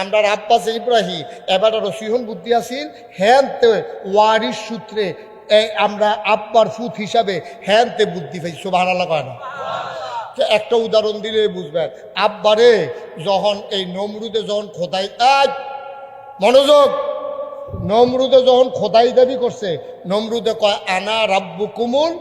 আমরা আব্বাস ইব্রাহিম এবার রসিহন বুদ্ধি আসিল হ্যানতে ওয়ারিস সূত্রে আমরা আব্বার ফুত হিসাবে হ্যানতে বুদ্ধি পাইছি। সুবহানাল্লাহ কয় না? একটা উদাহরণ দিলে বুঝবেন। আব্বারে যখন এই নমরুদে যখন খোদাই মনোযোগ, নমরুদে যখন খোদাই দাবি করছে, নমরুদে কয় আনা রাব্বুকুমুল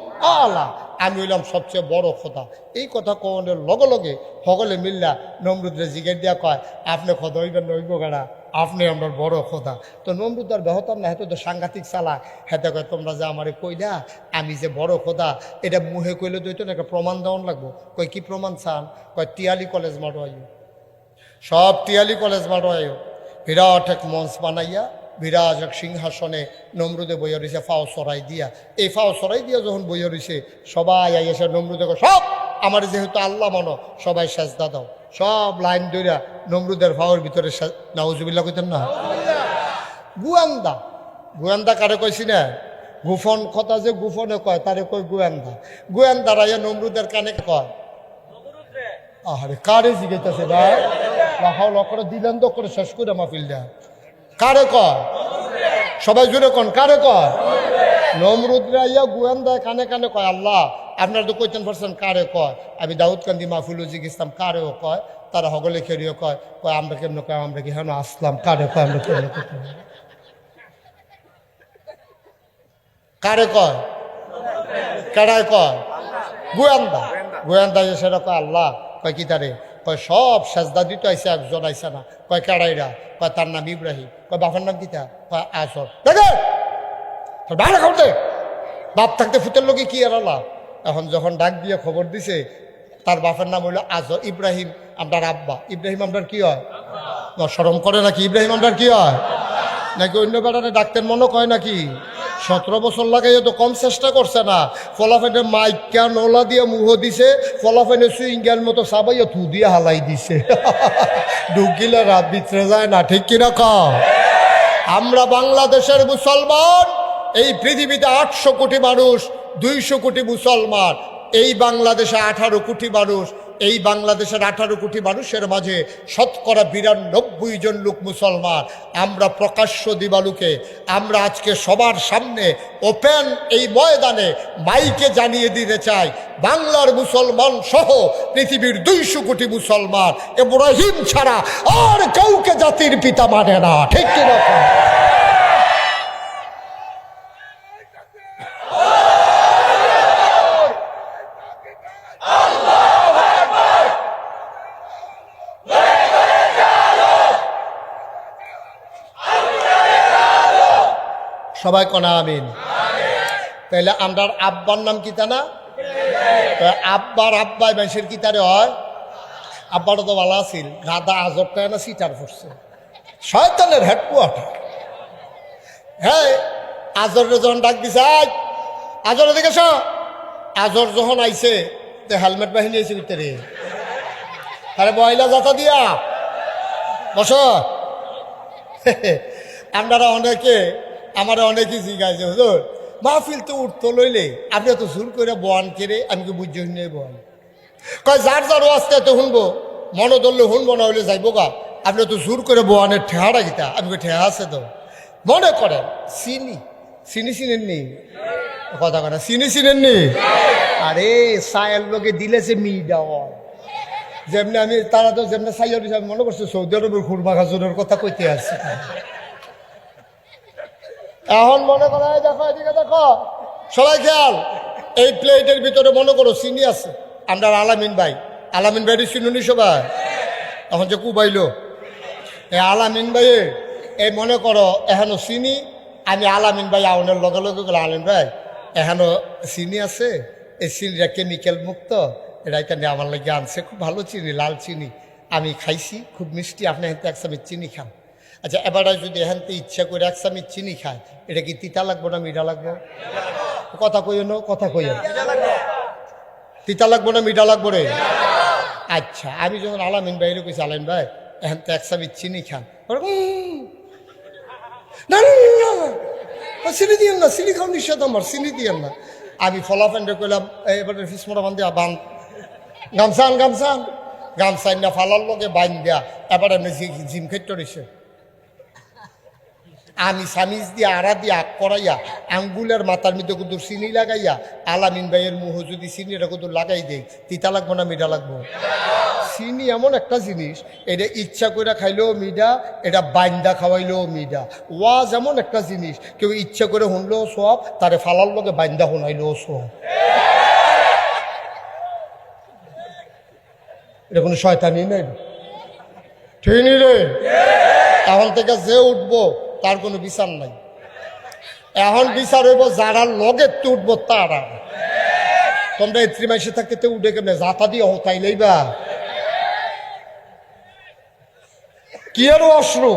আলা, আমি হইলাম সবচেয়ে বড় খোদা। এই কথা কনের লগে লগে সকলে মিল্লা নমরুদরে জিজ্ঞেস দিয়া কয় আপনি খোদা হইবেন নইব গাড়া, আপনি আমার বড় খোদা। তো নমরুদ আর বেহতার না, হেতো তো সাংঘাতিক চালা। হেতে কয় তোমরা যে আমারে কইলা আমি যে বড় খোদা, এটা মুহে কইলে তো না, একটা প্রমাণ দেওয়ান লাগবো। কয় কি প্রমাণ চান? কয় টিয়ালি কলেজ মাঠো আইও, সব টিয়ালি কলেজ মাঠো আইও। বিরাট এক মঞ্চ বানাইয়া বিরাজ এক সিংহাসনে নমরুদে বইয়া রয়েছে ফাও সরাই দিয়া। এই ফাও সরাই দিয়া যখন বইয়া রয়েছে সবাই আইসে নমরুদে সব আমার যেহেতু আল্লাহ মানো সবাই সেজদা দাও। সব লাইন ধরিয়া নমরুদের ফাওয়ার ভিতরে নাউজুবিল্লাহ কইতেন না। গুয়ান্দা, গুয়ান্দা কারে কইছি না? গুফন কথা যে গুফনে কয় তারে কয় গুয়ান্দা। গুয়ান্দার আইয়া নমরুদের কানে কয় আরে কারে জিগাইতেছে ভাই, লাহাও লকরে দিলেন তো করে শেষ করে মাহফিল দেয়। কারে কয়? সবাই জুড়ে কোন কারে কয়? নমরুদরা ইয়া গোয়েন্দা কানে কানে কয় আল্লাহ আপনার তো কইতেন পারছেন কারে কয়। আমি দাউদ কান্দি মাহফিলও জিজ্ঞেসতাম কারেও কয়, তারা হগলে খেরিও কয়। কয় আমরা কেমন কয়, আমরা কি হেন আসলাম কারে কয়, আমরা কেমন কারে কয়, কেডায় কয়? গোয়েন্দা। গোয়েন্দা সেটা কয় আল্লাহ। কয় কি তারে? কয় সব সেজদা দিতে আইসে, একজন আইসে না। কয় কেডাইরা? কয় তার নাম ইব্রাহিম। কয় বাপের নাম কিতা? কয় আসর। দেখে তোর বাইরে খাওয়াতে বাপ থাকতে ফুতের লোকে কি আর আল্লাহ। এখন যখন ডাক দিয়ে খবর দিছে তার বাপের নাম হইল আজর। ইব্রাহিম আপনার আব্বা। ইব্রাহিম আপনার কি হয়? শরম করে নাকি? ইব্রাহিম আপনার কি হয়? নাকি অন্য বেড়ারে ডাক্তার মনে কয় নাকি? 17 বছর লাগাইয়া তো কম চেষ্টা করছে না। ফলাফেনে মাইকা নলা দিয়ে মুহ দিছে, ফলাফেনে সুইঙ্গার মতো সাবাইয়া থু দিয়ে হালাই দিছে। ঢুকিলে রাত ভিতরে যায় না, ঠিক কিনা কম? আমরা বাংলাদেশের মুসলমান, এই পৃথিবীতে 800 কোটি মানুষ, 200 কোটি মুসলমান। এই বাংলাদেশে 18 কোটি মানুষ। এই বাংলাদেশের 18 কোটি মানুষের মাঝে শতকরা 92 জন লোক মুসলমান। আমরা প্রকাশ্য দিবালুকে আমরা আজকে সবার সামনে ওপেন এই ময়দানে মাইকে জানিয়ে দিতে চাই, বাংলার মুসলমান সহ পৃথিবীর 200 কোটি মুসলমান ইব্রাহিম ছাড়া আর কাউকে জাতির পিতা মানে না, ঠিক কিনা? সবাই কনা আমিন। তাইলে আমরার আব্বার নাম কিতা না? আব্বার আব্বাই মানুষের কিতারে হয়। আব্বারও তো ভালো আছিল, গাদা আজরটা না সিটার পড়ছে, শয়তানের হেডকোয়ার্টার। হ্যাঁ, আজরে যখন ডাক দিছে আজর এদিকে এসো। আজর যখন আইছে তো হেলমেট বাহিনী আইছে ভিতরে। আরে বয়লা যাতা দিয়া বসো। আপনারা অনেকে আমার অনেকেই জিজ্ঞাসা হুজুর মাহফিল তো উঠতো লইলে আপনি তো জোর করে বয়ান কেড়ে আমি কি বুঝি নিয়ে বয়ান কয় যার যারও আসতে তো শুনবো, মনে ধরলে শুনবো না হইলে যাইব গা। আপনি তো জোর করে বয়ানের ঠেহাটা গীতা আমি ঠেহা আছে তো মনে করেন। চিনি চিনি চিনেননি? কথা কথা চিনি চিনেননি? আরে সায়ের লোকে দিলে সে মিডা হয় যেমনি আমি তারা তো যেমনি সাইয়ার হিসাবে মনে করছে সৌদি আরবের খুরমা খাজুরের কথা কইতে আসছে। এখন মনে করা দেখো এদিকে দেখো সবাই খেয়াল, এই প্লেটের ভিতরে মনে করো চিনি আছে। আমরা আলামিন ভাই, আলামিন ভাইয়ের চিনুনি সবাই। এখন যে কুবাইলো এই আলামিন ভাইয়ে এই মনে করো এখনো চিনি। আমি আলামিন ভাই আউনের লগে লগে গেলে আলামিন ভাই এখনো চিনি আছে, এই চিনিটা কেমিক্যাল মুক্ত, এটা এখানে আমার লাগে আনছে, খুব ভালো চিনি, লাল চিনি, আমি খাইছি, খুব মিষ্টি, আপনি এখান এক চামচ চিনি খান। আচ্ছা এবার যদি এখান থেকে ইচ্ছা করে এক চামচ চিনি খায়, এটা কি তিতা লাগবো না মিঠা লাগবো? কথা কইও না, কথা কইও। তিতা লাগবো না মিঠা লাগবো রে? আচ্ছা আমি যখন আলামিন ভাইরে কইছি আলামিন ভাই এখান থেকে এক চামচ চিনি খান, না চিনি দিয়েন না, চিনি খাওয়া নিষেধ আমার, চিনি দিয়েন না। আমি ফলাফেন্ডে কইলাম এবার ফিসমোটা বান্ধে বান গামছান গামছান গামছাই না ফালার লগে বাইন দেয়া এবার এমনি জিম খেতে রয়েছে। আমি সামিজ দিয়ে আড়া দিয়ে আগ করাইয়া আঙ্গুলের মাথার মধ্যে কুদুর চিনি লাগাইয়া আলামিন ভাইয়ের মুহ যদি চিনিটা কুদুর লাগাই দেই তিতা লাগবো না মিঠা লাগবো? চিনি এমন একটা জিনিস, এটা ইচ্ছা করে খাইলেও মিঠা, এটা বাইন্দা খাওয়াইলেও মিঠা। ওয়াজ এমন একটা জিনিস, কেউ ইচ্ছা করে শুনলেও সব, তারে ফালার লগে বাইন্দা শুনাইলেও সব। এটা কোনো শয়তানি নেই, ঠিক নি রে? এখন থেকে যে উঠবো তার কোনো বিচার নাই, এখন বিচার হইব যারা লগে উঠবো তারা। তোমরা এত্রি মাসে থাকতে উঠে কেমনে জাতা দিয়ে হতাইলেই বা কি আর অশ্রু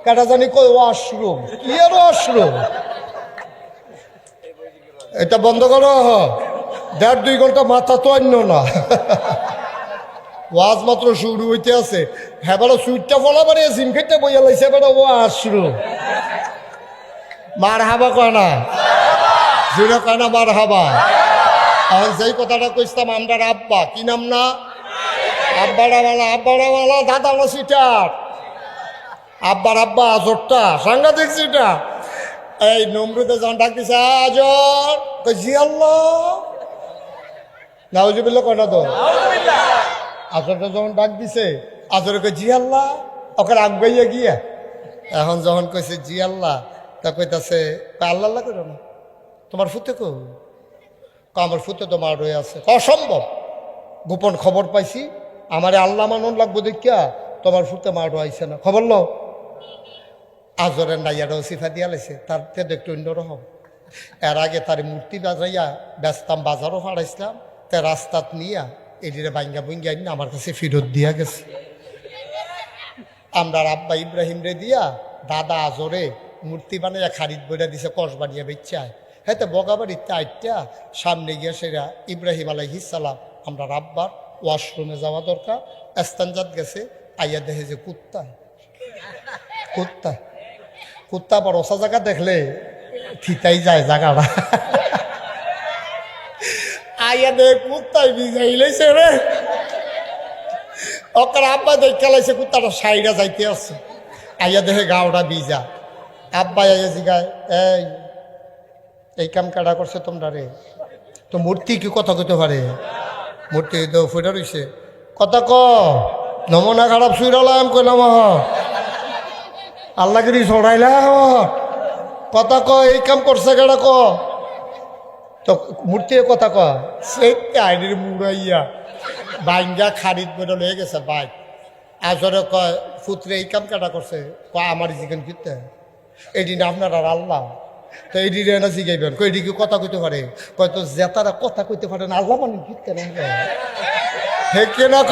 কাটা জানি কই অশ্রু কি আর অশ্রু। এটা বন্ধ করো, 1.5-2 ঘন্টা মাথা তো অন্য না। ওয়াজ মাত্র শুরু হইতে আছে, হ্যাঁ বলো সুইটটা ফলা মানে জিম খেতে বইয়া লাইছে বেটা ও আশ্রু। মার হাবা কয় না, জুড়ে কয় না মার হাবা। এখন যেই কথাটা কইতাম আমরা আব্বা, কি নাম না আব্বাড়াওয়ালা দাদা সিটার আব্বার আব্বা আজরটা সাংঘাতিক সিটা। এই নমরুদে যখন ডাক দিছে আজর, জি আল্লাহ নাউজুবিল্লাহ কয় না তো। আজরটা যখন ডাক দিছে আজরে কই জি আল্লাহ, ওকে আগাইয়া গিয়া এখন যখন কইছে জি আল্লাহ, তা কইতাছে আল্লাহ আল্লাহ করো না, তোমার ফুতে কো? আমার ফুতে তোমার রয়ে আছে। অসম্ভব, গোপন খবর পাইছি, আমারে আল্লাহ মানুন লাগবো দেখিয়া তোমার ফুতে মার আইছে না, খবর লো। আজরের নাইয়াটাও সিফা দিয়া লাইছে, তার তেদ একটু অন্যরকম। এর আগে তার মূর্তি বাজাইয়া ব্যস্তাম, বাজারও ফাড়াইছিলাম, তা রাস্তাত নিয়া এটিরে বাইঙ্গা বুঙ্গা না আমার কাছে ফেরত দিয়া গেছে। আমরা আব্বা ইব্রাহিম রে দিয়া দাদা আজরে মূর্তি বানাইয়া খারিদ বইরা দিছে, কষ বানিয়া বেচায়। হ্যাঁ, তো বগাবাড়িতে আইটা সামনে গিয়া সেরা ইব্রাহিম আলাইহিস সালাম আমরা আব্বার ওয়াশরুমে যাওয়া দরকার, এস্তানজাত গেছে, আইয়া দেখে যে কুত্তা কুত্তা কুত্তা আবার ওসা জায়গা দেখলে থিতাই যায় জায়গাটা। আইয়া দেখে কুত্তায় ভিজাই লাইছে রে, ওকার আব্বা দেখা লাইছে কুত্তাটা সাইডা যাইতে আছে, আইয়া দেখে গাওটা ভিজা। আব্বা আইয়া জিগায়, এই কাম কাটা করছে তোমরা রে? তো মূর্তি কি কথা কইতে পারে? মূর্তি তো ফুটা রইছে, কথা ক নমুনা খারাপ শুইরালাম, কইলাম আল্লাহগিরি ছড়াইলাম, কথা ক এই কাম করছে কেডা ক? তো মূর্তি কথা ক, সেই আইডির মুড়াইয়া বাইঙ্গা খারিদ বেরো লয়ে গেছে বাইক। আজরে কয় ফুতরে এই কাম কাটা করছে, কয় আমার জিজ্ঞেন কিনতে এদিন আপনার আর আল্লাহ, তো এডি না জিগাইবেন, এডি কি কথা কইতে পারে? কয় তো জেতারা কথা কইতে পারে না, আল্লাহ মানে কিনতে না হেকে না ক।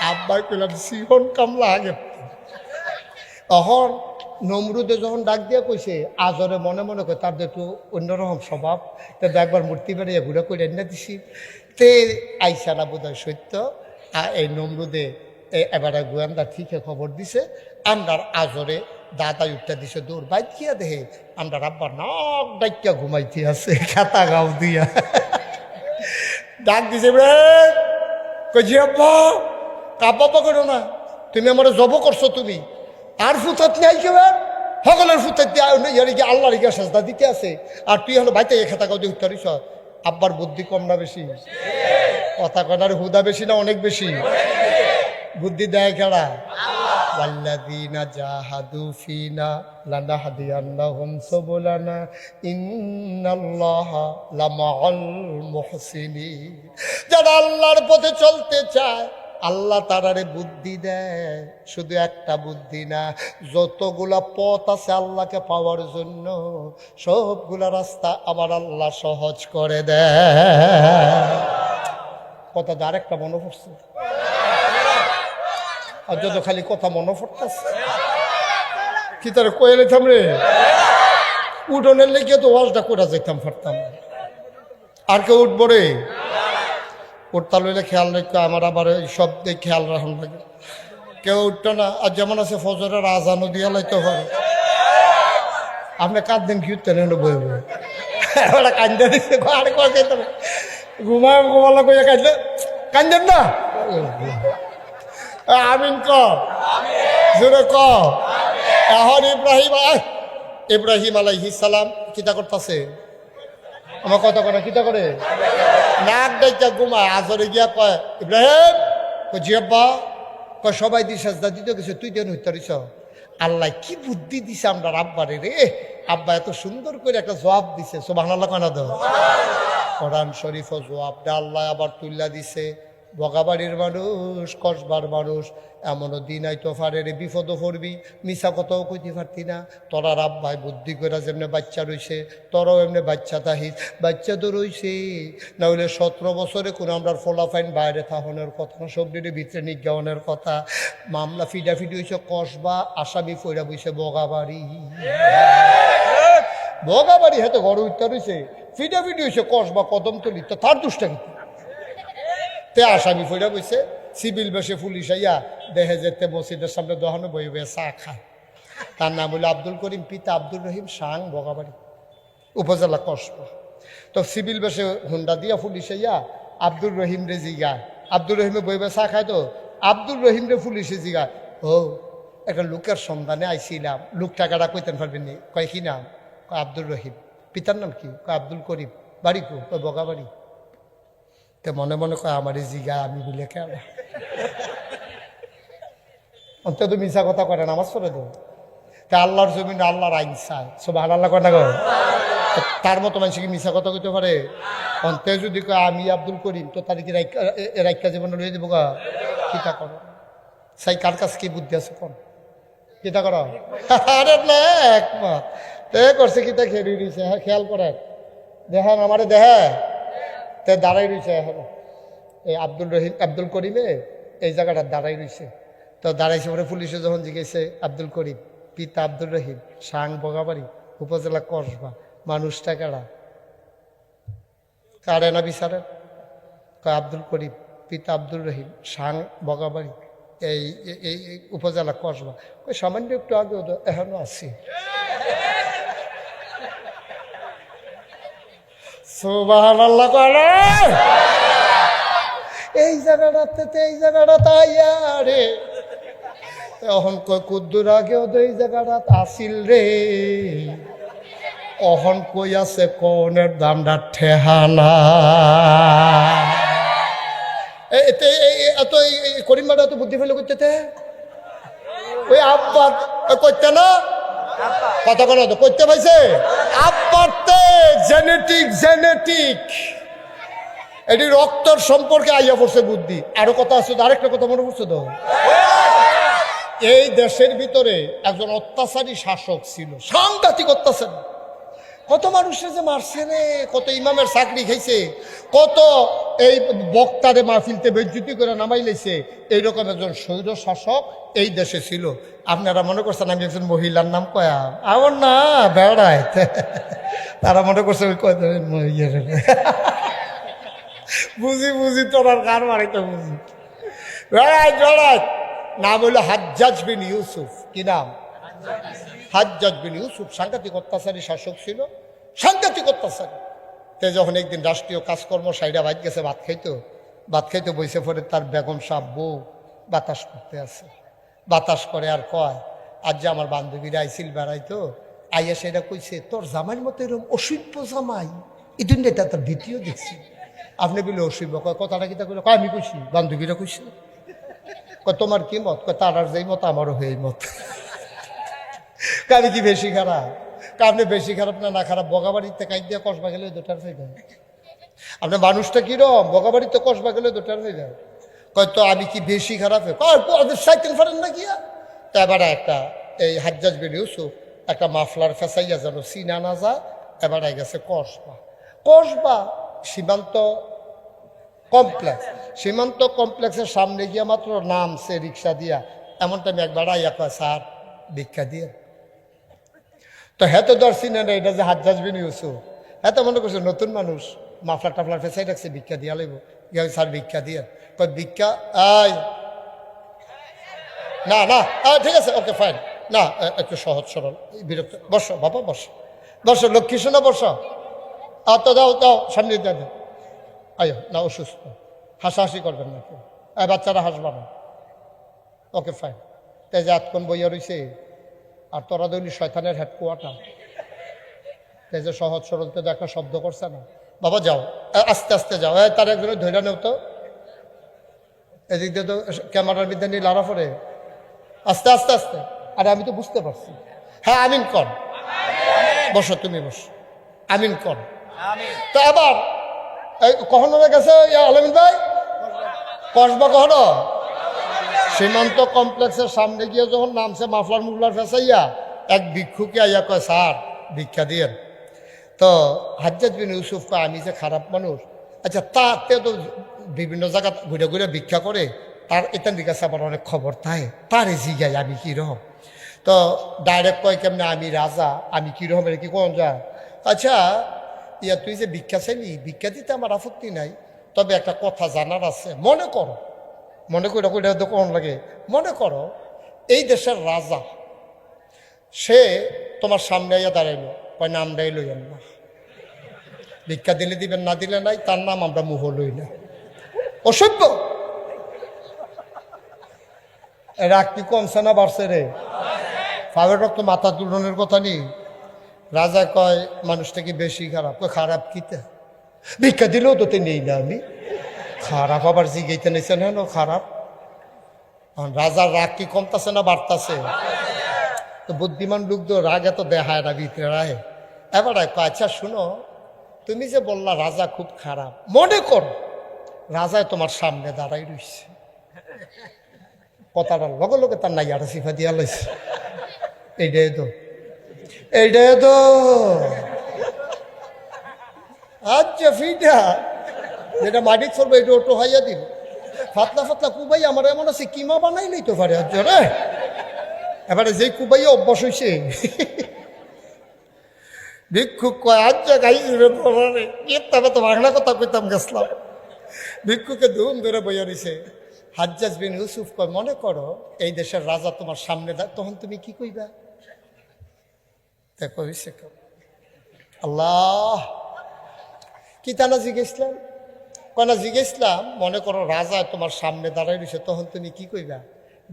আব্বাই কইলাম সিহন কামলা আগে। তখন নমরুদে যখন ডাক দিয়া কইছে আজরে মনে মনে কয় তার একটু অন্যরকম স্বভাব, তো একবার মূর্তি বেড়ে ঘুরে করে এনে দিছি, তে আইসা না বোধ হয় সত্য। এই নমরুদে এবারে গোয়েন্দা ঠিকই খবর দিছে, আমরার আজরে দাদা উঠতে দিছে দৌড় বাইক গিয়া দেহে আমরা আব্বার নাক ডাকিয়া ঘুমাইতে আছে খেতা গাও দিয়া। ডাক দিছে কইছি আব্বা কাব্বা করো না, তুমি আমার জব করছো, তুমি আর ফুতাত নাই কেউ সকলের ফুতাত দিয়ে আল্লাহর গিয়া সাজদা দিতে আছে, আর তুই হলো ভাইতে খেতা গাও দিয়ে উঠতে পারিস। আব্বার বুদ্ধি কম না বেশি? কথা কনার হুদা বেশি না অনেক বেশি? বুদ্ধি দেয় কেডা? ওয়াল্লাযীনা জাহাদু ফীনা লানাহদিয়ান্নাহুম সুবুলানা ইন্নাল্লাহা লামাআল মুহসিনিন। যারা আল্লাহর পথে চলতে চায় আল্লাহ তারারে বুদ্ধি দেয়, শুধু একটা বুদ্ধি না, যতগুলা পথ আছে আল্লাহকে পাওয়ার জন্য সবগুলা রাস্তা আমার আল্লাহ সহজ করে দেয়। কথা তো আরেকটা মনে পড়ছে, আর যত খালি কথা মনে পড়তেছে কি তার কয়ে নিতাম রে, উঠোনের লেগে তো ওয়াজটা করে যেতাম পারতাম। আর কেউ উঠবো রে? উঠতা লইলে খেয়াল রাখতো, আমার আবার সব দিকে খেয়াল রাখুন লাগে, কেউ উঠতো না। আর যেমন আছে ফজরের আজানও দিয়া লাইতে পারে, আপনি কাঁদতেন কি উঠতেন এনে বই বই কান্দা দিচ্ছে ঘুমায় ঘুমালা কইয়া কাঁদলে কান্দেন না আমিন ক জোরে ক এখন ইব্রাহিম আলাইহিস সালাম কিতা করতেছে আমার কথা করে কিতা করে নাক ডাইকা ঘুমায় আজরে গিয়া কয় ইব্রাহিম জিয়াব্বা কয় সবাই দি সাজদা দিতে গেছে তুই কেন উত্তরিস আল্লাহ কি বুদ্ধি দিছে আমরা আব্বারে রে আব্বা এত সুন্দর করে একটা জবাব দিছে সুবহানাল্লাহ কানা দাও কোরআন শরীফ ও জবাব দে আল্লাহ আবার তুল্লা দিছে বগাবাড়ির মানুষ কসবার মানুষ এমনও দিন আইতো ফারে রে বিপদও পড়বি মিশা কথাও কইতে পারতি না তোরা রাব্বাই বুদ্ধি করে যেমনি বাচ্চা রইছে তোরাও এমনি বাচ্চা তাহিস বাচ্চা তো রইছে না হলে 17 বছরে কোনো আমরা ফোলাফাইন বাইরে থাহনের কথা না সবজির ভিতরে নিজ্ঞানের কথা মামলা ফিডাফিডি হয়েছে কসবা আসামি ফইরা বইছে বগাবাড়ি বগাবাড়ি হয়তো ঘরে উত্তর হয়েছে ফিডাফিডি হয়েছে কসবা কদমতলি তো তার দুষ্টাকি তে আসামি ফইরা বইছে সিভিল বেশে পুলিশ আইয়া দেখে যেতে মসজিদের সামনে দোকানে বই বয়ে চা খায় তার নাম হলো আব্দুল করিম পিতা আব্দুল রহিম সাং বগাবাড়ি উপজেলা কসবা তো সিভিল বেশে হুন্ডা দিয়া পুলিশ আইয়া আব্দুল রহিম রে জিগায় আব্দুল রহিমে বই বয়ে চা খায় তো আব্দুল রহিম রে পুলিশে জিগায় ও একটা লোকের সন্ধানে আইছিলাম লোক টাকাটা কইতেন পারবেন নি কয় কি নাম কয় আব্দুল রহিম পিতার নাম কি কয় আব্দুল করিম বাড়ি কো কয় বগাবাড়ি তে মনে মনে কয় আমার জিগা আমি বলে কেন অন্তত মিশা কথা করে নামাজ পড়ে দেবো তা আল্লাহর জমিন আল্লাহর আইন চায় সব আল্লাহ করে না গো তার মতো মানুষকে মিশা কথা কইতে পারে অন্তে যদি কয় আমি আব্দুল করিম তো তার কি রাইকা জীবনে লইয়ে দেবো গা কিতা করো সাই কার কাছে কি বুদ্ধি আছে কোন কিতা করো আরে না একমত তে করছে কিতা খেয়ে দিয়েছে হ্যাঁ খেয়াল করেন দেখেন আমারে দেখে তে দাঁড়াই রয়েছে এখন এই আব্দুল রহিম আব্দুল করিমে এই জায়গাটা দাঁড়াই রয়েছে তো দাঁড়াইছে পরে পুলিশে যখন জিজ্ঞেসে আব্দুল করিম পিতা আব্দুল রহিম সাং বগাবাড়ি উপজেলা কসবা মানুষটা কারা কারে না বিচারেন কয় আব্দুল করিম পিতা আব্দুল রহিম সাং বগাবাড়ি এই এই উপজেলা কসবা ওই সামান্য একটু আগে এখনো আছি সুবহানাল্লাহ করে এই জায়গাটাতে এই জায়গাটা তাইয়া রে এখন কই কুদ্দুর আগেও তো এই জায়গাটা আসিল রে অহন কই আছে কোনের দামটা ঠেহানা এতে এত করিমবাটা তো বুদ্ধি ফেলে করতে ওই আব্বা করতে না কথা কথা তো করতে পাইছে আব্বারতে জেনেটিক এটি রক্তর সম্পর্কে আইয়া পড়ছে বুদ্ধি আরো কথা আছে আরেকটা কথা মনে পড়ছে তো এই দেশের ভিতরে একজন অত্যাচারী শাসক ছিল সাংঘাতিক অত্যাচারী কত মানুষের যে মারছে রে কত ইমামের চাকরি খাইছে কত এই বক্তারে মাহফিলতে বেজ্জুতি করে নামাই লাইছে এইরকম একজন স্বৈর শাসক এই দেশে ছিল আপনারা মনে করছেন আমি একজন মহিলার নাম কয়া আমার না বেড়ায় তারা মনে করছে ওই কয় বুঝি তোরার কার মারিতে বুঝি বেড়ায় নাম হইল হাজ্জাজ বিন ইউসুফ কি নাম হাজ্জাজ বিন ইউসুফ সাংঘাতিক অত্যাচারী শাসক ছিল সাংঘাতিক অত্যাচারী তে যখন একদিন রাষ্ট্রীয় কাজকর্ম সাইডা বাইর গেছে ভাত খাইতে বসে পড়ে তার বেগম সাহেব বউ বাতাস করতে আছে বাতাস করে আর কয় আজ যে আমার বান্ধবীরা আইছিল বেড়াইতো আইয়া সেটা কইছে তোর জামাইয়ের মতো এরকম অসভ্য জামাই এই দিনটা তার দ্বিতীয় দেখছি আপনি বলে অসভ্য কয় কথাটা কিতা করে কয় আমি কইছি বান্ধবীরা কইছে কয় তোমার কি মত কয় তার আর যেই মত আমারও হয়ে মত আমি কি বেশি খারাপ আপনি বেশি খারাপ না খারাপ বগাবাড়িতে কাজ দিয়ে কসবা গেলে দুটার হয়ে যায় আপনার মানুষটা কিরম বগাবাড়িতে কসবা গেলে দুটার হয়ে যায় কয়তো আমি কি বেশি খারাপ সাইকেল ফারেন না গিয়া এবারে একটা এই হাজ্জাজ বিন ইউসুফ একটা মাফলার ফেসাইয়া যেন সিনা না যা এবারে গেছে কসবা সীমান্ত কমপ্লেক্সের সামনে গিয়া মাত্র নামছে রিক্সা দিয়া এমন টাইম একবার আইয়া কয় স্যার ভিক্ষা দিয়ে তো হ্যাঁ তো দর্শি না এটা যে হাজ্জাজ বিন ইউসুফ হ্যাঁ তো মনে করছে নতুন মানুষ মাফলার টাফলার ফেসাই রাখছে ভিক্ষা দিয়া লাগবো স্যার ভিক্ষা দিয়ে কয় ভিক্ষা আয় না ঠিক আছে ওকে ফাইন না একটু সহজ সরল বিরক্ত বসো বাবা বসো লক্ষ্মী শোনা বসো তো দাও সামনে দাও আয়ো না অসুস্থ হাসাহাসি করবেন না কেউ, বাচ্চারা হাসবা না। Okay fine. তাই যে এতক্ষণ বইয়া রয়েছে আর তোরা দৈলি শয়তানের হেডকোয়ার্টার, তাই যে সহজ সরলতে দেখা শব্দ করছে না। বাবা যাও, আস্তে আস্তে যাও। তার একজনের ধৈর্য নেও তো, এদিক দিয়ে তো ক্যামেরার বিদ্যা নিয়ে লাড়া পড়ে। আস্তে আস্তে আস্তে। আরে আমি তো বুঝতে পারছি। হ্যাঁ আমিন কর, বসো তুমি বসো, আমিন কর। তো এবার কখনো গেছে আলমিন ভাই কসবা, কখনো সীমান্ত কমপ্লেক্সের সামনে গিয়ে যখন নামছে মাফলার মুফলার ফেসাইয়া, এক ভিক্ষুকে আইয়া কয় স্যার ভিক্ষা দিয়েন। তো হাজ্জাজ বিন ইউসুফ কয় আমি যে খারাপ মানুষ। আচ্ছা তাতে তো বিভিন্ন জায়গা ঘুরে ঘুরে ভিক্ষা করে, তার এটার দিকে আমার অনেক খবর থাকে, তারে জিগাই আমি কীরকম। তো ডাইরেক্ট কয় কেমনে আমি রাজা, আমি কীরকম কি কোন যায়। আচ্ছা ইয়া তুই যে ভিক্ষা চাইলি, ভিক্ষা দিতে আমার আপত্তি নাই, তবে একটা কথা জানার আছে। মনে করো, মনে করে তো কোন লাগে, মনে করো এই দেশের রাজা সে তোমার সামনে আইয়া দাঁড়াইলো, কয় নামটাই লইয়েন না, ভিক্ষা দিলে দিবেন, না দিলে নাই, তার নাম আমরা মুহ লই না। অসভ্য। রাগ কি কমছে না বাড়ছে রে? ফাঁকের রক্ত মাথা তুলনের কথা নেই। রাজা কয় মানুষটা কি বেশি খারাপ? কয় খারাপ কিতে, ভিক্ষা দিলেও তো নেই না আমি, খারাপ আবার জিগাইতে নিছেন হেন খারাপ। রাজার রাগ কি কমতাছে না বাড়তাছে? তো বুদ্ধিমান লোক তো রাগ এত দেখায় না, ভিতরে রাহে। এবার আচ্ছা শুনো, তুমি যে বললা রাজা খুব খারাপ, মনে করো রাজায় তোমার সামনে দাঁড়াই রইছে, কথাটার লগে লগে তার নাইয়াটা সিফা দিয়া লইছে, এইটাই তো আচ্ছা ফিটা যেটা মাটি চলবে এটা ওটো হাইয়া দিব, ফাতলা ফাতলা কুবাই আমার এমন আছে কিমা বানাই লইতে পারে। আচ্ছা রে এবারে যেই কুবাইয়া অভ্যাস হয়েছে, ভিক্ষুক কয় আচ্ছা গাইছে তবে তো বাংলা কথা কইতাম গেছিলাম। ভিক্ষুকে ধুম ধরে বইয়া রয়েছে। হাজ্জাজ বিন ইউসুফ কয় মনে করো এই দেশের রাজা তোমার সামনে, তখন তুমি কি কইবা? কইছে আল্লাহ কি তানা জিজ্ঞেসলাম, কনা জিজ্ঞেসলাম মনে করো রাজা তোমার সামনে দাঁড়াই রয়েছে, তখন তুমি কি কইবা?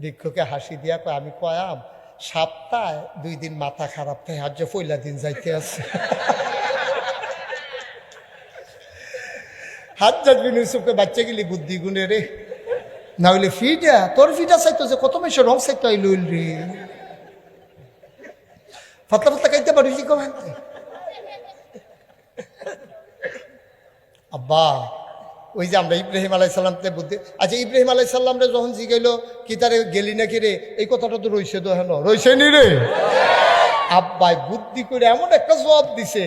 ভিক্ষুকে হাসি দিয়া কয় আমি কয়াম সপ্তাহে 2 দিন মাথা খারাপ থাকে, আজ যে পয়লা দিন যাইতে আছে। হাজ্জাজ বিন ইউসুফকে বাচ্চা গেলি বুদ্ধি গুণে রে, না হইলে ফিটা তোর ফিটা চাইতো যে কত মেশে রং চাইতো আই লইল রে, ফাতলা ফাতলা খাইতে পারি কি কমেন। আব্বা ওই যে আমরা ইব্রাহিম আলাইসাল্লামকে বুদ্ধি, আচ্ছা ইব্রাহিম আলাইসাল্লামরে যখন জিগাইল কি তারে গেলি নাকি রে, এই কথাটা তো রইছে তো হেন রইছে নি রে। আব্বাই বুদ্ধি করে এমন একটা জবাব দিছে,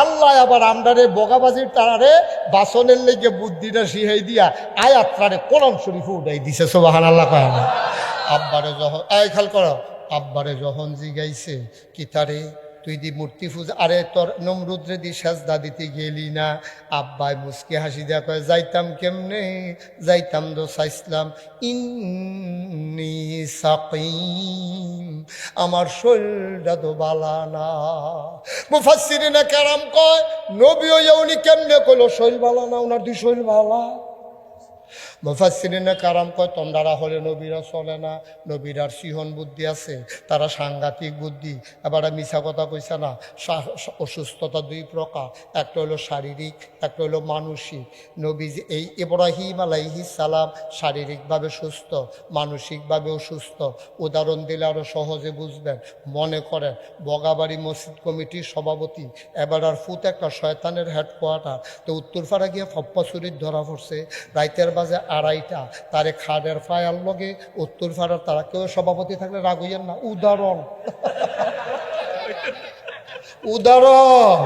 আল্লাহ আবার আমরারে বগাবাজির তারারে বাসনের লেগে বুদ্ধিটা শিখাই দিয়া আয়াত্রারে কোরআন শরীফ উঠাই দিছে। সুবহানাল্লাহ কয় না? আব্বারে যখন খেয়াল করো, আব্বারে যখন জিগাইছে কি তারে তুই দি মূর্তি পূজা, আরে তোর নমরুদ্রে দি সেজদা দিতে গেলি না? আব্বাই মুসকি হাসি দেয়া কয় যাইতাম কেমনে, যাইতাম তো চাইছিলাম ইন্নী সাকিম, আমার শরীরটা তো বালা না। মুফাসসিরিনে কেরাম কয় নবী হইয়া উনি কেমনে কইল শরীর বালা না, ওনার দুই শরীর বালা। মুফাসসিরিনে কারাম কয় তোমরা হলে নবীরা চলে না, নবীরার সিহন বুদ্ধি আছে, তারা সাংঘাতিক বুদ্ধি। এবার মিছা কথা কইছে না। অসুস্থতা 2 প্রকার, একটা হলো শারীরিক, একটা হলো মানসিক। নবী এই ইব্রাহিম আলাইহিস সালাম শারীরিকভাবে সুস্থ, মানসিকভাবে অসুস্থ। উদাহরণ দিলে আরও সহজে বুঝবেন। মনে করেন বগাবাড়ি মসজিদ কমিটির সভাপতি, এবার আর ফুত একটা শয়তানের হেডকোয়ার্টার, তো উত্তরপাড়া গিয়ে ফপ্পা চুরির ধরা পড়ছে, রাইতের বাজে 2:30, তারে খাদের ফায়ার লগে উত্তর ফাড়ার, তারা কেউ সভাপতি থাকলে রাগ হইয়েন না। উদাহরণ উদাহরণ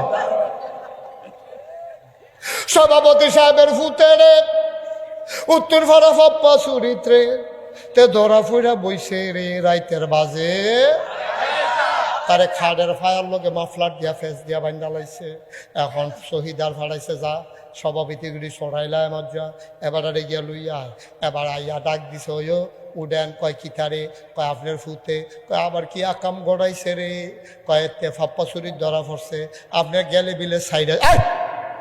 সভাপতি সাহেবের ফুতেরে উত্তর ফাড়া ফপ্পা চুরিত্রে তে ধরা ফুরা বইছে রে, রাইতের বাজে তারে খাদের ফায়ার লগে মাফলার দিয়া ফেস দিয়া বাইন্দা লাইছে। এখন শহীদার ফাড়াইছে, যা সভাপতিগুলি সরাইলায় মজা, এবার আরে গিয়া লইয়া এবার আইয়া ডাক দিছে ওইও উডেন, কয় কিতারে, কয় আপনার ফুতে, কয় আবার কি আকাম গড়াইছে রে, কয় তে ফাপ্পা চুরির ধরা পড়ছে, আপনার গেলে বিলে সাইডে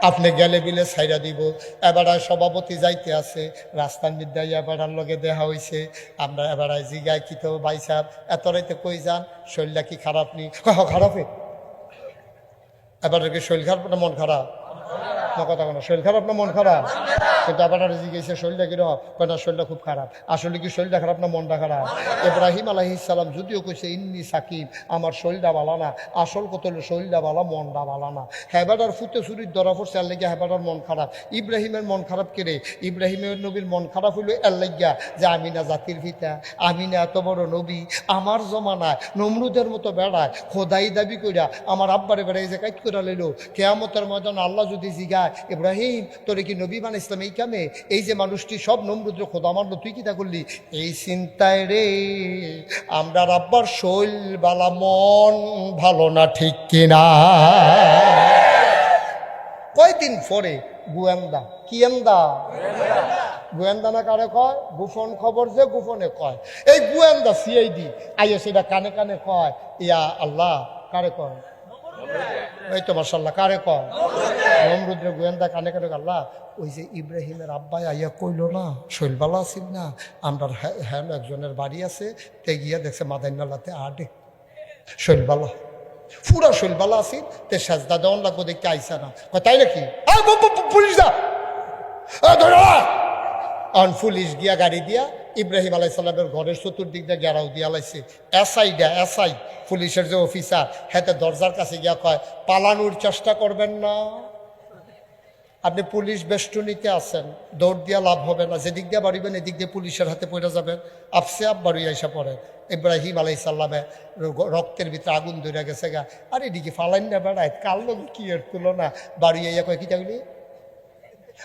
আপনি গেলে বিলে ছাইরা দিব। এবারে সভাপতি যাইতে আছে, রাস্তার মধ্যে এবারার লগে দেখা হয়েছে। আমরা এবারে জিগাই কি তো ভাই সাহেব এত রাইতে কই যান, শরীরটা কি খারাপ নি? খারাপে এবারে কি শরীর খারাপ না মন খারাপ? না কথা কোনো শরীর খারাপ না মন খারাপ? কিন্তু আবার জিজ্ঞেসে শরীরটা কিরকম, না শরীরটা খুব খারাপ। আসলে কি শরীরটা খারাপ না মনটা খারাপ? ইব্রাহিম আলাইহিস সালাম যদিও কইছে ইন্নি সাকিব, আমার শরীরটা ভালো না, আসল কত হলো শরীরটা ভালো মনটা ভালো না। হেবাটার ফুটে চুরির ধরা পড়ছে এর লেগে হেবাটার মন খারাপ। ইব্রাহিমের মন খারাপ কেড়ে? ইব্রাহিমের নবীর মন খারাপ হইলো এর লেগা যে আমি না জাতির পিতা, আমি না এত বড় নবী, আমার জমানায় নমরুদের মতো বেড়ায় খোদাই দাবি কইরা আমার আব্বারে বেড়াই যে কাইট করে লইল। কেয়ামতের ময়দান আল্লাহ যদি জিগায় ইব্রাহিম তোরে কি নবী বানাইছিলাম এই কামে, এই যে মানুষটি সব নমরুদ্র খোদা মানলো, তুই কি তা করলি? এই চিন্তায় রে আমরা আব্বার শৈল বালা মন ভালো না, ঠিক কিনা? কয়দিন পরে গোয়েন্দা, কি এন্দা? গোয়েন্দা না কারে কয়? গোপন খবর যে গোপনে কয়। এই গোয়েন্দা সিআইডি আইয়া সেটা কানে কানে কয়, ইয়া আল্লাহ। কারে কয়? এই তো মাশাআল্লাহ। কারে কয়? নমরুদ্র গোয়েন্দা কানে কানে আল্লাহ ওই যে ইব্রাহিমের আব্বাই আইয়া কইল না শৈলবালা আছিস না, আমরা হ্যাঁ একজনের বাড়ি আছে, তে গিয়া দেখছে মাদাইনালাতে আডে শৈলবালা, পুরা শৈলবালা আছি, তে সাজদা দেওয়ান লাগবো দেখতে আইসা না। তাই নাকি? পুলিশ দা পুলিশ গিয়া গাড়ি দিয়া ইব্রাহিম আলাই সাল্লামের ঘরের চতুর্দিক দিয়ে গেরাও দিয়া লাইছে। এসআই পুলিশের যে অফিসার, হ্যাঁ দরজার কাছে গিয়া কয় পালানোর চেষ্টা করবেন না, আপনি পুলিশ বেষ্টনীতে আছেন, দৌড় দিয়া লাভ হবে না, যেদিক দিয়ে বাড়িবেন এদিক দিয়ে পুলিশের হাতে পড়ে যাবেন, আপসে আপ বাড়ি আইসা পড়েন। ইব্রাহিম আলাই সাল্লামে রক্তের ভিতরে আগুন ধরে গেছে গা, আর এদিকে ফালাইন না বেড়ায়, কাল লোক কি এর তুলনা, বাড়ি আইয়া কয় কি চাইলি,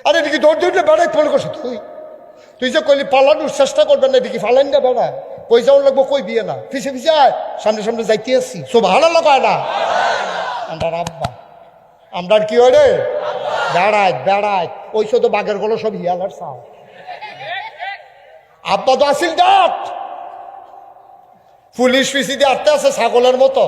আর এদিকে দৌড় দৌড়ে বেড়ায় ফোন করছো তুই যে কইলি পালানোর চেষ্টা করবেন না, এদিকে ফালাইন না বেড়ায়, কই যাওয়ার লাগবো, কই বিয়ে না, পিছিয়ে পিছিয়ে আয়, সামনে সামনে যাইতে আসছি, সব ভালো লাগায় না। আমরা আব্বা, আমরা কি হয় রে বেড়ায় ওই শুধু বাঘের গলো সব হিয়ালার সাও, আব্বা তো আসিল ডাক পুলিশ পিসি দিয়ে আটতে আছে ছাগলের মতো।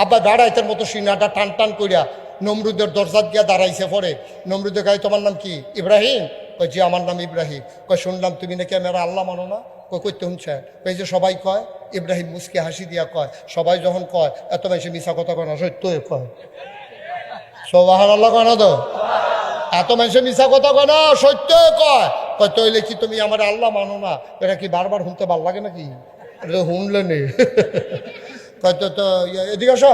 আব্বা বেড়াইতের মতো সিনাটা টান টান করিয়া নমরুদের দরজাত গিয়া দাঁড়াইছে। পরে নমরুদের গায়ে তোমার নাম কি? ইব্রাহিম। কই জি আমার নাম ইব্রাহিম। কই শুনলাম তুমি নাকি মেরা আল্লাহ মানো না। কই কইতে শুনছে? কই যে সবাই কয়। ইব্রাহিম মুসকে হাসি দিয়া কয় সবাই যখন কয় এত বেশি মিশা কথা কয় না, সত্য কয়। সোবাহান আল্লাহ কয় না তো? এত মানুষের মিশা কথা কয় না, সত্য কয়। কয় তৈলে কি তুমি আমার আল্লাহ মানো না? এটা কি বারবার শুনতে ভাল লাগে নাকি? শুনলে নি তো এদিকে আসো,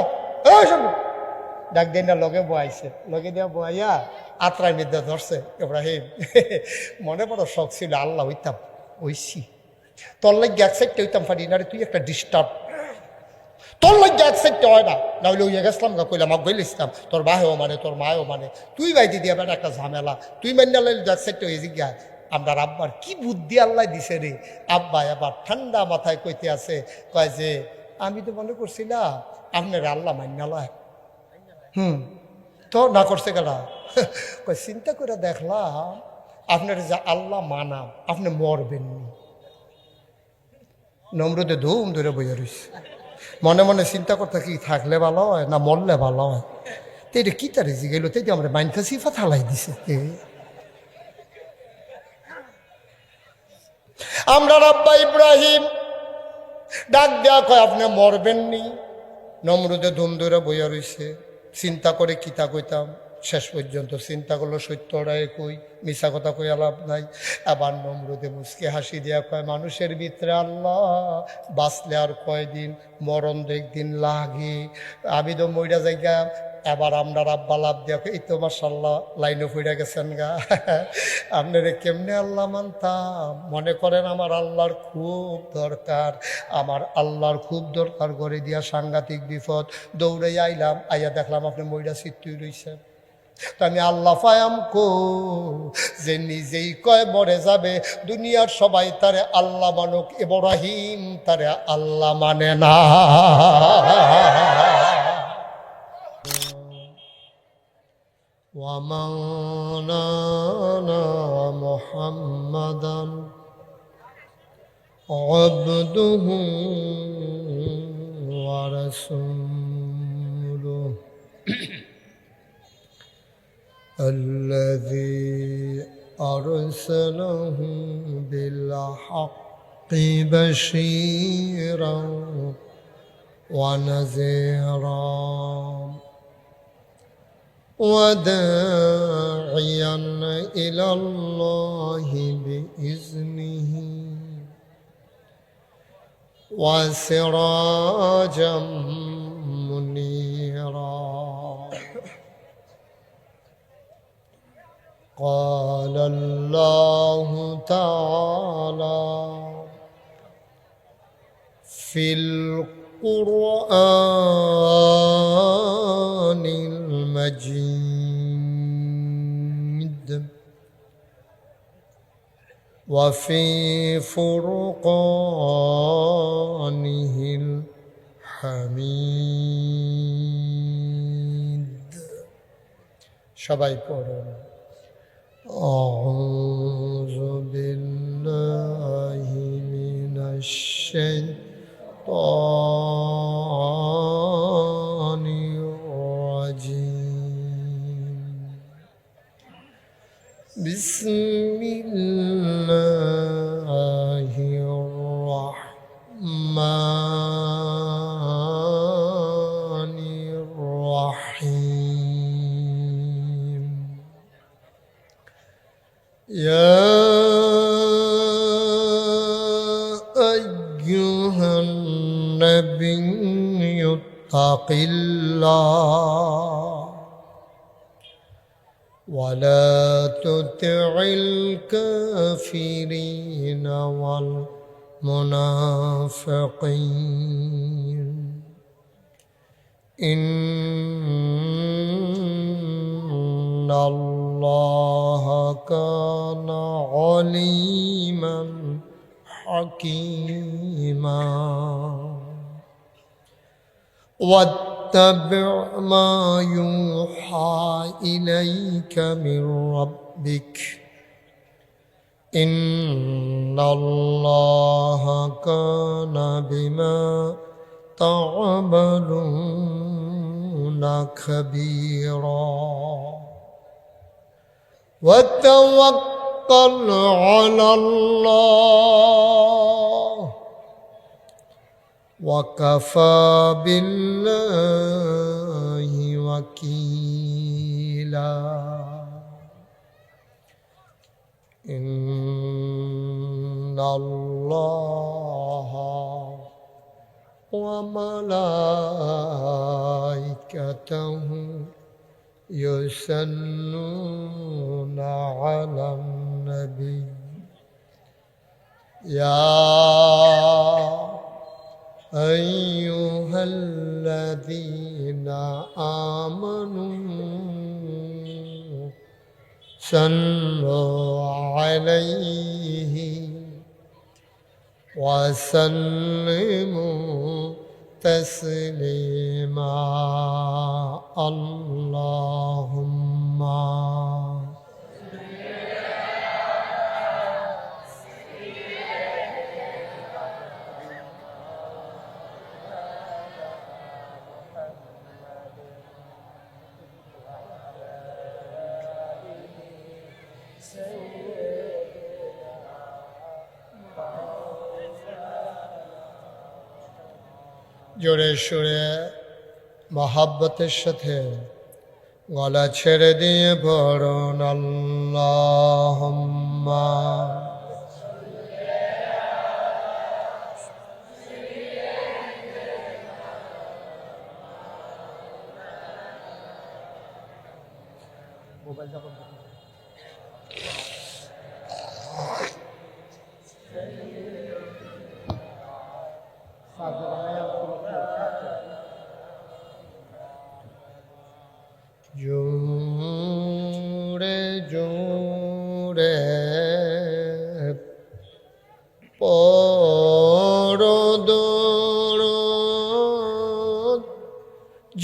ডাক দিন না লগে বয়াইছে, লগে দিয়া বয়াইয়া আত্রাই মিদ্যা ধরছে। ইব্রাহিম মনে বড় শখ ছিল আল্লাহ হইতাম, ওইসি তোর লাগে এক সাইডটা হইতাম পারি না রে, তুই একটা ডিস্টার্ব, তোর লাগে এক সাইডটা হয় না, না হইলে ওই গেছিলাম গা কইলাম আগ গইলে ইসলাম, তোর বাহেও মানে তোর মায়েও মানে, তুই বাইদি দিয়ে বেড়া একটা ঝামেলা, তুই মান্য লাইলে এক সাইডটা হয়ে জিজ্ঞা। আমরা আব্বার কি বুদ্ধি আল্লাহ দিছে রে। আব্বা এবার ঠান্ডা মাথায় কইতে আছে, কয় যে আমি তো মনে করছিলাম আপনার আল্লাহ মান্যালয়। তো না করছে কেনা? কয় চিন্তা করে দেখলাম আপনার যে আল্লাহ মানাম আপনি মরবেননি। নমরুদে ধুম ধরে বইয়া রয়েছে, মনে মনে চিন্তা করতে কি থাকলে ভালো হয় না মরলে ভালো হয়। তো এটা কি তার গেল, তাই আমরা মাইনকা সিফা থালাই দিছে। আমরা আব্বা ইব্রাহিম ডাক দেয়া কয় আপনি মরবেননি। নমরুদে ধুম ধরে বইয়া রয়েছে, চিন্তা করে কিতা কইতাম, শেষ পর্যন্ত চিন্তা করলো সত্যটাই কই, মিশা কথা কই লাভ নাই। আবার নমরুদে মুসকে হাসি দিয়া কয় মানুষের ভিতরে আল্লাহ বাঁচলে আর কয়দিন, মরণ তো একদিন লাগে, আমি তো মইরা যাইগা। এবার আমরা আব্বা লাভ দিয়া এই তো মাশাআল্লাহ লাইনে ফিরে গেছেন গা, আপনারে কেমনে আল্লাহ মানতাম। মনে করেন আমার আল্লাহর খুব দরকার, আমার আল্লাহর খুব দরকার করে দিয়া সাংঘাতিক বিপদ, দৌড়ে আইলাম, আইয়া দেখলাম আপনি মইরা সিদ্ধই রইছেন। তো আমি আল্লাহ ফায়াম কো যে নিজেই কয় মরে যাবে, দুনিয়ার সবাই তারে আল্লাহ মানুক, ইব্রাহিম তারে আল্লাহ মানে না। ومولانا محمدا عبده ورسوله الذي أرسله بالحق بشيرا ونذيرا وداعيا إلى الله بإذنه وسراجا منيرا. قال الله تعالى في القرآن المجيد وفي فرقانه الحميد. সবাই পড়ুন أعوذ بالله من الشيطان الرجيم. بسم الله الرحمن الرحيم. يا أيها النبي اتق الله ولا تطع الكافرين والمنافقين إن الله كان عليما حكيما. واتبع ما يوحى إليك من ربك إن الله كان بما تعملون خبيرا. وتوكل على الله وكفى بالله وكيلا. إن الله وملائكته يصلون على النبي يا أيها الذين آمنوا صلوا عليه وسلموا تسليما. اللهم জোরে সুরে মহাব্বতের সাথে গলা ছেড়ে দিয়ে পড়ুন আল্লাহুম্মা জোরে জোরে পড়ো দরুদ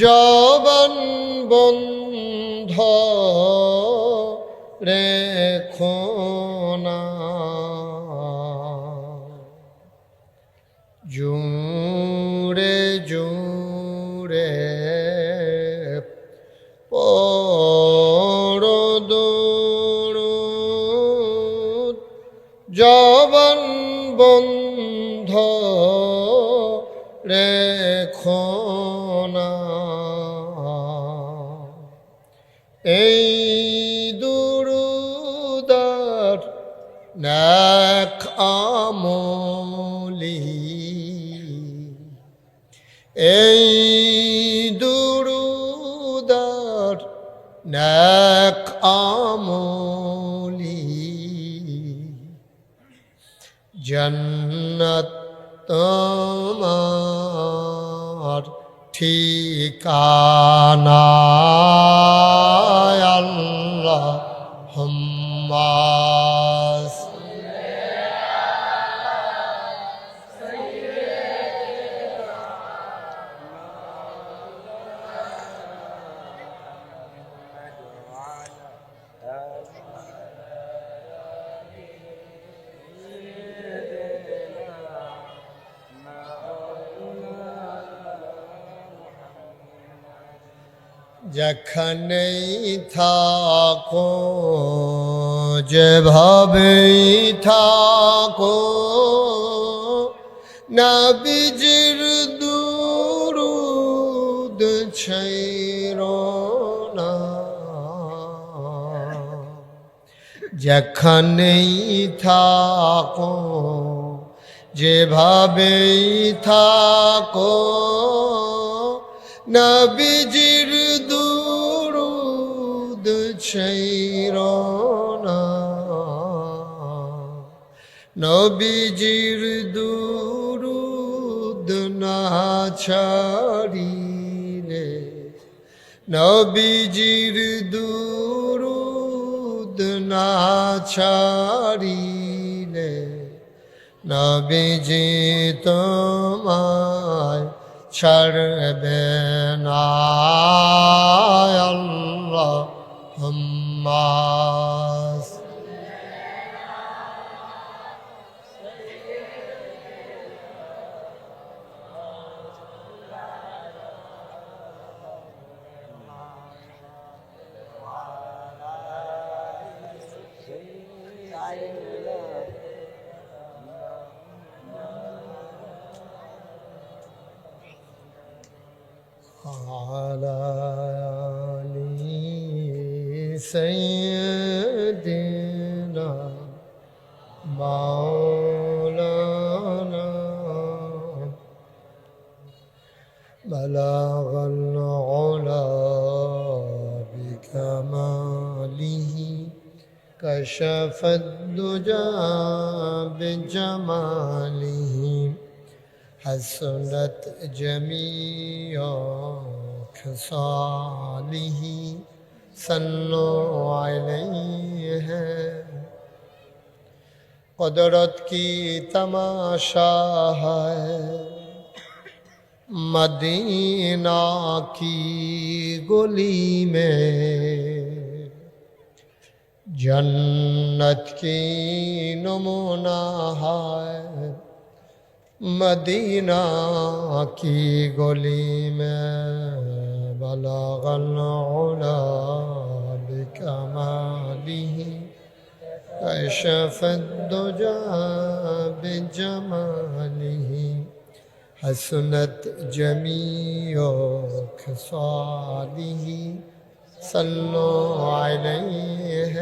জবান বন্ধ রেখো না। জোরে জোরে পড়ো বন্ধ রেখো না, এই দুরুদার নেক আমলি, এই দুরুদার নেক আমলি, জান্নাত তোমার ঠিকানা, আল্লাহুম্মা যেখানেই থাকো যেভাবেই থাকো, নবীজির দুরূদ ছাইরো না, যেখানেই থাকো যেভাবেই থাকো, নবীজির দুরূদ ছাইরো না, নবীজির দুরূদ না ছাড়িলে, নবীজির দুরূদ না ছাড়িলে, নবীজি তোমায় ছাড়বে না, আল্লাহুম্মা على آل سيدنا مولانا بلغ العلا بكماله، كشف الدجى بجماله، حسنت جميع خصاله، صلوا علیہ. قدرت کی تماشا ہے مدینہ کی گلی میں، جنت کی نمونہ ہے مدینہ کی گلی میں، بلغ العلا بکمالہ، کشف الدجى بجمالہ، حسنت جميع خصاله، صلوا عليه.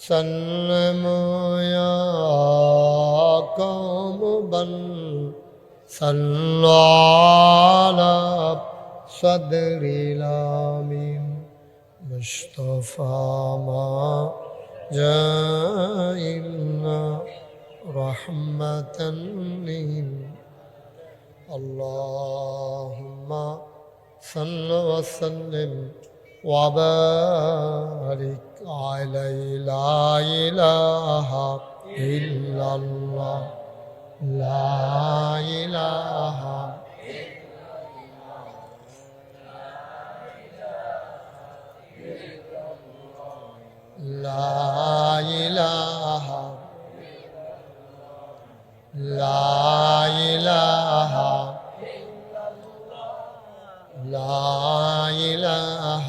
سلموا يا قوم بل صلوا على صدر الامين، مصطفى ما جاء إلا رحمة اللهم صل وسلم وبارك عليه، لا إله إلا الله، لا إله لا إله لا إله لا إله.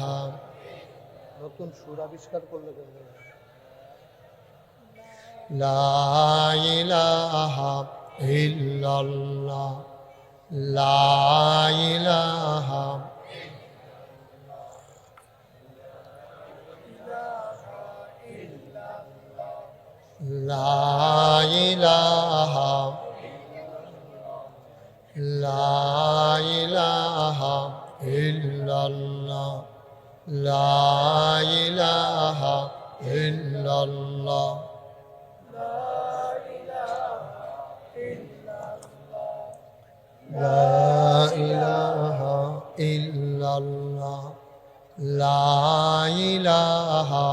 নতুন সুর আবিষ্কার করলে কেন? লা ইলাহা ইল্লাল্লাহ লা ইলাহা লা ইলাহা লা ইলাহা ইল্লাল্লাহ লা ইলাহা ইল্লাল্লাহ লা ইলাহা ইল্লাল্লাহ লা ইলাহা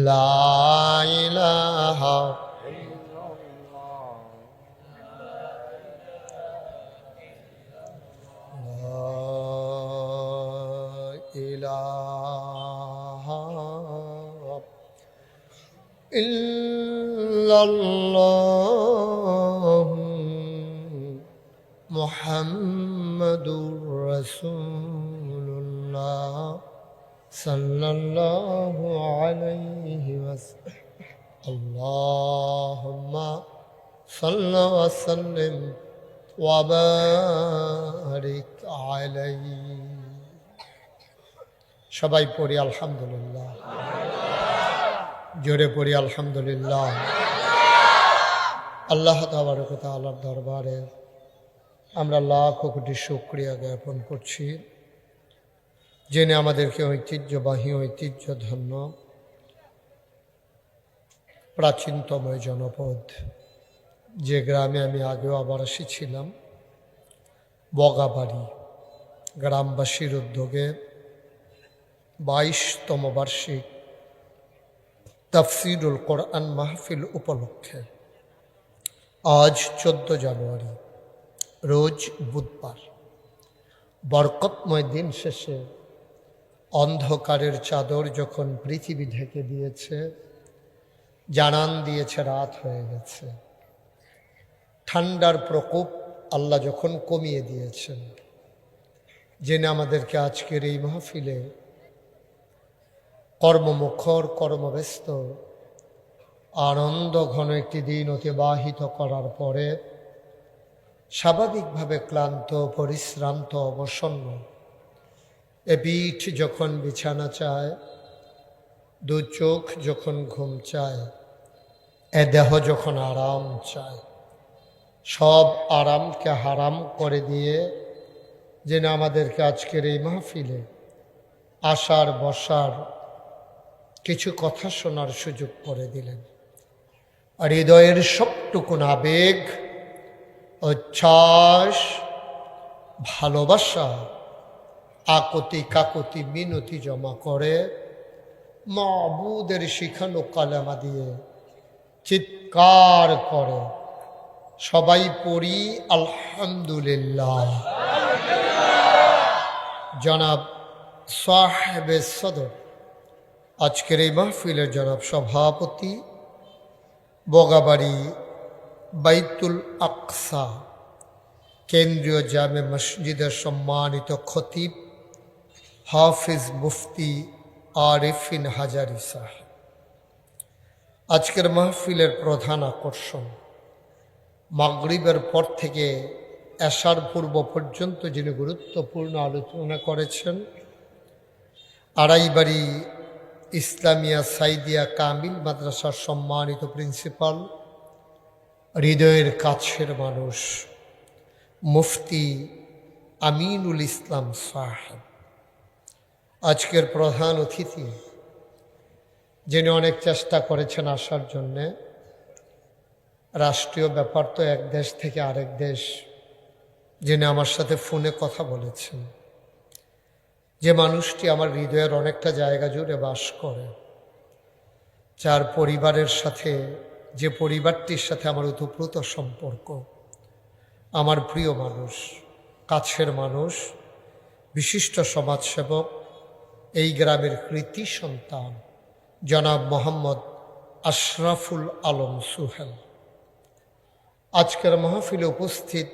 লা ইলাহা ইল্লাল্লাহ মুহাম্মাদুর রাসূলুল্লাহ সাল্লাল্লাহু আলাইহি ওয়াসাল্লাম আল্লাহুম্মা সাল্লি ওয়া সাল্লিম ওয়া বারিক আলাইহি। সবাই পড়ি আলহামদুলিল্লাহ, জোরে পড়ি আলহামদুলিল্লাহ। আল্লাহ তাবারক ওয়া তাআলার দরবারে আমরা লাখ কোটি শুকরিয়া জ্ঞাপন করছি, যিনি আমাদেরকে ঐতিহ্যবাহী ঐতিহ্যধন্য প্রাচীনতম জনপদ, যে গ্রামে আমি আগেও আবার এসেছিলাম, বগাবাড়ি গ্রামবাসীর উদ্যোগে 22তম বার্ষিক তাফসীরুল কোরআন মাহফিল উপলক্ষে আজ 14 জানুয়ারি রোজ বুধবার বরকতময় দিন শেষে অন্ধকারের চাদর যখন পৃথিবী ঢেকে দিয়েছে, জানান দিয়েছে রাত হয়ে গেছে, ঠান্ডার প্রকোপ আল্লাহ যখন কমিয়ে দিয়েছেন, জেনে আমাদেরকে আজকের এই মাহফিলে কর্মমুখর কর্মব্যস্ত আনন্দ ঘন একটি দিন অতিবাহিত করার পরে স্বাভাবিকভাবে ক্লান্ত পরিশ্রান্ত অবসন্ন এ পিঠ যখন বিছানা চায়, দু চোখ যখন ঘুম চায়, এ দেহ যখন আরাম চায়, সব আরামকে হারাম করে দিয়ে যেন আমাদেরকে আজকের এই মাহফিলে আসার বসার কিছু কথা শোনার সুযোগ করে দিলেন। আর হৃদয়ের সবটুকুন আবেগ, উচ্ছ্বাস, ভালোবাসা, আকতি কাকতি মিনতি জমা করে মাবুদের শিখানো কালেমা দিয়ে চিৎকার করে সবাই পড়ি আলহামদুলিল্লাহ। জনাব সাহেবে সদর, আজকের এই মাহফিলের জনাব সভাপতি, বগাবাড়ি বাইতুল আকসা কেন্দ্রীয় জামে মসজিদের সম্মানিত খতিব হাফিজ মুফতি আরিফিন হাজারি সাহেব। আজকের মাহফিলের প্রধান আকর্ষণ, মাগরিবের পর থেকে এশার পূর্ব পর্যন্ত যিনি গুরুত্বপূর্ণ আলোচনা করেছেন, আড়াইবাড়ি ইসলামিয়া সাইদিয়া কামিল মাদ্রাসার সম্মানিত প্রিন্সিপাল, হৃদয়ের কাছের মানুষ মুফতি আমিনুল ইসলাম সাহেব। আজকের প্রধান অতিথি, যিনি অনেক চেষ্টা করেছেন আসার জন্যে, রাষ্ট্রীয় ব্যাপার তো এক দেশ থেকে আরেক দেশ, যিনি আমার সাথে ফোনে কথা বলেছেন, যে মানুষটি আমার হৃদয়ের অনেকটা জায়গা জুড়ে বাস করে, যার পরিবারের সাথে, যে পরিবারটির সাথে আমার ওতপ্রোত সম্পর্ক, আমার প্রিয় মানুষ, কাছের মানুষ, বিশিষ্ট সমাজসেবক, এই গ্রামের কৃতি সন্তান জনাব মোহাম্মদ আশরাফুল আলম সুহেল। আজকের মাহফিলে উপস্থিত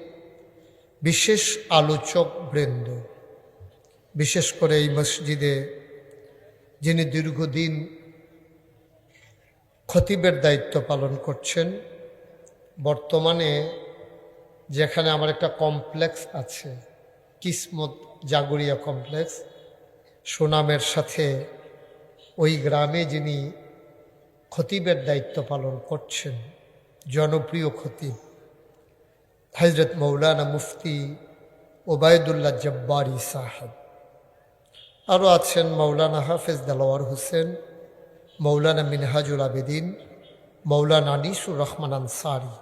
বিশেষ আলোচক বৃন্দ, বিশেষ করে এই মসজিদে যিনি দীর্ঘদিন খতিবের দায়িত্ব পালন করছেন। বর্তমানে যেখানে আমার একটা কমপ্লেক্স আছে, কিসমত জাগুরিয়া কমপ্লেক্স, সুনামের সাথে ওই গ্রামে যিনি খতিবের দায়িত্ব পালন করছেন, জনপ্রিয় খতিব হযরত মৌলানা মুফতি ওবায়দুল্লাহ জব্বারি সাহেব, আরও আছেন মৌলানা হাফেজ দেলোয়ার হোসেন, মৌলানা মিনহাজুল আবেদিন, মৌলানা আনিসুর রহমান আনসারি।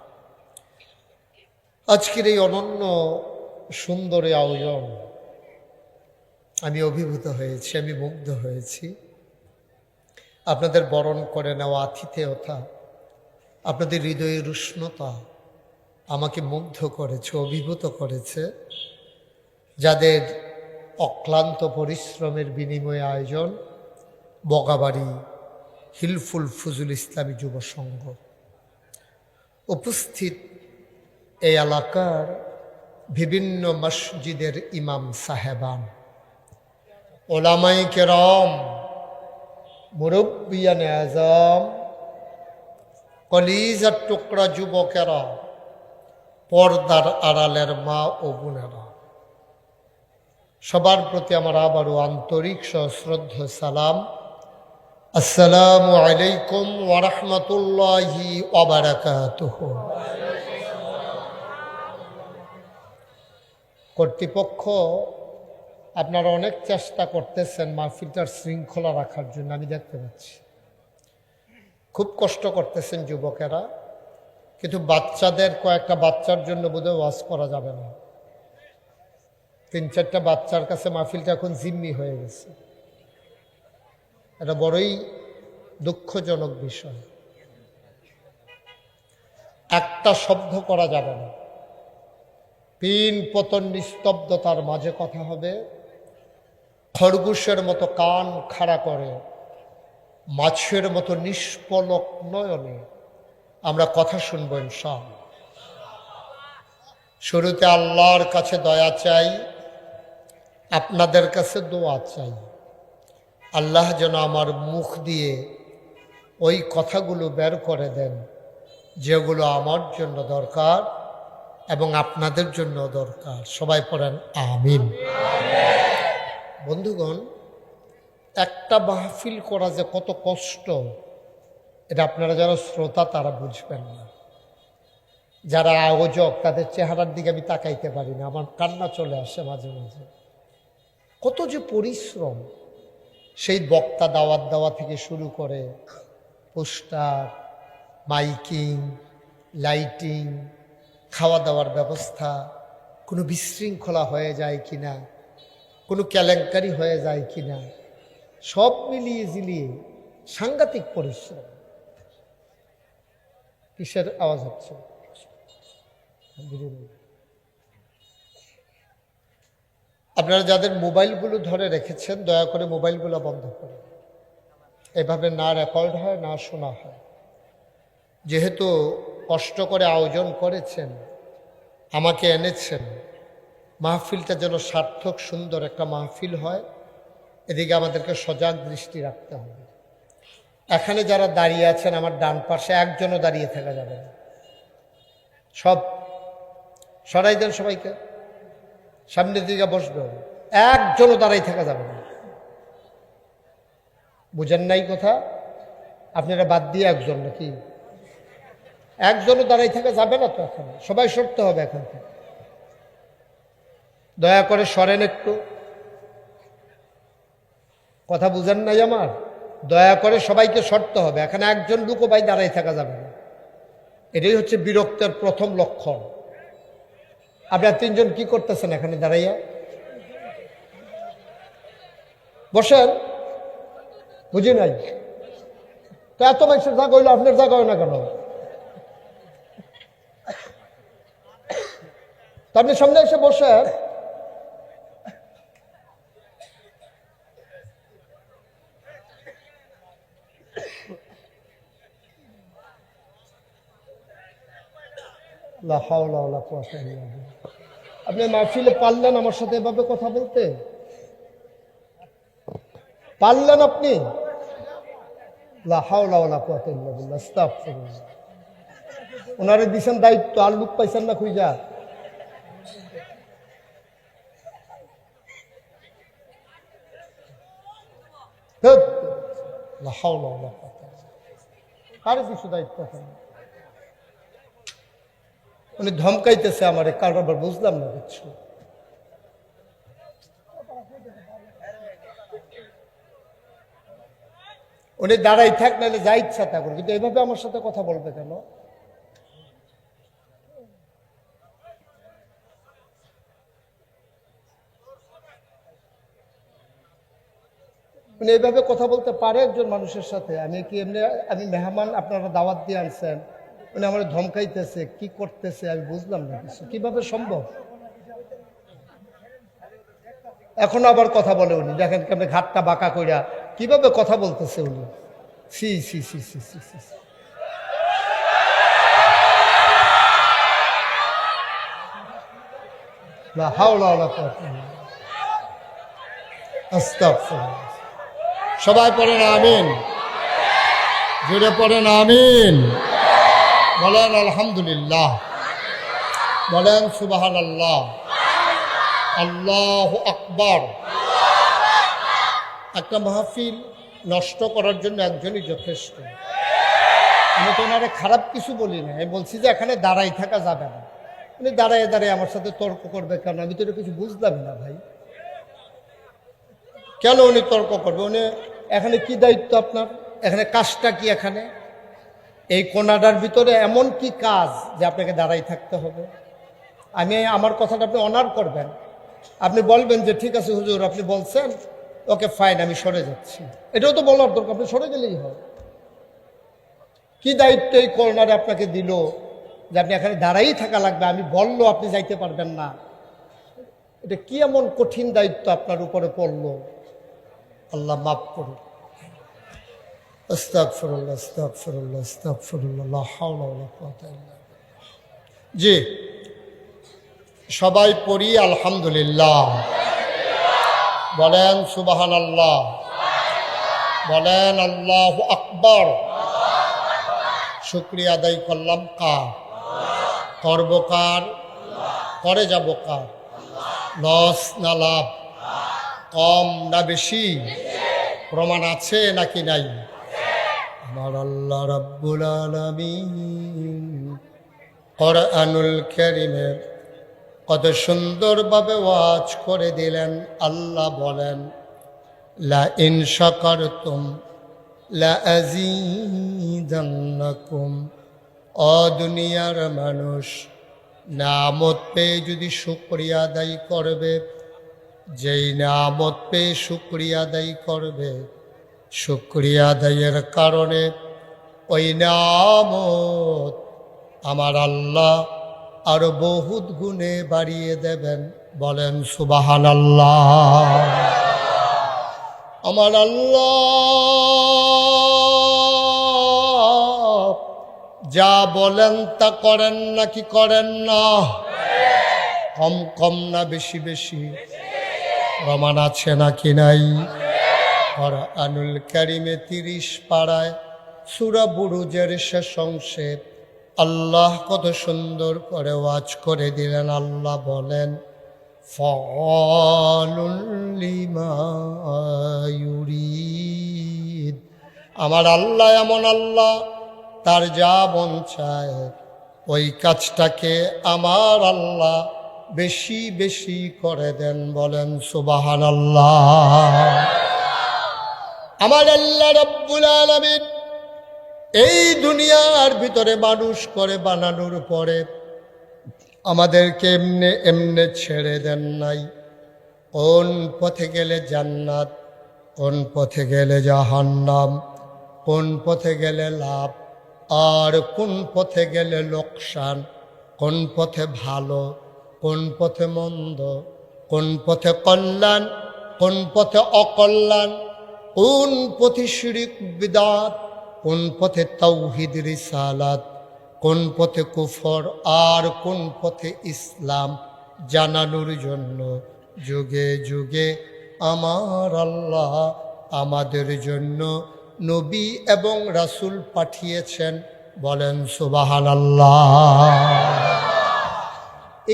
আজকের এই অনন্য সুন্দর আয়োজন আমি অভিভূত হয়েছি, আমি মুগ্ধ হয়েছি। আপনাদের বরণ করে নেওয়া আতিথেয়তা, আপনাদের হৃদয়ের উষ্ণতা আমাকে মুগ্ধ করেছে, অভিভূত করেছে। যাদের অক্লান্ত পরিশ্রমের বিনিময়ে আয়োজন, বগাবাড়ি হিলফুল ফুজুল ইসলামী যুব সংঘ। উপস্থিত এই এলাকার বিভিন্ন মসজিদের ইমাম সাহেবান, ওলামাই কেরাম, মুরব্বিয়ানে আজম, কলিজার টুকরা যুবকেরা, পর্দার আড়ালের মা ও বোনেরা, সবার প্রতি আমার আবারও আন্তরিক সশ্রদ্ধ সালাম। আসসালামু আলাইকুম ওয়া রাহমাতুল্লাহি ওয়া বারাকাতুহু। কর্তৃপক্ষ আপনারা অনেক চেষ্টা করতেছেন মাহফিলটার শৃঙ্খলা রাখার জন্য, আমি দেখতে পাচ্ছি। খুব কষ্ট করতেছেন যুবকেরা, কিন্তু বাচ্চাদের কয়েকটা বাচ্চার জন্য বোধহয় ওয়াজ করা যাবে না। 3-4টা বাচ্চার কাছে মাহফিলটা এখন জিম্মি হয়ে গেছে। এটা বড়ই দুঃখজনক বিষয়। একটা শব্দ করা যাবে না, পিন পতন নিস্তব্ধতার মাঝে কথা হবে। খরগোশের মতো কান খাড়া করে, মাছের মতো নিষ্পলক নয়নে আমরা কথা শুনবো ইনশাআল্লাহ। শুরুতে আল্লাহর কাছে দয়া চাই, আপনাদের কাছে দোয়া চাই। আল্লাহ যেন আমার মুখ দিয়ে ওই কথাগুলো বের করে দেন যেগুলো আমার জন্য দরকার এবং আপনাদের জন্য দরকার। সবাই পড়েন আমিন। বন্ধুগণ, একটা মাহফিল করা যে কত কষ্ট, এটা আপনারা যারা শ্রোতা তারা বুঝবেন না। যারা আয়োজক তাদের চেহারার দিকে আমি তাকাইতে পারি না, আমার কান্না চলে আসে মাঝে মাঝে। কত যে পরিশ্রম, সেই বক্তা দাওয়াত দেওয়া থেকে শুরু করে পোস্টার, মাইকিং, লাইটিং, খাওয়া দাওয়ার ব্যবস্থা, কোনো বিশৃঙ্খলা হয়ে যায় কিনা, কোনো কেলেঙ্কারি হয়ে যায় কিনা, সব মিলিয়ে জিলিয়ে সাংঘাতিক পরিশ্রম। কিসের আওয়াজ হচ্ছে? আপনারা যাদের মোবাইলগুলো ধরে রেখেছেন দয়া করে মোবাইলগুলো বন্ধ করুন। এভাবে না রেকর্ড হয় না শোনা হয়। যেহেতু কষ্ট করে আয়োজন করেছেন, আমাকে এনেছেন, মাহফিলটা যেন সার্থক সুন্দর একটা মাহফিল হয়, এদিকে আমাদেরকে সজাগ দৃষ্টি রাখতে হবে। এখানে যারা দাঁড়িয়ে আছেন আমার ডান পাশে, একজনও দাঁড়িয়ে থাকা যাবে না। সব সরাই দেন, সবাইকে সামনের দিকে বসবে, একজনও দাঁড়াই থাকা যাবে না। বুঝেন নাই কথা? আপনারা বাদ দিয়ে একজন, নাকি একজনও দাঁড়াই থাকা যাবে না তো। এখন সবাই সরতে হবে এখন থেকে। দয়া করে সরেন একটু। কথা বুঝেন নাই আমার? দয়া করে সবাইকে সরতে হবে। এখানে একজন লোকও ভাই দাঁড়াই থাকা যাবে না। এটাই হচ্ছে বিরক্তের প্রথম লক্ষণ। আপনারা 3 জন কি করতেছেন এখানে দাঁড়াইয়া? বসেন। বুঝি নাই তো, এত মানুষের জায়গা হইলো, আপনার জায়গা হয় না কেন? তো আপনি সামনে এসে বসে। আপনি মাহফিলে পারলেন আমার সাথে এভাবে কথা বলতে? পারলেন আপনি? লা হাওলা ওয়ালা কুওয়াতা ইল্লা বিল্লাহ, আস্তাগফিরুল্লাহ। ওনারে দিছেন দায়িত্ব, আর লোক পাইছেন না খুঁজা। লা হাওলা ওয়ালা কুওয়াতা, কার কিছু দায়িত্ব এখন? উনি ধমকাইতেছে আমারে, কারবার বুঝলাম না কিছু। উনি দাঁড়াই থাক, নাহলে যা ইচ্ছা তা করবে, কিন্তু এইভাবে আমার সাথে কথা বলবে কেন? উনি এইভাবে কথা বলতে পারে একজন মানুষের সাথে? আমি কি এমনি, আমি মেহমান, আপনারা দাওয়াত দিয়ে আনছেন, উনি আমার ধমকাইতেছে, কি করতেছে আমি বুঝলাম না কিছু, কিভাবে সম্ভব? এখন আবার কথা বলে উনি, দেখেন কেমন ঘাটটা বাঁকা কইরা কিভাবে কথা বলতেছে উনি। সি সি সি সি সি সি, লা হাওলা ওয়ালা কুওয়াতা ইল্লা বিল্লাহ, আস্তাগফিরুল্লাহ। সবাই পড়েন আমিন, জুড়ে পড়েন আমিন, বলেন আলহামদুলিল্লাহ, বলেন সুবহানাল্লাহ, আল্লাহু আকবার। একটা মাহফিল নষ্ট করার জন্য একজনই যথেষ্ট। আমি তো ওনারে খারাপ কিছু বলি না, আমি বলছি যে এখানে দাঁড়াই থাকা যাবে না। উনি দাঁড়ায় দাঁড়ায় আমার সাথে তর্ক করবে কেন? আমি তো এটা কিছু বুঝলাম না ভাই, কেন উনি তর্ক করবে? উনি এখানে কি দায়িত্ব আপনার? এখানে কাজটা কি? এখানে এই কোনাডার ভিতরে এমন কি কাজ যে আপনাকে দাঁড়াই থাকতে হবে? আমি আমার কথাটা আপনি অনার করবেন, আপনি বলবেন যে ঠিক আছে হুজুর আপনি বলছেন, ওকে ফাইন, আমি সরে যাচ্ছি। এটাও তো বলার দরকার, আপনি সরে গেলেই হয়। কি দায়িত্ব এই কর্নারে আপনাকে দিল যে আপনি এখানে দাঁড়াই থাকা লাগবে? আমি বললো আপনি যাইতে পারবেন না, এটা কি এমন কঠিন দায়িত্ব আপনার উপরে পড়লো? আল্লাহ মাফ করুন। আস্তাগফিরুল্লাহ, আস্তাগফিরুল্লাহ, আস্তাগফিরুল্লাহ, লা হাওলা ওয়ালা কুওয়াতা ইল্লা বিল্লাহ। জি, সবাই পড়ি আলহামদুলিল্লাহ, বলেন সুবহানাল্লাহ, বলেন আল্লাহু আকবার। শুকরিয়া আদায় করলাম কার? করব কার? করে যাব কার? লস না লাভ? কম না বেশি? প্রমাণ আছে নাকি নাই? আমার আল্লাহ রাব্বুল আলামিন কোরআনুল কারীমে কত সুন্দরভাবে ওয়াজ করে দিলেন। আল্লাহ বলেন, লা ইন শাকারতুম লা আযীদান্নাকুম। ও দুনিয়ার মানুষ, নিয়ামত পেয়ে যদি শুকরিয়া আদায় করবে, যেই নিয়ামত পেয়ে শুকরিয়া আদায় করবে, শুকরিয়া আদায়ের কারণে ওই নিয়ামত আমার আল্লাহ আরো বহুত গুণে বাড়িয়ে দেবেন। বলেন সুবহানাল্লাহ। আমার আল্লাহ যা বলেন তা করেন নাকি করেন না? কম কম না বেশি বেশি? প্রমাণ আছে নাকি নাই? কোরআনুল কারীমে 30 পারায় সূরা বুরুজের শেষ অংশে আল্লাহ কত সুন্দর করে ওয়াজ করে দিলেন। আল্লাহ বলেন, ফাআলুল লিমা ইউরিদ। আমার আল্লাহ এমন আল্লাহ, তার যা মন চায় ওই কাজটাকে আমার আল্লাহ বেশি বেশি করে দেন। বলেন সুবহানাল্লাহ। আমার আল্লাহ রাব্বুল আলামিন এই দুনিয়ার ভিতরে মানুষ করে বানানোর পরে আমাদেরকে এমনে এমনে ছেড়ে দেন নাই। কোন পথে গেলে জান্নাত, কোন পথে গেলে জাহান্নাম, কোন পথে গেলে লাভ আর কোন পথে গেলে লোকসান, কোন পথে ভালো, কোন পথে মন্দ, কোন পথে কল্যাণ, কোন পথে অকল্যাণ, কোন পথে শিরক বিদআত, কোন পথে তাওহীদ রিসালাত, কোন পথে কুফর আর কোন পথে ইসলাম জানানোর জন্য যুগে যুগে আমার আল্লাহ আমাদের জন্য নবী এবং রাসূল পাঠিয়েছেন। বলেন সুবহানাল্লাহ।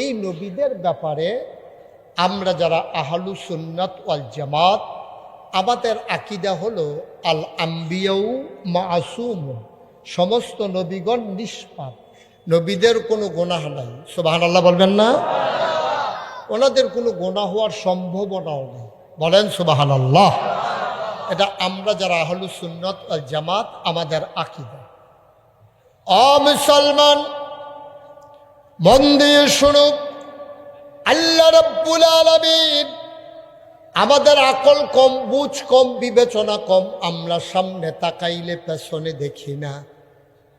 এই নবীদের ব্যাপারে আমরা যারা আহলুস সুন্নাত ওয়াল জামাত, আমাদের আকীদা হলো আল আম্বিয়াউ মাসুম, সমস্ত নবীগণ নিষ্পাপ, নবীদের কোনো গুনাহ নাই। সুবহানাল্লাহ বলবেন না? ওনাদের কোনো গুনাহ হওয়ার সম্ভাবনাও নেই। বলেন সুবহানাল্লাহ। এটা আমরা যারা আহলুস সুন্নাত ওয়াল জামাত, আমাদের আকীদা। মুসলমান, মন দিয়ে শুনুক, আল্লাহ রাব্বুল আলামিন, আমাদের আকল কম, বুঝ কম, বিবেচনা কম। আমরা সামনে তাকাইলে পেছনে দেখি না,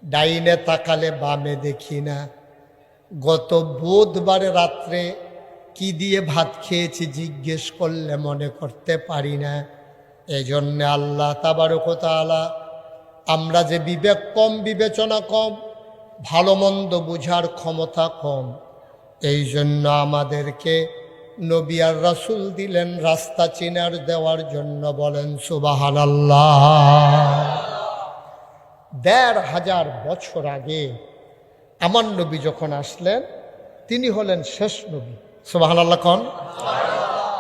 ডাইনে তাকালে বামে দেখি না। গত বুধবারে রাত্রে কি দিয়ে ভাত খেয়েছি জিজ্ঞেস করলে মনে করতে পারি না। এই জন্যে আল্লাহ তাবারক ওয়া তাআলা, আমরা যে বিবেক কম, বিবেচনা কম, ভালো মন্দ বুঝার ক্ষমতা কম, এই জন্য আমাদেরকে নবী আর রাসূল দিলেন রাস্তা চিনার দেওয়ার জন্য। বলেন সুবহানাল্লাহ। ১৫০০ বছর আগে আমার নবী যখন আসলেন, তিনি হলেন শেষ নবী। সুবহানাল্লাহ কোন?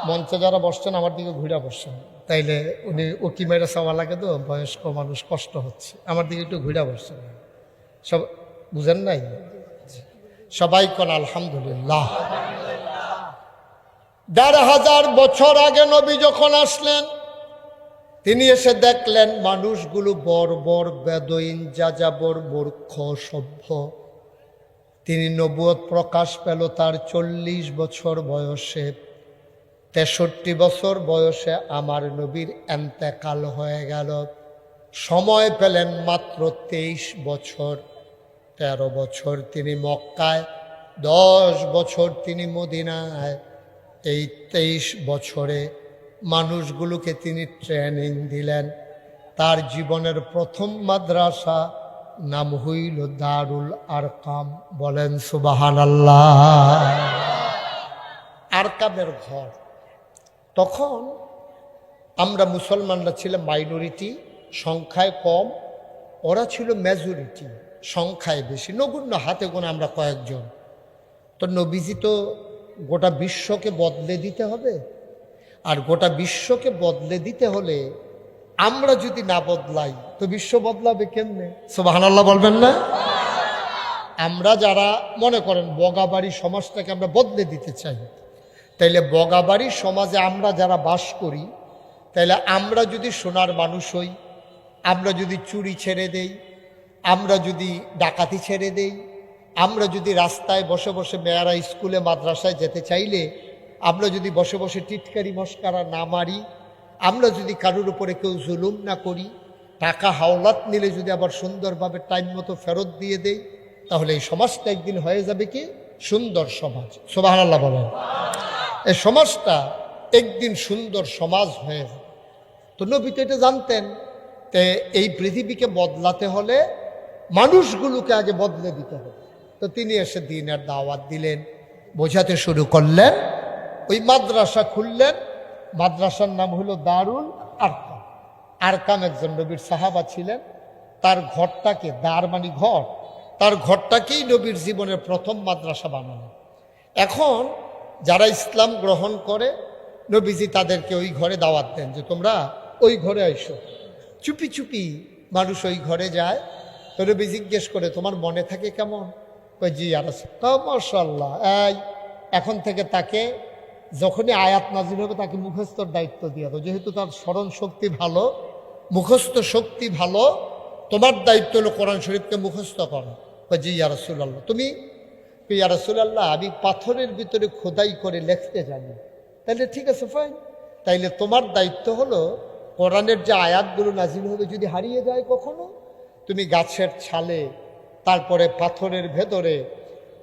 মঞ্চে যারা বসছেন আমার দিকে ঘুরে বসছেন, তাইলে উনি উকি মেরে চাওয়া লাগে তো, বয়স্ক মানুষ কষ্ট হচ্ছে, আমার দিকে একটু ঘুরে বসছেন। সব বুঝেন নাই? সবাই কোন আলহামদুলিল্লাহ। ১৫০০ বছর আগে নবী যখন আসলেন, তিনি এসে দেখলেন মানুষগুলো বর্বর, বেদইন, যাযাবর, মূর্খ, সভ্য। তিনি নবুয়ত প্রকাশ পেল তার ৪০ বছর বয়সে। ৬৩ বছর বয়সে আমার নবীর এন্তেকাল হয়ে গেল। সময় পেলেন মাত্র ২৩ বছর। ১৩ বছর তিনি মক্কায়, ১০ বছর তিনি মদিনায়। এই ২৩ বছরে মানুষগুলোকে তিনি ট্রেনিং দিলেন। তার জীবনের প্রথম মাদ্রাসা নাম হইল দারুল আরকাম। বলেন সুবহানাল্লাহ। আরকামের ঘর। তখন আমরা মুসলমানরা ছিলাম মাইনরিটি, সংখ্যায় কম, ওরা ছিল মেজরিটি, সংখ্যায় বেশি, নগণ্য, হাতে গোনা আমরা কয়েকজন। তো নবীজি তো গোটা বিশ্বকে বদলে দিতে হবে, আর গোটা বিশ্বকে বদলে দিতে হলে আমরা যদি না বদলাই তো বিশ্ব বদলাবে কেমনে? সুবহানাল্লাহ বলবেন না? আমরা যারা মনে করেন বগাবাড়ি সমাজটাকে আমরা বদলে দিতে চাই, তাইলে বগাবাড়ি সমাজে আমরা যারা বাস করি, তাইলে আমরা যদি সোনার মানুষ হই, আমরা যদি চুরি ছেড়ে দেই, আমরা যদি ডাকাতি ছেড়ে দেই, আমরা যদি রাস্তায় বসে বসে মেয়েরা স্কুলে মাদ্রাসায় যেতে চাইলে আমরা যদি বসে বসে টিটকারি মস্কারা না মারি, আমরা যদি কারোর উপরে কেউ জুলুম না করি, টাকা হাওলাত নিলে যদি আবার সুন্দরভাবে টাইম মতো ফেরত দিয়ে দেই, তাহলে এই সমাজটা একদিন হয়ে যাবে কি সুন্দর সমাজ। সুবহানাল্লাহ বলেন। এই সমাজটা একদিন সুন্দর সমাজ হয়ে যাবে। তো নবী তো এটা জানতেন, তে এই পৃথিবীকে বদলাতে হলে মানুষগুলোকে আগে বদলে দিতে হবে। তো তিনি এসে দ্বীনের দাওয়াত দিলেন, বোঝাতে শুরু করলেন। ওই মাদ্রাসা খুললেন, মাদ্রাসার নাম হলো দারুল আরকাম। আরকাম একজন নবীর সাহাবা ছিলেন। তার ঘরটাকে, দার মানে ঘর, তার ঘরটাকেই নবীর জীবনের প্রথম মাদ্রাসা বানানো। এখন যারা ইসলাম গ্রহণ করে, নবীজি তাদেরকে ওই ঘরে দাওয়াত দেন যে তোমরা ওই ঘরে আইসো। চুপি চুপি মানুষ ওই ঘরে যায়। তো নবী জিজ্ঞেস করে তোমার মনে থাকে কেমন? কই জি আর মাশাআল্লাহ। এই এখন থেকে তাকে যখনই আয়াত নাজিল হবে তাকে মুখস্থর দায়িত্ব দিয়ে দাও, যেহেতু তার স্মরণ শক্তি ভালো, মুখস্থ শক্তি ভালো, তোমার দায়িত্ব হলো কোরআন শরীফকে মুখস্থ করো। জি ইয়া রাসূলুল্লাহ। তুমি ইয়া রাসূলুল্লাহ আমি পাথরের ভিতরে খোদাই করে লিখতে জানি। তাইলে ঠিক আছে, ফাইন। তাইলে তোমার দায়িত্ব হলো কোরআনের যে আয়াতগুলো নাজিল হবে যদি হারিয়ে যায় কখনো, তুমি গাছের ছালে, তারপরে পাথরের ভেতরে,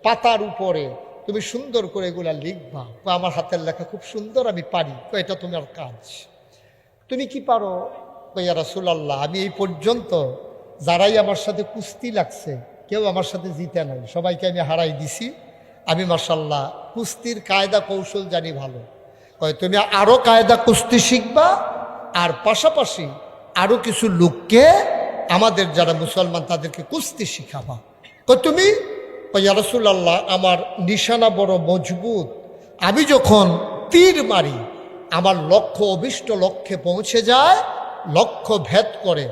পাতার উপরে তুমি সুন্দর করে এগুলা লিখবা। আমার হাতের লেখা খুব সুন্দর, আমি পারি। এটা তোমার কাজ। তুমি কি পারো? ইয়া রাসূলুল্লাহ আমি এই পর্যন্ত যারাই আমার সাথে কুস্তি লাগছে কেউ আমার সাথে জিতে নাই, সবাইকে আমি হারাই দিছি। আমি মাশাআল্লাহ কুস্তির কায়দা কৌশল জানি ভালো। তুমি আরো কায়দা কুস্তি শিখবা, আর পাশাপাশি আরো কিছু লোককে আমাদের যারা মুসলমান তাদেরকে কুস্তি শিখাবা। তুমি ইয়া রাসূলুল্লাহ, আমার নিশানা বড় মজবুত, আমি যখন তীর মারি আমার লক্ষ্য অভিষ্ট লক্ষ্যে পৌঁছে যায়, লক্ষ্য ভেদ করে।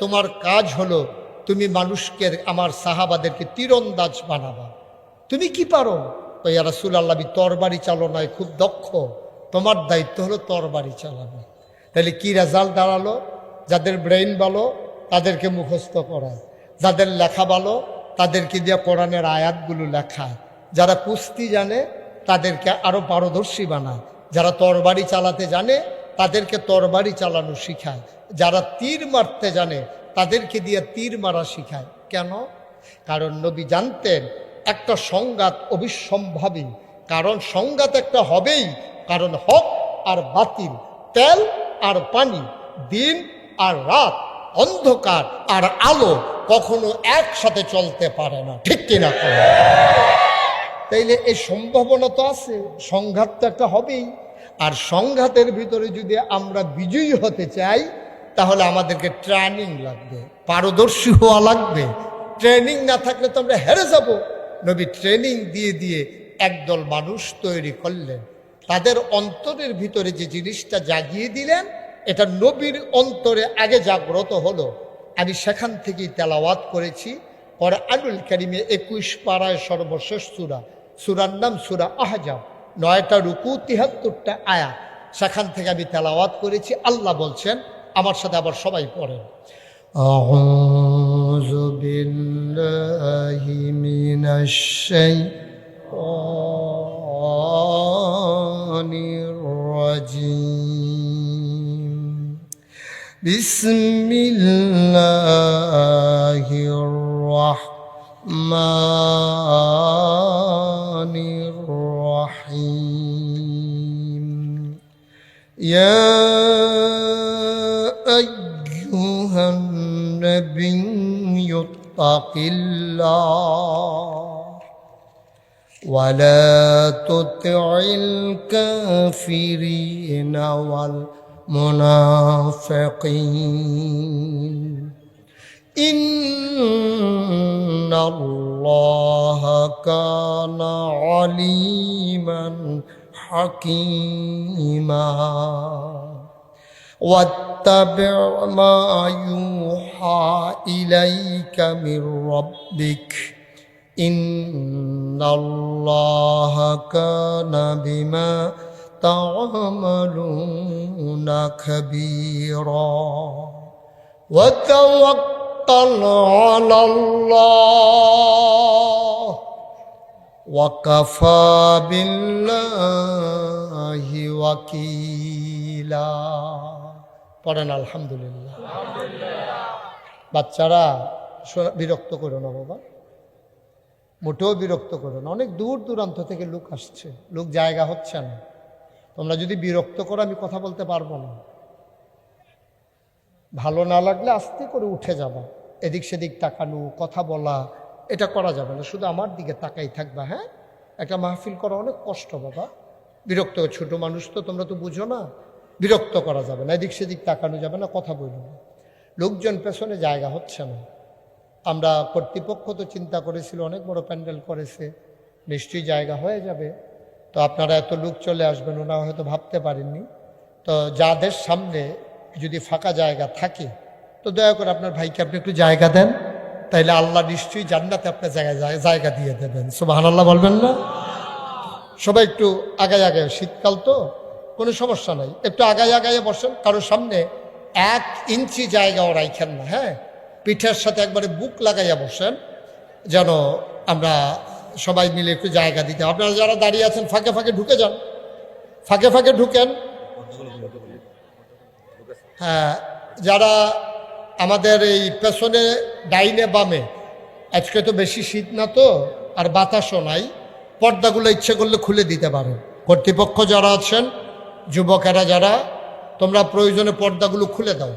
তোমার কাজ হলো তুমি মানুষকে, আমার সাহাবাদেরকে তীরন্দাজ বানাবা। তুমি কি পারো? ইয়া রাসূলুল্লাহ, আমি তরবারি চালনায় খুব দক্ষ, তোমার দায়িত্ব হলো তরবারি চালানো। তাহলে কি রেজাল্ট দাঁড়ালো? যাদের ব্রেইন ভালো তাদেরকে মুখস্থ করায়, যাদের লেখা ভালো তাদেরকে দিয়ে কোরআনের আয়াতগুলো লেখায়, যারা কুস্তি জানে তাদেরকে আরো পারদর্শী বানায়, যারা তরবারি চালাতে জানে তাদেরকে তরবারি চালানো শিখায়, যারা তীর মারতে জানে তাদেরকে দিয়ে তীর মারা শিখায়। কেন? কারণ নবী জানতেন একটা সংঘাত অবিসম্ভাবী, কারণ সংঘাত একটা হবেই, কারণ হক আর বাতিল, তেল আর পানি, দিন আর রাত, অন্ধকার আর আলো কখনো একসাথে চলতে পারে না, ঠিক কিনা? তাইলে এই সম্ভাবনা তো আছে, সংঘাত তো একটা হবেই। আর সংঘাতের ভিতরে যদি আমরা বিজয়ী হতে চাই তাহলে আমাদেরকে ট্রেনিং লাগবে, পারদর্শী হওয়া লাগবে। ট্রেনিং না থাকলে তো আমরা হেরে যাব। নবী ট্রেনিং দিয়ে দিয়ে একদল মানুষ তৈরি করলেন, তাদের অন্তরের ভিতরে যে জিনিসটা জাগিয়ে দিলেন এটা নবীর অন্তরে আগে জাগ্রত হলো। আমি সেখান থেকেই তেলাওয়াত করেছি কোরআনুল কারীমে 21 পারায় সর্বশেষ সূরা, সূরার নাম সূরা আহজাব, 9টা রুকু 73টা আয়াত, সেখান থেকে আমি তেলাওয়াত করেছি। আল্লাহ বলছেন, আমার সাথে আবার সবাই পড়েন, আউযু বিল্লাহি মিনাশ শাইতানির রাজিম, বিসমিল্লাহির রাহমানির রাহিম, ইয়া আইয়ুহান নাবিয়্যু তাকিল্লাহ ওয়া লা তুতি'ল কাফিরিনা ওয়াল মুনাফিকিন ইন্নাল্লাহা কানা আলিমান হাকীমা ওয়াত্তাবি' মা ইউহা ইলাইকা মির রাব্বিক ইন্নাল্লাহা কানা বিমা তা'মালুনা খাবীরা ওয়া তাওয়াক্কাল আলাল্লাহ ওয়া কাফা বিল্লাহি ওয়াকিলা। পড়েন আলহামদুলিল্লাহ। বাচ্চারা বিরক্ত করো না বাবা, মোটেও বিরক্ত করো না। অনেক দূর দূরান্ত থেকে লোক আসছে, লোক জায়গা হচ্ছে না। তোমরা যদি বিরক্ত করো আমি কথা বলতে পারবো না। ভালো না লাগলে আস্তে করে উঠে যাবা, এদিক সেদিক তাকানো, কথা বলা এটা করা যাবে না, শুধু আমার দিকে তাকাই থাকবা। হ্যাঁ, একটা মাহফিল করা অনেক কষ্ট বাবা। বিরক্ত, ছোট মানুষ তো, তোমরা তো বুঝো না, বিরক্ত করা যাবে না, এদিক সেদিক তাকানো যাবে না, কথা বলবো না। লোকজন পেছনে জায়গা হচ্ছে না। আমরা কর্তৃপক্ষ তো চিন্তা করেছিল, অনেক বড় প্যান্ডেল করেছে, নিশ্চয়ই জায়গা হয়ে যাবে। তো আপনারা এত লোক চলে আসবেন ওনা হয়তো ভাবতে পারেননি। তো যাদের সামনে যদি ফাঁকা জায়গা থাকে তো দয়া করে আপনার ভাইকে আপনি একটু জায়গা দেন, তাইলে আল্লাহ নিশ্চয়ই জান্নাতে আপনার জায়গা দিয়ে দেবেন। সুবহানাল্লাহ বলবেন না? সবাই একটু আগায় আগায়, শীতকাল তো কোনো সমস্যা নাই, একটু আগায় আগায় বসেন। কারোর সামনে 1 ইঞ্চি জায়গাও রাখেন না। হ্যাঁ, পিঠের সাথে একবারে বুক লাগাইয়া বসেন, যেন আমরা সবাই মিলে একটু জায়গা দিতে। আপনারা যারা দাঁড়িয়ে আছেন ফাঁকে ফাঁকে ঢুকে যান, ফাঁকে ফাঁকে ঢুকেন। হ্যাঁ, যারা আমাদের এই পেছনে ডাইনে বামে, আজকে তো বেশি শীত না তো আর বাতাসও নাই, পর্দাগুলো ইচ্ছে করলে খুলে দিতে পারেন। কর্তৃপক্ষ যারা আছেন, যুবকেরা যারা, তোমরা প্রয়োজনে পর্দাগুলো খুলে দাও।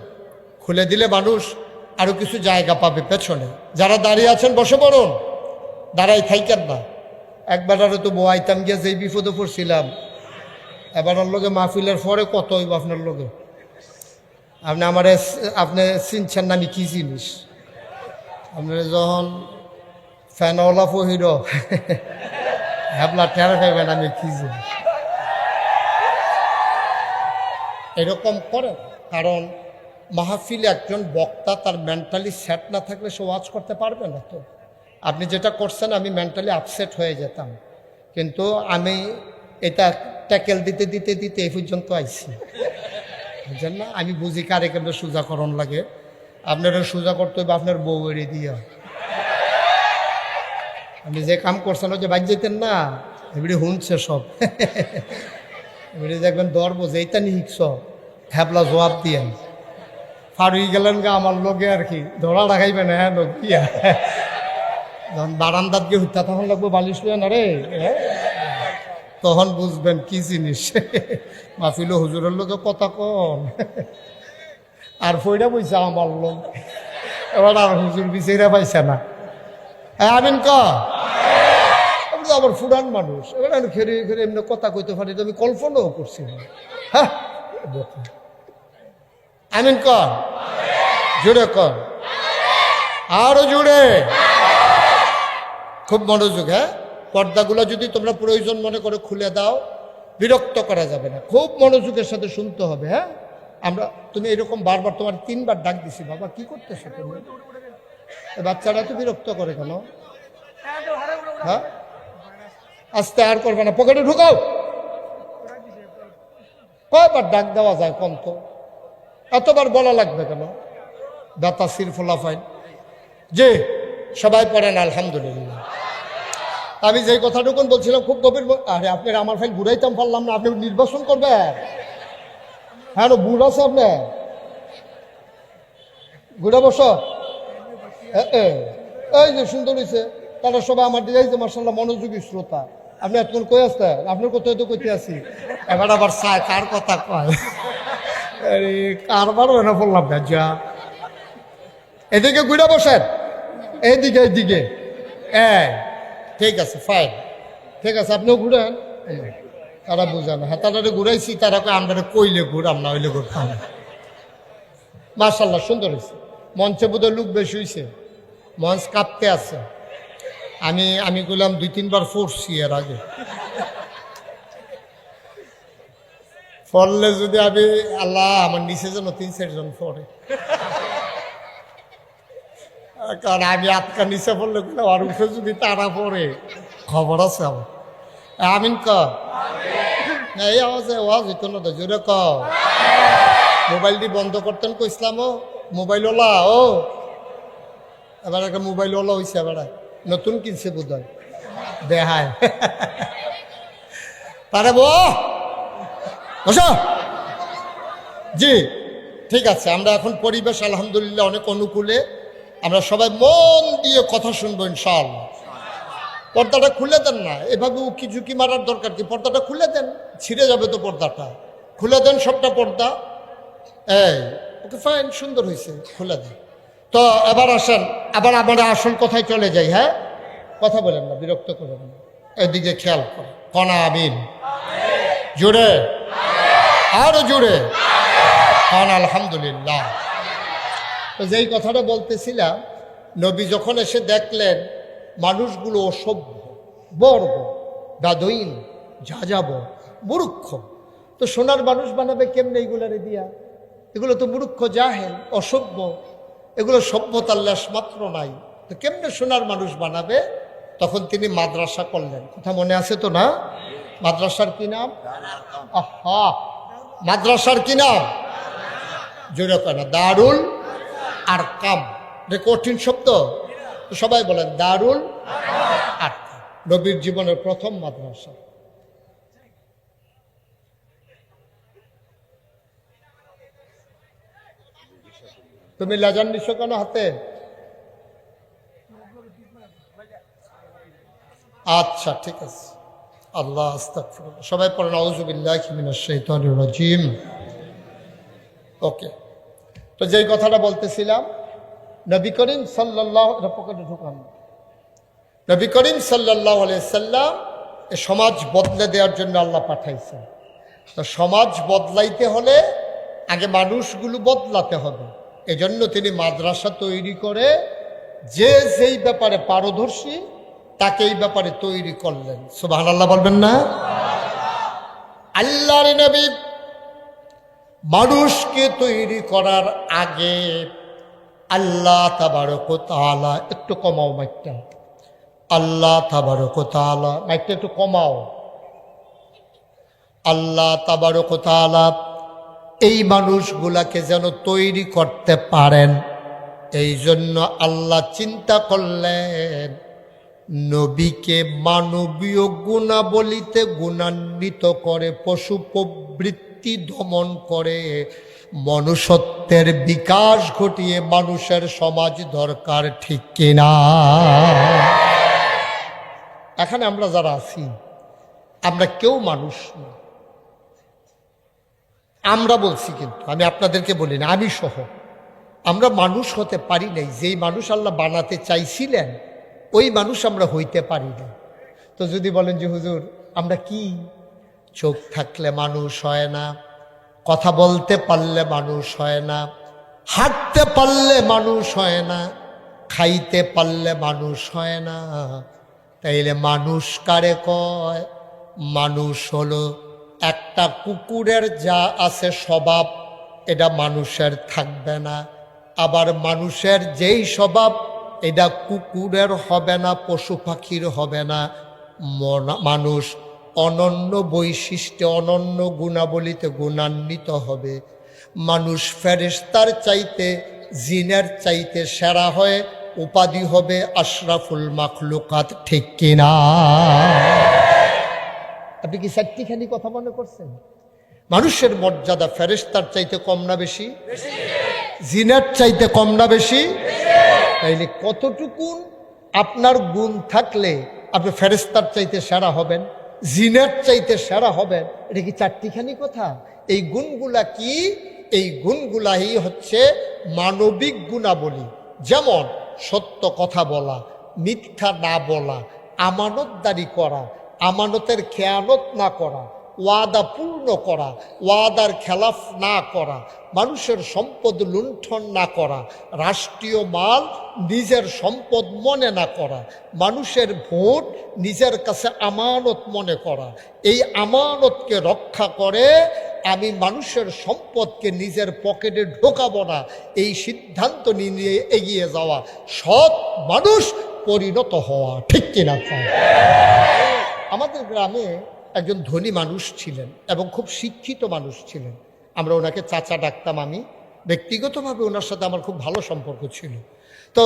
খুলে দিলে মানুষ আরো কিছু জায়গা পাবে পেছনে। যারা দাঁড়িয়ে আছেন বসে পড়ুন, দাঁড়াই থাইকেন না। একবার আরো তো বোয়াইতাম গিয়া যেই বিপদে পড়ছিলাম, এবার ওর লোকে মাহফিলের পরে কত হইব আপনার লোকে। আপনি চিনছেন না আমি কি জিনিস? আপনি যখন ফ্যানওয়ালা পহির হ্যাবলা টের পাইবেন আমি কি জিনিস। এরকম করেন, কারণ মাহফিলে একজন বক্তা তার মেন্টালি সেট না থাকলে সে ওয়াজ করতে পারবে না। তো আপনি যেটা করছেন আমি মেন্টালি আপসেট হয়ে যেতাম, কিন্তু আমি এটা ট্যাকেল দিতে দিতে দিতে এই পর্যন্ত আইছি, বুঝছেন না? আমি বুঝি কারে কেন সোজাকরণ লাগে। আপনারা সোজা করতে হবে আপনার বউ এড়ে দিয়া। আপনি যে কাম করছেন ওই যে বাদ যেতেন না, এবারে শুনছে সব। এবারে দেখবেন ধরবো যে এইটা নিহিকছ হ্যাবলা জবাব দিয়ে ফারুই গেলেন গা আমার লোকে আর কি ধরা রাখাইবে না। হ্যাঁ গিয়া যখন বারান্দাত গিয়ে হত্যা তখন লাগবো বালিশ লইয়া না রে, তখন বুঝবেন কি জিনিস। মাহফিল হুজুরের লোক কথা কন আর ফইরা বইছে আমার লোক, এবার আর হুজুর বিচাইরা পাইছে না। আমিন ক আবার ফুরান মানুষ, এবার আমি খেরে খেরে এমনি কথা কইতে পারি তো আমি কল্পনাও করছি না। হ্যাঁ আমিন কর, জুড়ে কর, আরো জুড়ে, খুব মনোযোগ। হ্যাঁ পর্দাগুলো যদি তোমরা প্রয়োজন মনে করে খুলে দাও, বিরক্ত করা যাবে না, খুব মনোযোগের সাথে শুনতে হবে। হ্যাঁ তুমি এরকম বারবার, তোমার 3 বার ডাক দিছি, বাবা কি করতেছো তুমি? বাচ্চারা তো বিরক্ত করে কেন? হ্যাঁ আস্তে আর করবে না, পকেটে ঢুকাও। কয়বার ডাক দেওয়া যায় কম তো, এতবার বলা লাগবে কেন? দাতা সির ফোলাফাইন যে সবাই পড়েন আলহামদুলিল্লাহ। আমি যে কথাটুকুন বলছিলাম খুব গভীর। আরে আপনার আমার ফাইল ঘুরাইতাম পারলাম না, আপনি নির্বাচন করবেন। হ্যাঁ বুড় আছে আপনার, ঘুরে বস। এই যে সুন্দর হয়েছে, তারা সবাই আমার দিকে মার্শাল্লাহ মনোযোগী শ্রোতা। আপনি এতক্ষণ কই আসতেন, আপনার কোথায় তো কইতে আছি, এবার আবার চায় কার কথা কয়। কারবার না বললাম না, যা এদিকে ঘুরে বসেন, এইদিকে এইদিকে। ঠিক আছে ফাইন, ঠিক আছে আপনিও ঘুরেন। তারা বুঝানো, হ্যাঁ তারা ঘুরাইছি, তারা আমরা কইলে ঘুরাম না হইলে ঘুরতাম। মার্শাল্লাহ সুন্দর হয়েছে। মঞ্চে বোধহয় লোক বেশি হয়েছে, মঞ্চ কাঁপতে আছে। আমি গেলাম 2-3 বার পড়ছি এর আগে, পড়লে যদি আমি আল্লাহ আমার নিচে যেন 3-4 জন পড়ে, কারণ আমি আটকা নিচে পড়লে আর উঠে যদি তারা পড়ে খবর আছে আমার। আমিন ক এই আওয়াজে ওয়াজ হইতো না তো, জোরে ক। মোবাইলটি বন্ধ করতেন কো ইসলামও, মোবাইলওয়ালা ও এবার একটা মোবাইলওয়ালা হয়েছে, এবার নতুন কিনছে বোধ হয়, দেখায় তারে বস। জি ঠিক আছে, আমরা এখন পরিবেশ আলহামদুলিল্লাহ অনেক অনুকূলে, আমরা সবাই মন দিয়ে কথা শুনবো ইনশাআল্লাহ। পর্দাটা খুলে দেন না, এভাবে উকি ঝুঁকি মারার দরকার কি? পর্দাটা খুলে দেন, ছিঁড়ে যাবে তো পর্দাটা, খুলে দেন সবটা পর্দা। ওকে ফাইন, সুন্দর হয়েছে, খুলে দেন। তো এবার আসেন, আবার আমরা আসল কথায় চলে যাই। হ্যাঁ কথা বলেন না, বিরক্ত করেন না, এদিকে খেয়াল করেন। কনা আমিন, জুড়ে আরো জুড়ে কন আলহামদুলিল্লাহ। তো যেই কথাটা বলতেছিলাম, নবী যখন এসে দেখলেন মানুষগুলো অসভ্য, বর্গ, দাদইন, যাযাব, মূর্খ, তো সোনার মানুষ বানাবে কেমনে এইগুলারে দিয়া? এগুলো তো মূর্খ, জাহেল, অসভ্য, এগুলো সভ্যতার লেশ মাত্র নাই, তো কেমনে সোনার মানুষ বানাবে? তখন তিনি মাদ্রাসা করলেন। কথা মনে আছে তো না? মাদ্রাসার কি নাম? আহা, মাদ্রাসার কি নাম? জোরে কেন? দারুল আরকাম। কঠিন শব্দ, সবাই বলেন দারুল আরকাম, নবীর জীবনের প্রথম মাদ্রাসা। তুমি লাজান নিছো কেন হাতে? আচ্ছা ঠিক আছে, আল্লাহ আস্তাগফিরুল্লাহ। সবাই পড়েন আউযু বিল্লাহি মিনাশ শাইতানির রাজিম। ওকে, তো যেই কথাটা বলতেছিলাম, নবী করিম সাল্লাল্লাহু নবী করিম সাল্লাল্লাহু আলাইহি সাল্লাম এ সমাজ বদলে দেওয়ার জন্য আল্লাহ পাঠাইছেন। তো সমাজ বদলাইতে হলে আগে মানুষগুলো বদলাতে হবে। এজন্য তিনি মাদ্রাসা তৈরি করে যে যেই ব্যাপারে পারদর্শী তাকে এই ব্যাপারে তৈরি করলেন। সুবহানাল্লাহ বলবেন না? আল্লাহর নবী মানুষকে তৈরি করার আগে আল্লাহ তাবারক ওয়া তাআলা, একটু কমাও মাইকটা, আল্লাহ তাবারক ওয়া তাআলা, মাইকটা একটু কমাও। আল্লাহ তাবারক ওয়া তাআলা এই মানুষগুলাকে যেন তৈরি করতে পারেন, এই জন্য আল্লাহ চিন্তা করলেন নবীকে মানবীয় গুণাবলিতে গুণান্বিত করে, পশু প্রবৃত্তি দমন করে, মনুষ্যত্বের বিকাশ ঘটিয়ে মানুষের সমাজ দরকার, ঠিক কিনা? এখানে আমরা যারা আছি আমরা কেউ মানুষ না। আমরা বলছি, কিন্তু আমি আপনাদেরকে বলি না, আমি সহ আমরা মানুষ হতে পারি নাই। যেই মানুষ আল্লাহ বানাতে চাইছিলেন ওই মানুষ আমরা হইতে পারি না। তো যদি বলেন যে হুজুর আমরা কি, চোখ থাকলে মানুষ হয় না, কথা বলতে পারলে মানুষ হয় না, হাঁটতে পারলে মানুষ হয় না, খাইতে পারলে মানুষ হয় না, তাইলে মানুষ কারে কয়? মানুষ হলো একটা কুকুরের যা আছে স্বভাব এটা মানুষের থাকবে না, আবার মানুষের যেই স্বভাব এটা কুকুরের হবে না, পশু পাখির হবে না। মানুষ অনন্য বৈশিষ্ট্যে অনন্য গুণাবলিতে গুণান্বিত হবে। মানুষ ফেরেশতার চাইতে জিনের চাইতে সেরা হয়ে উপাধি হবে আশরাফুল মাখলুকাত, ঠিক কিনা? আপনি কি চারটিখানি কথা মনে করছেন? মানুষের মর্যাদা ফেরেশতার চাইতে কম না বেশি? জিনের চাইতে কম না বেশি? তাইলে কতটুকুন আপনার গুণ থাকলে আপনি ফেরেশতার চাইতে সেরা হবেন, জিনের চাইতে সেরা হবেন? এটা কি চারটিখানি কথা? এই গুণগুলা কি? এই গুণগুলাই হচ্ছে মানবিক গুণাবলী। যেমন সত্য কথা বলা, মিথ্যা না বলা, আমানতদারি করা, আমানতের খেয়ানত না করা, ওয়াদা পূর্ণ করা, ওয়াদার খেলাফ না করা, মানুষের সম্পদ লুণ্ঠন না করা, রাষ্ট্রীয় মাল নিজের সম্পদ মনে না করা, মানুষের ভোট নিজের কাছে আমানত মনে করা, এই আমানতকে রক্ষা করে আমি মানুষের সম্পদকে নিজের পকেটে ঢোকাবো না, এই সিদ্ধান্ত নিয়ে এগিয়ে যাওয়া, সৎ মানুষ পরিণত হওয়া, ঠিক কিনা? আমাদের গ্রামে একজন ধনী মানুষ ছিলেন এবং খুব শিক্ষিত মানুষ ছিলেন। আমরা ওনাকে চাচা ডাকতাম। আমি ব্যক্তিগতভাবে ওনার সাথে আমার খুব ভালো সম্পর্ক ছিল। তো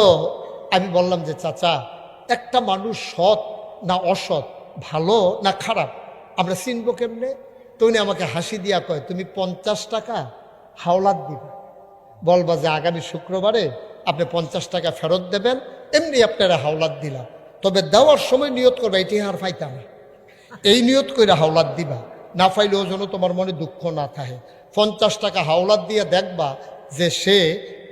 আমি বললাম যে চাচা, একটা মানুষ সৎ না অসৎ, ভালো না খারাপ, আমরা চিনব কেমনে? তো উনি আমাকে হাসি দিয়া কয়, তুমি 50 টাকা হাওলাত দিবা, বলবা যে আগামী শুক্রবারে আপনি 50 টাকা ফেরত দেবেন, এমনি আপনারা হাওলাত দিলাম, তবে দেওয়ার সময় নিয়ত করবে এটি আর পাইতাম, এই নিয়ত করে হাওলাত দিবা, না পাইলেও যেন তোমার মনে দুঃখ না থাকে। 50 টাকা হাওলাত দিয়ে দেখবা যে সে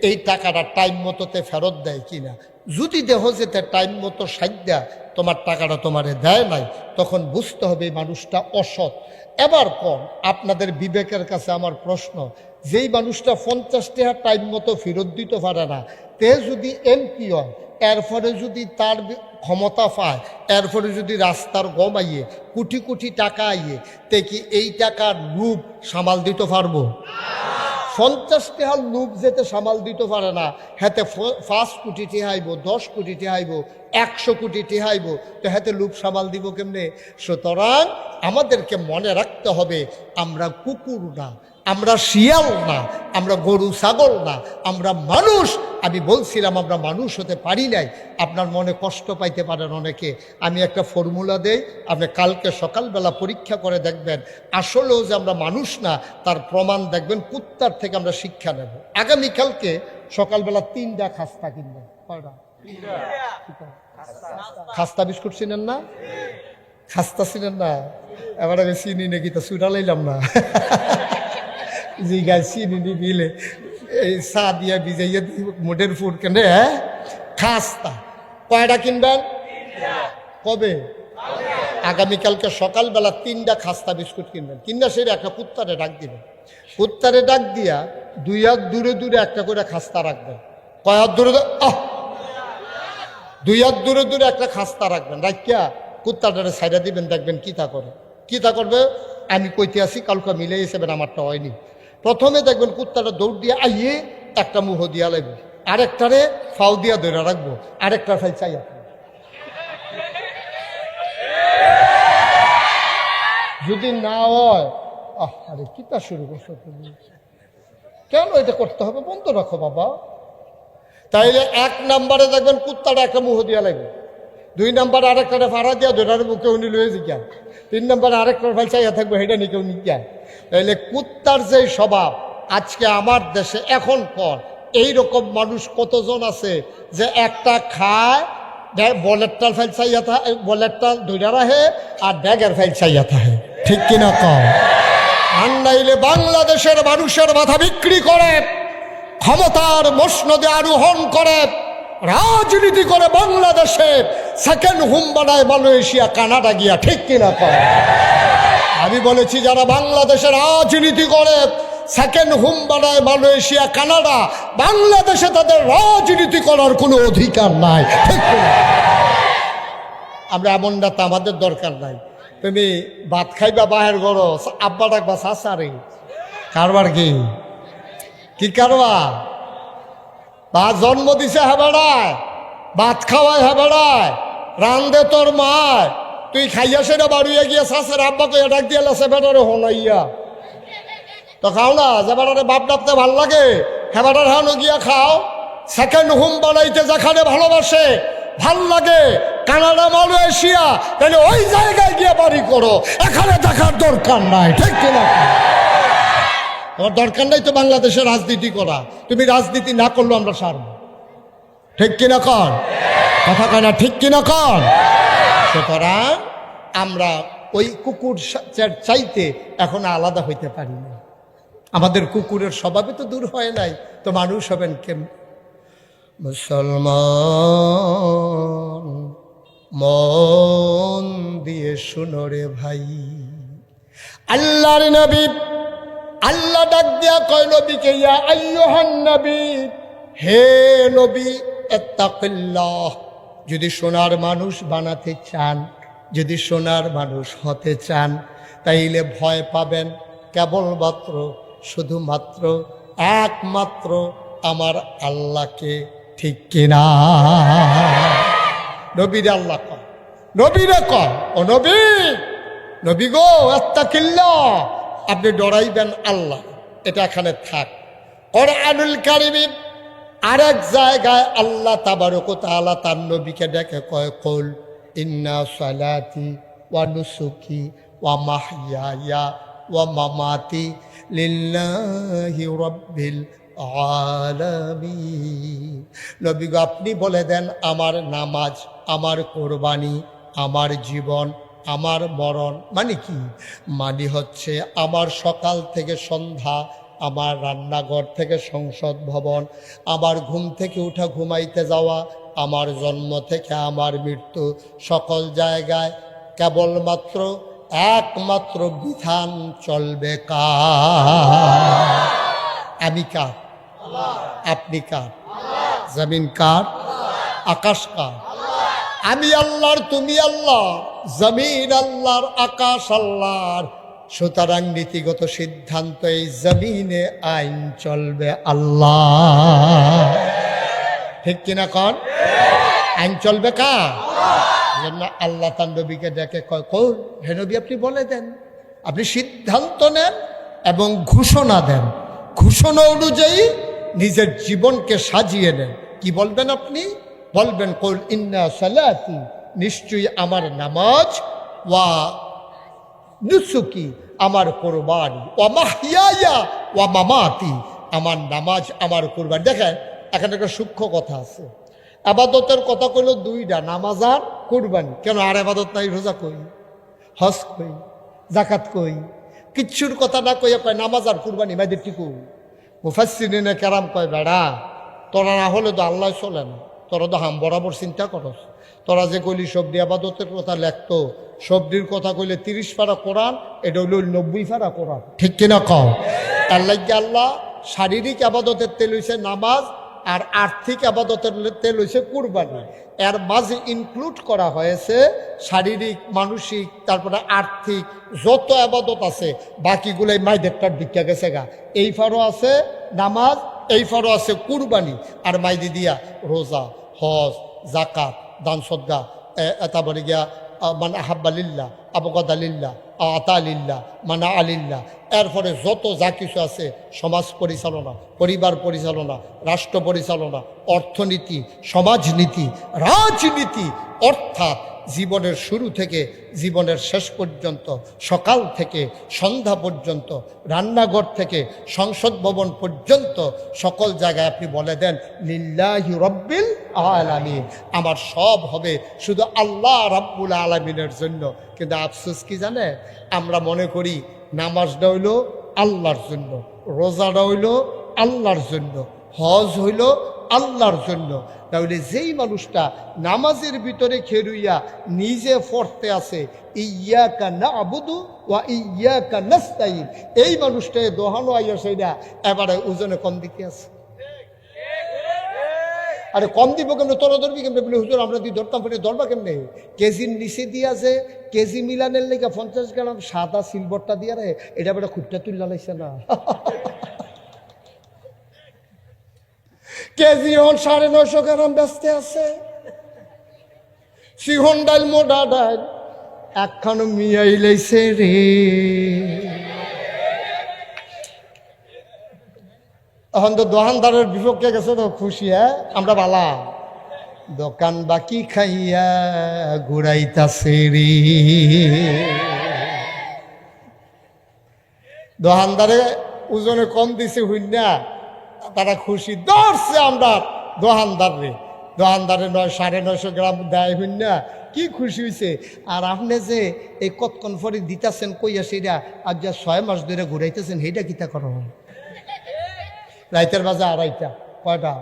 এই টাকাটা টাইম মতোতে ফেরত দেয় কিনা। যদি দেহ যেতে টাইম মতো সাইডা তোমার টাকাটা তোমারে দেয় নাই, তখন বুঝতে হবে এই মানুষটা অসৎ। এবার কোন আপনাদের বিবেকের কাছে আমার প্রশ্ন, যেই মানুষটা 50 টাকা টাইম মতো ফেরত দিতে পারে না, তে যদি এমপি হয়, এরপরে যদি তার ক্ষমতা পায়, এরপরে যদি রাস্তার গম আইয়ে কোটি কোটি টাকা আইয়ে, তে কি এই টাকার লুপ সামাল দিতে পারবো? 50 টাকার লুপ যেতে সামাল দিতে পারে না, হাতে 5 কোটি টেহাইব, 10 কোটি টেহাইব, 100 কোটি টেহাইব, তো হাতে লুপ সামাল দিব কেমনে? সুতরাং আমাদেরকে মনে রাখতে হবে আমরা কুকুর না, আমরা শিয়াল না, আমরা গরু ছাগল না, আমরা মানুষ। আমি বলছিলাম আমরা মানুষ হতে পারি নাই। আপনার মনে কষ্ট পাইতে পারেন অনেকে। আমি একটা ফর্মুলা দেই, আপনি কালকে সকালবেলা পরীক্ষা করে দেখবেন আসলেও যে আমরা মানুষ না তার প্রমাণ দেখবেন। কুত্তার থেকে আমরা শিক্ষা নেব। আগামীকালকে সকালবেলা 3টা খাস্তা কিনবেন। কয়টা? খাস্তা বিস্কুট চিনেন না? খাস্তা চিনেন না? এবার আমি চিনি নাকি তো চুরা লাইলাম না। জি গাছ চিনি নিবিলে এই চা দিয়া ভিজাইয়া মোটের ফুড কেনে। খাস্তা কয়টা কিনবেন? কবে? আগামীকালকে সকালবেলা 3টা খাস্তা বিস্কুট কিনবেন, কিনা সেটা একটা কুত্তারে ডাক দিবেন, কুত্তারে ডাক দিয়া 2 হাত দূরে দূরে একটা করে খাস্তা রাখবেন। কয় হাত দূরে? 2 হাত দূরে দূরে একটা খাস্তা রাখবেন, রাখিয়া কুত্তাটারে সাইডা দিবেন, দেখবেন কিতা করে। কিতা করবে আমি কইতে আসি, কালকে মিলে এসেবেন, আমারটা হয়নি। প্রথমে দেখবেন কুত্তাটা দৌড় দিয়ে আইয়ে একটা মুহ দিয়া লাগবে, আরেকটারে ফাউ দিয়া ধরে রাখবো, আরেকটার ফাই চাইয়া। যদি না হয়, আরে কিতা শুরু করছো তুমি, কেন এটা করতে হবে, বন্ধ রাখো বাবা। তাইলে 1 নম্বরে দেখবেন কুত্তাটা একটা মুহ দিয়া লাগবে, 2 নম্বরে আরেকটারে ফাড়া দিয়া ধরে মুখে উনি লয়ে জিজ্ঞা, 3 নম্বরে আরেকটার ফাই চাইয়া থাকবো, সেটা নিয়ে কেউ নিজ্ঞা। তাইলে কুত্তার যে স্বভাব, আজকে আমার দেশে এখন পর এইরকম মানুষ কতজন আছে যে একটা খায়, বলেরটার ফাইল চাইয়া থাকে, বলেরটা ধৈরা রাখে, আর ব্যাগের ফাইল চাইয়া থাকে, ঠিক কিনা কম? আর নাইলে বাংলাদেশের মানুষের মাথা বিক্রি করে, ক্ষমতার মসনদে আরোহণ করে, রাজনীতি করে, বাংলাদেশে সেকেন্ড হোম বানায় মালয়েশিয়া, কানাডা গিয়া, ঠিক কিনা কম? আমি বলেছি যারা বাংলাদেশের রাজনীতি করে, সেকেন্ড হোম বানায় মালয়েশিয়া, কানাডা, বাংলাদেশে তাদের রাজনীতি করার কোনো অধিকার নাই, ঠিক কিনা? আমরা এমন না, তা আমাদের দরকার নাই। তুমি ভাত খাইবা বাহের গড়, আব্বা ডাকবা সাসারে, কারবার কি কারবা? বা জন্ম দিছে হেবেড়ায়, ভাত খাওয়ায় হেবেড়ায়, রান্দে তোর মায়, তুই খাইয়া সেটা বাড়িয়ে গিয়ে শাসের আব্বাকে ডাক দিয়ে লাসে বেটারে হনাইয়া তো খাও না, যে বেটারে বাপ ডাকতে ভাল লাগে, হ্যাঁ বেটার হানো গিয়া খাও। সেকেন্ড হোম বানাইতে যেখানে ভালোবাসে, ভাল লাগে, কানাডা, মালয়েশিয়া, তাহলে ওই জায়গায় গিয়ে বাড়ি করো, এখানে দেখার দরকার নাই, ঠিক কিনা? তোমার দরকার নাই তো বাংলাদেশে রাজনীতি করা, তুমি রাজনীতি না করলেও আমরা সারব, ঠিক কিনা কন? কথা কয় না, ঠিক কিনা কন? সুতরাং আমরা ওই কুকুর চাইতে এখন আলাদা হইতে পারি না। আমাদের কুকুরের স্বভাবে তো দূর হয় নাই, তো মানুষ হবেন কেমন? মুসলমান মন দিয়ে শুনো রে ভাই, আল্লাহর নবী, আল্লাহ ডাক দিয়া কয় নবীকে, ইয়া আইয়ুহান নবী, হে নবী, ইত্তাকিল্লাহ। যদি সোনার মানুষ বানাতে চান, যদি সোনার মানুষ হতে চান, তাইলে ভয় পাবেন কেবলমাত্র, শুধুমাত্র, একমাত্র আমার আল্লাহকে, ঠিক কিনা? নবীরে আল্লাহ কয়, নবীরে কয়, ও নবী, নবী গো, ইত্তাকিল্লাহ, আপনি ডরাইবেন আল্লাহ। এটা এখানে থাক। কোরআনুল কারীমে আরেক জায়গায় আল্লাহ তাবারক ওয়া তাআলা তার নবীকে ডেকে কয়, কুল ইন্না সালাতি ওয়া নুসুকি ওয়া মাহইয়ায়া ওয়া মামাতি লিল্লাহি রাব্বিল আলামিন। নবী গো, আপনি বলে দেন, আমার নামাজ, আমার কোরবানি, আমার জীবন, আমার মরণ, মানে কি? মানে হচ্ছে আমার সকাল থেকে সন্ধ্যা, আমার রান্নাঘর থেকে সংসদ ভবন, আমার ঘুম থেকে উঠা ঘুমাইতে যাওয়া, আমার জন্ম থেকে আমার মৃত্যু, সকল জায়গায় কেবলমাত্র একমাত্র বিধান চলবে কার? আমি কার? আপনি কার? জমিন কার? আকাশ কার? আমি আল্লাহর, তুমি আল্লাহ, জমিন আল্লাহর, আকাশ আল্লাহর। সুতরাং নীতিগত সিদ্ধান্ত, এই জমিনে আইন চলবে আল্লাহ, ঠিক কিনা কন? আইন চলবে কার? আল্লাহ তার নবীকে ডেকে কয়, কোন হে নবী, আপনি বলে দেন, আপনি সিদ্ধান্ত নেন এবং ঘোষণা দেন, ঘোষণা অনুযায়ী নিজের জীবনকে সাজিয়ে নেন। কি বলবেন আপনি? বলবেন, কুল ইন্না সালাতি, নিশ্চয়ই আমার নামাজ, ওয়া নুসুকি, আমার কোরবানি, ওয়া মাহইয়ায়া ওয়া মামাতি, আমার নামাজ, আমার কোরবানি। দেখেন এখানে একটা সূক্ষ্ম কথা আছে। আবাদতের কথা কইল 2টা, নামাজ আর কোরবানি। কেন আর আবাদত নাই? রোজা কই, হজ কই, জাকাত কই, কিচ্ছুর কথা না কইয়া কয় নামাজ আর কোরবানি। মাইদের টিকু মুফাসসিরিনে কেরাম কয়, বেড়া তোরা না হলে তো আল্লাহ চলে না, তোরা তো হাম বরাবর চিন্তা করস, তোরা যে কইলি সবজি আবাদতের কথা লেখতো, সবজির কথা কইলে 30 পারা কোরআন, এটা হইল 90 পারা কোরআন, ঠিক কিনা কও? আল্লাহ শারীরিক আবাদতের তেল হইছে নামাজ, আর আর্থিক আবাদতের তেল হইছে কুরবানি। এর মাঝে ইনক্লুড করা হয়েছে শারীরিক, মানসিক, তারপরে আর্থিক যত আবাদত আছে বাকিগুলাই মাইদেরটার দিকে গেছে গা। এই ফারও আছে নামাজ, এই ফারও আছে কুরবানি, আর মাইদি দিয়া রোজা, হজ, জাকাত, দান সদ্গা, তারপরে গিয়া মানে আহাব্বালিল্লাহ, আবগাদালিল্লাহ, আতালিল্লাহ, মানা আলিল্লাহ। এরপরে যত যা কিছু আছে, সমাজ পরিচালনা, পরিবার পরিচালনা, রাষ্ট্র পরিচালনা, অর্থনীতি, সমাজনীতি, রাজনীতি, অর্থাৎ জীবনের শুরু থেকে জীবনের শেষ পর্যন্ত, সকাল থেকে সন্ধ্যা পর্যন্ত, রান্নাঘর থেকে সংসদ ভবন পর্যন্ত সকল জায়গায় আপনি বলে দেন লিল্লাহি রব্বিল আলামিন, আমার সব হবে শুধু আল্লাহ রাব্বুল আলামিনের জন্য। কিন্তু আফসোস কি জানে, আমরা মনে করি নামাজটা হইল আল্লাহর জন্য, রোজাটা হইল আল্লাহর জন্য, হজ হইল আল্লাহর জন্য। তাহলে যেই মানুষটা নামাজের ভিতরে খেরুইয়া নিজে পড়তে আছে ইয়াকা নাবুদু ওয়া ইয়াকা নাস্তাইন, এই মানুষটাকে দোহানো আইয়া সেইটা এবারে ওজনে কম দিকে আছে। আরে কম দিব কেমনে, তোরা ধরবি কেমনে? বলে হুজুর আমরা তুই ধরতাম, ফেটে ধরবা কেমনে? কেজির নিচে দিয়া যে কেজি মিলানের লেগে 50 গ্রাম সাদা সিলভারটা দিয়া রে, এটা বেটা খুঁটটা তুললা লাগছে না। কেজি হন 950 গ্রাম বেচতে আছে। সিহন ডাইল, মোটা ডাইল একখানো মিয়াই লাইছে রে। এখন তো দোকানদারের বিপক্ষে গেছে তো খুশি, হ্যাঁ আমরা বালা দোকান বাকি খাইয়া ঘুরাইতাছে রে। দোকানদারে ওজনে কম দিছে হইনা, তারা খুশি, ধরছে আমরা দোকানদার রে। দোকানদারে 950 গ্রাম দেয় হইনা, কি খুশি হয়েছে। আর আপনি যে এই কতক্ষণ পরে দিতেছেন কইয়া সেটা আর যা 6 মাস ধরে ঘুরাইতেছেন, সেইটা কিতা করো? রাইতের বাজে 2:30, কয়টা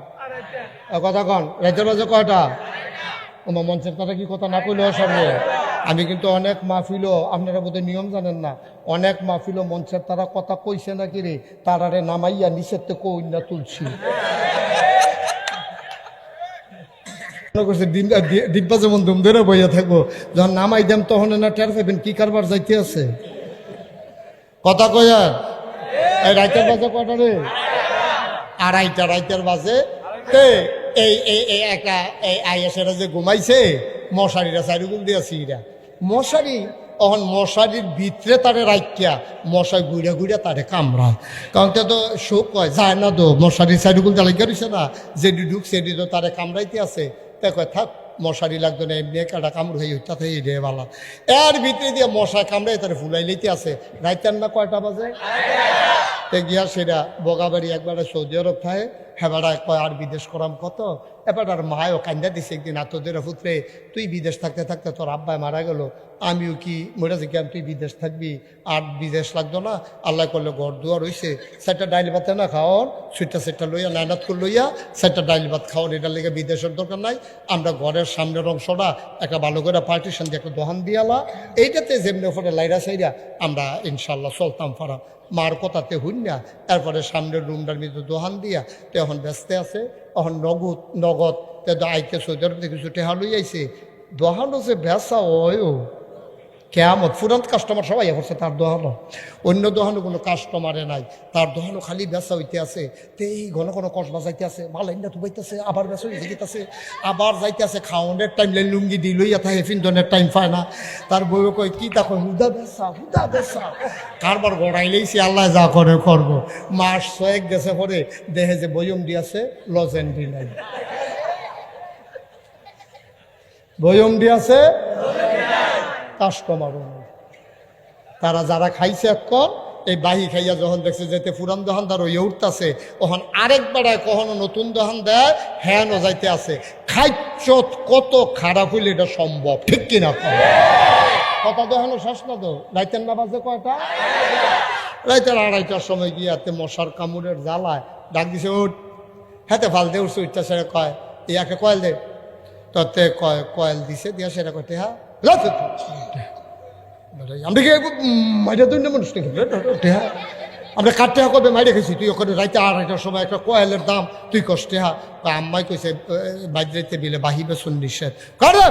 কথা কন? রাইতের বাজে কয়টা? আমার মঞ্চের কথা কি কথা না কইলেও সর্ব। আমি কিন্তু অনেক মাহফিলও, আপনারা বোধহয় নিয়ম জানেন না, অনেক মাহফিলও মঞ্চের তারা কথা কইছে নাকি রে, তারারে নামাইয়া নিচের থেকে কইনা তুলছি। দিব্বা যেমন ধুম ধরে বইয়া থাকবো, যখন নামাই দেম তখন না টের পাইবেন কি কারবার যাইতে আছে। কথা কয়া এই রাইতের বাজে কয়টা রে? 2:30 রাইতের বাজে। এই একটা আইএসেরা যে ঘুমাইছে, মশারিরা চারিগুল দিয়েছি, এরা মশারি অহন মশারির ভিতরে তারে রাখিয়া মশাই ঘুরে ঘুরে তারে কামড়ায়। কারণ তো শোক কয় যায় না তো, মশারির চারিগুল জ্বালাই গেছে না, যেটি ঢুক সেটি তো তারে কামড়াইতে আছে। তাই কয় থাক মশারি লাগতো না, এমনি কাটা কামড় হয়ে উঠতে থাকে রে বালা। এর ভিতরে দিয়ে মশা কামড়াই তারে ফুলাই লইতে আছে। রাইতের না কয়টা বাজে? তে গিয়া সেটা বগাবাড়ি একবারে সৌদি আরব থাকে, হেবারা কয় আর বিদেশ করাম কত। এবার আর মায়ও কান্দা দিছে একদিন, তোদের পুত্রে তুই বিদেশ থাকতে থাকতে তোর আব্বাই মারা গেল, আমিও কি মরে গেলাম, তুই বিদেশ থাকবি, আর বিদেশ লাগতো না। আল্লাহ করলে ঘর দুয়ার হয়েছে, 4টা ডাইল ভাতে না খাওয়ার, সেটা লইয়া নাইনাত করে লইয়া 4টা ডাইল ভাত খাওয়ার, এটার লেগে বিদেশের দরকার নাই। আমরা ঘরের সামনের অংশটা একটা ভালো করে পার্টিশন দিয়ে একটা দোকান দিয়ালা, এইটাতে যেমনি ওপরে লাইরা সাইরা আমরা ইনশাল্লাহ চলতাম পারা। মার কথাতে হইন না। তারপরে সামনের রুমটার মধ্যে দোকান দিয়া তো এখন ব্যস্ত আছে, এখন নগদ তো আইতে সৌদি আরব থেকে কিছু টেহা লই আইছে। দোকানও যে বেচা ওয়ও কেমন ফুরান্ত কাস্টমার সবাই করছে তার দোকানও, অন্য দোকানও কোনো কাস্টমারে নাই, তার দোকানও খালি বেচা হইতে আছে। তো এই ঘন ঘন কসবা যাইতে আছে, মালাইনটা তুবাইতেছে, আবার বেচা হয়ে যেতেছে, আবার যাইতে আছে। খাওয়ানোর টাইম লুঙ্গি দি লইয়া থাকে, ফিন্দনের টাইম পায় না। তার বউ কয় কি তা কয় হুদা বেচা কারবার গড়াই লইছি, আল্লাহ যা করে করবো। মাস 6 গেছে পরে দেহে যে বয়ম দিয়েছে লজেন দি নাই, বয়ম দিয়েছে কাস্টমারও নেই। তারা যারা খাইছে এখন এই বাহি খাইয়া যখন দেখছে যেতে পুরান দোকানদার ওই উঠতেছে, ওখান আরেকবার কখনো নতুন দোকান দেয়, হ্যানও যাইতে আছে। খাইচত কত খারাপ হইলে এটা সম্ভব, ঠিক কিনা? কথা দোকানো শেষ না তো। রাইতের না বাজে কয়টা? রাইতের 2:30টার সময় গিয়াতে মশার কামড়ের জ্বালায় ডাক দিছে, উঠ। হাতে ফাল দে উঠছে, উঠতে সেরে কয় ইয়াকে কয়েল দে। তো তাতে কয়েল দিছে দিয়া সেটা কয় টেহা আমরা কি মাইরা দুই মানুষ নাকি টেহা আমরা কার টেহা কবে মাইরে খেয়েছি তুই ওখানে রাইতে 2:30টার সময় একটা কয়েলের দাম তুই কস টেহা আম্মাই কইছে বাইরে বিলে বাহিবে শুননিসের কারে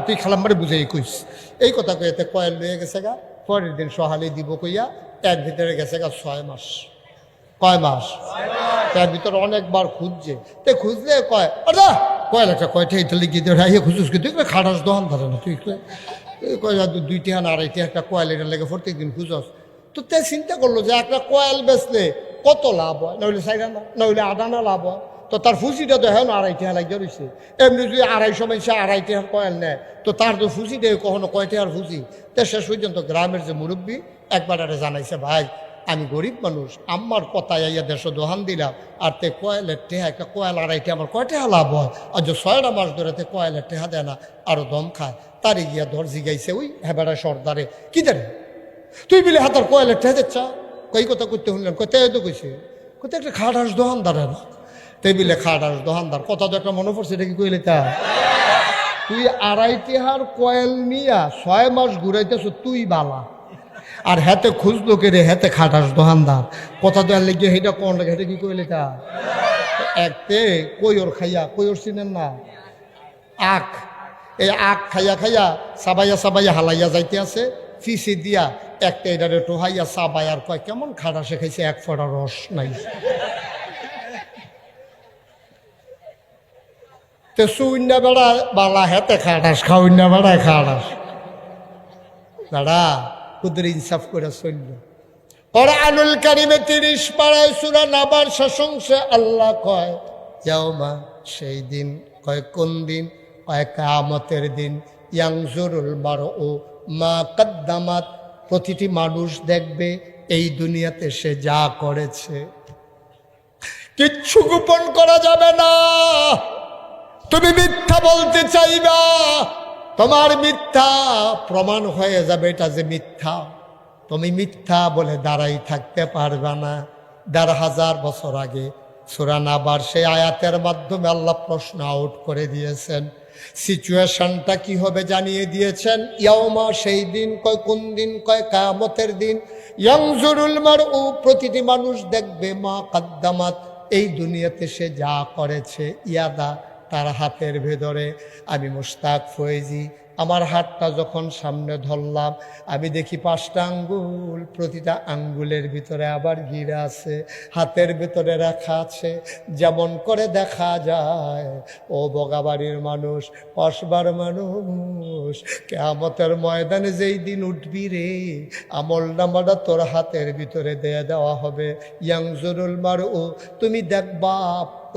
তুই খালাম মারে বুঝাই কইস এই কথা কইতে কয়েল লয়ে গেছে গা পরের দিন সহালে দিব কইয়া এর ভিতরে গেছে গা 6 মাস কয় মাস তার ভিতরে অনেকবার খুঁজছে তে খুঁজলে কয় আরে কয়েল একটা কয়টা এটা লিখে দিয়ে রাইয়ে খুঁজুস কি তুই খাটাস দোকান ধরে না তুই কয় 2টি আর 2.5টি একটা কয়েল এটা লেগে প্রত্যেক দিন খুঁজস তো তে চিন্তা করলো যে একটা কয়েল বেচলে কত লাভ হয় নইলে 4 আনা নইলে 8 আনা লাভ হয় তো তার ফুসিটা তো হ্যাঁ 2.5 টাকা লাগিয়ে রয়েছে এমনি যদি 250 মানুষে 2.5 টাকার কয়েল নেয় তো তার তো ফুসিটা কখনো কয় টাকার ফুসি তো শেষ পর্যন্ত গ্রামের যে মুরব্বী একবার জানাইছে ভাই আমি গরিব মানুষ আমার কথায় আইয়া 150 দোহান দিলাম আর তে কয়েলের টেহা একটা কয়েল 2.5 টাকা আমার কয় টাকা লাভ হয় আর যে 6টা মাস ধরে তে কয়েলের টেহা দেয় না আরো দম খায় তারে গিয়া ধর জিগাইছে ওই হেবারা সর্দারে কি দেন তুই বিলে হাতার কয়েলের টেহা দিচ্ছা কই কথা করতে শুনলেন কোথায় তো কইছে কোথায় একটা খাটাস দোহানদার না টেবিলে খাটাস দোহানদার কথা তো একটা মনে পড়ছে এটা কি কইলে তা তুই 2.5 টাকার কয়েল নিয়া 6 মাস ঘুরাইতেছ তুই বালা আর হাতে খুঁজলো কে রে হাতে খাটাস দোহানদার কথা তো লেগে হেটা কোন লাগে হেটা কি কইলে তা একতে কইর খাইয়া কইর চিনেন না আখ এই আখ খাইয়া খাইয়া সাবাইয়া হালাইয়া যাইতে আছে ফিসি দিয়া একটা এটারে টোহাইয়া সাবাই আর কয় কেমন খাটাসে খাইছে 1 ফোঁটা রস নাই তো সুইন্যা বেড়া বালা হেতে খাটাস খাউন্যা বেড়ায় খাটাস দাদা কুদর ইনসাফ করে চলল কোরআনুল কারিমে 30 পারায় সূরা নাবার শেষাংশে আল্লাহ কয় ইয়াউমা সেই দিন কয় কোন দিন কয় কিয়ামতের দিন ইয়ানজুরুল মারউ মা কদ্দামাত প্রতিটি মানুষ দেখবে এই দুনিয়াতে সে যা করেছে কিচ্ছু গোপন করা যাবে না তুমি মিথ্যা বলতে চাইবা তোমার মিথ্যা প্রমাণ হয়ে যাবে এটা যে মিথ্যা তুমি মিথ্যা বলে দাঁড়াই থাকতে পারবে না 1,500 বছর আগে সূরা নাবার সেই আয়াতের মাধ্যমে আল্লাহ প্রশ্ন আউট করে দিয়েছেন সিচুয়েশনটা কি হবে জানিয়ে দিয়েছেন ইয়াউমা সেই দিন কয় কোন দিন কয় কিয়ামতের দিন ইয়ানজুরুল মারউ প্রতিটি মানুষ দেখবে মা কদ্দামাত এই দুনিয়াতে সে যা করেছে ইয়াদা তার হাতের ভেতরে আমি মুশতাক ফয়েজি আমার হাতটা যখন সামনে ধরলাম আমি দেখি 5টা আঙ্গুল প্রতিটা আঙ্গুলের ভিতরে আবার গিরা আছে হাতের ভিতরে রাখা আছে যেমন করে দেখা যায় ও বগাবাড়ির মানুষ কসবার মানুষ কিয়ামতের ময়দানে যেই দিন উঠবি রে আমল নামাটা তোর হাতের ভিতরে দিয়ে দেওয়া হবে ইয়ানজুরুল মারউ তুমি দেখবা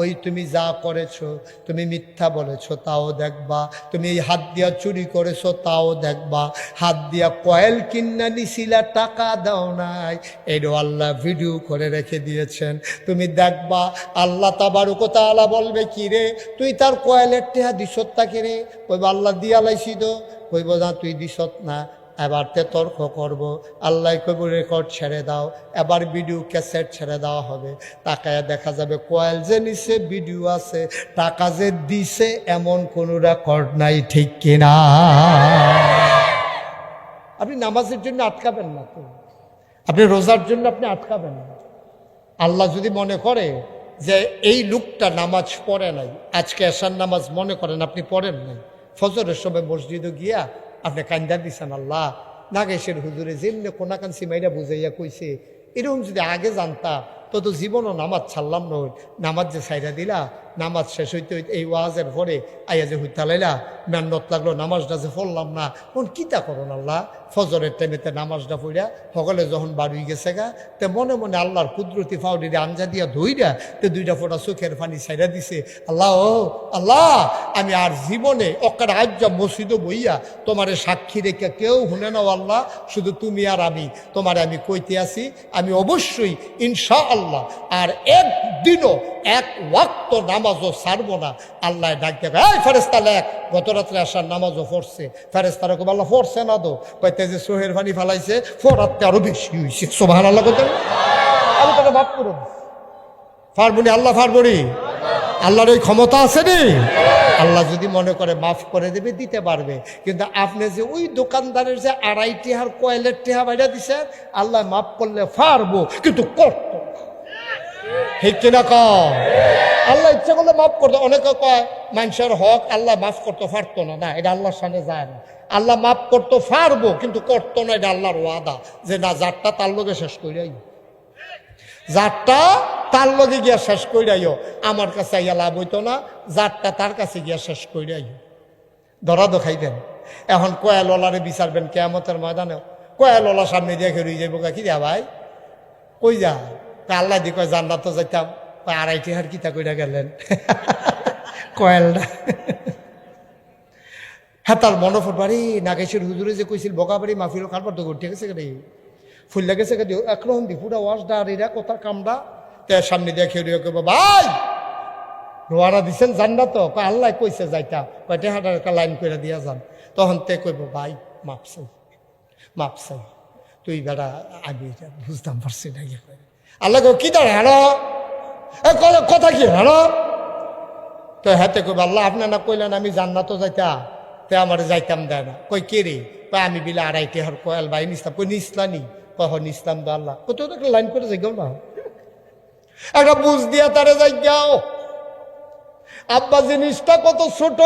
ওই তুমি যা করেছো তুমি মিথ্যা বলেছো তাও দেখবা তুমি এই হাত দিয়া চুরি করেছো তাও দেখবা হাত দিয়া কয়েল কিন্না নিছিলা টাকা দাও নাই এরও আল্লাহ ভিডিও করে রেখে দিয়েছেন তুমি দেখবা আল্লাহ তাবারক ওয়া তাআলা বলবে কি রে তুই তার কয়েলের টেহা দিছত তাকে রে কইব আল্লাহ দিয়া লাইছি তো কইব না তুই দিছত না এবার তে তর্ক করব আল্লাহ কইব রেকর্ড ছেড়ে দাও এবার ভিডিও ক্যাসেট ছেড়ে দেওয়া হবে তাকায় দেখা যাবে কয়েল যে নিচে ভিডিও আছে টাকা যে দিছে এমন কোনো রেকর্ড নাই ঠিক কিনা আপনি নামাজের জন্য আটকাবেন না তো আপনি রোজার জন্য আপনি আটকাবেন না আল্লাহ যদি মনে করে যে এই লোকটা নামাজ পড়ে নাই আজকে এশার নামাজ মনে করেন আপনি পড়েন নাই ফজরের সময় মসজিদে গিয়া আপনি কান্দা দিছেন আল্লাহ নাগেশের হুজুরে যেমনি কোনাকান সিমাইরা বুঝাইয়া কইছে এরকম যদি আগে জানতাম তত জীবনও নামাজ ছাড়লাম নয় নামাজ যে সাইরা দিলা নামাজ শেষ হইতে হইতে এই ওয়াজের পরে আইয়া যে হইতা লাইলা মেহনত লাগলো নামাজটা যে পড়লাম না কোন কিতা করুন আল্লাহ ফজরের টাইমেতে নামাজটা পড়িয়া সকলে যখন বাড়ি গেছে গা তে মনে মনে আল্লাহর কুদরতি ফাউডিরে আঞ্জা দিয়া ধইরা তে 2টা ফোঁটা চোখের পানি ছাইরা দিছে আল্লাহ ও আল্লাহ আমি আর জীবনে অকার আজ্জা মসজিদে বইয়া তোমারে সাক্ষী রেখে কেউ শুনে নাও আল্লাহ শুধু তুমি আর আমি তোমারে আমি কইতে আসি আমি অবশ্যই ইনশাআল্লাহ আর একদিনও 1 ওয়াক্ত নামাজও ছাড়বো না আল্লাহ ডাক দেবে এই ফেরেশতা লেখ গত রাত্রে আসার নামাজও পড়ছে ফেরেশতারা কইবে আল্লাহ পড়ছে না তো কইতে যে সোহের পানি ফালাইছে ফরাতে আরো বেশি হইছে সুবহানাল্লাহ কইতে আমি তোকে মাফ করব পারবনি আল্লাহ পারবনি আল্লাহর ওই ক্ষমতা আছে নি? আল্লাহ যদি মনে করে মাফ করে দেবে, দিতে পারবে। কিন্তু আপনি যে ওই দোকানদারের যে 2.5 টেহার কয়েলের টেহা বাইরা দিছেন, আল্লাহ মাফ করলে পারবো, কিন্তু করত ঠিক কিনা কম? আল্লাহ ইচ্ছা করলে মাফ করতো। অনেকে কয় মানুষের হক আল্লাহ মাফ করতে পারতো না। না, এটা আল্লাহর সামনে যায় না। আল্লাহ মাফ করতে পারবো, কিন্তু করতো না। এটা আল্লাহর ওয়াদা যে না, যারটা তার লগে শেষ করিয়াই, যারটা তার লগে গিয়া শেষ করিয়াইও। আমার কাছে আইয়া লাভ হইতো না, যারটা তার কাছে গিয়া শেষ করিয়াইও। ধরা তো খাইবেন। এখন কয়ালওয়ালারে বিচারবেন কিয়ামতের ময়দানে। কয়ালওয়ালা সামনে দিয়ে খেয়ে যাইব, কি দিয়া ভাই কই যা? আল্লাহ দি কয় জান্নাত তো যাইতাম। 2.5 টেহার কিতা কইরা গেলেন কয়েলটা। হ্যাঁ, তার মনে পড়বারি নাগেশের হুজুরে যে কইছিল বগাবাড়ি মাহফিল কারবার তো ঠিক আছে রে, ফুল লাগেছে কে দিও একরকম দি পুরা ওয়াশডা আর এরা কোথার কামড়া তে সামনে দিয়ে খেয়ে কইব ভাই রোয়ানা দিছেন জান্নাত? কয় আল্লাহ কইছে যাইতা। কয় টেহাটার একটা লাইন কইরা দিয়া যান। তখন তে কইব ভাই মাপ চাই, মাপ চাই। তুই বেড়া আমি বুঝতাম পারছি না। ইয়ে করে আল্লাহ কই কি দাঁড়া হানো কথা কি হানো? তো হাতে কইব আল্লাহ আপনি না কইলেন আমি জান্নাতও যাইতা, তে আমার যাইতাম দেয় না। কই কে রে? কয় আমি বিলে 2.5 টেহার কয়াল ভাই নিস্তাম। কই নিসলানি? কয় নিসলাম তো আল্লাহ। কত একটা লাইন করে যাই না, একটা বুঝ দিয়া তারে যাই যাও। আব্বা জিনিসটা কত ছোট,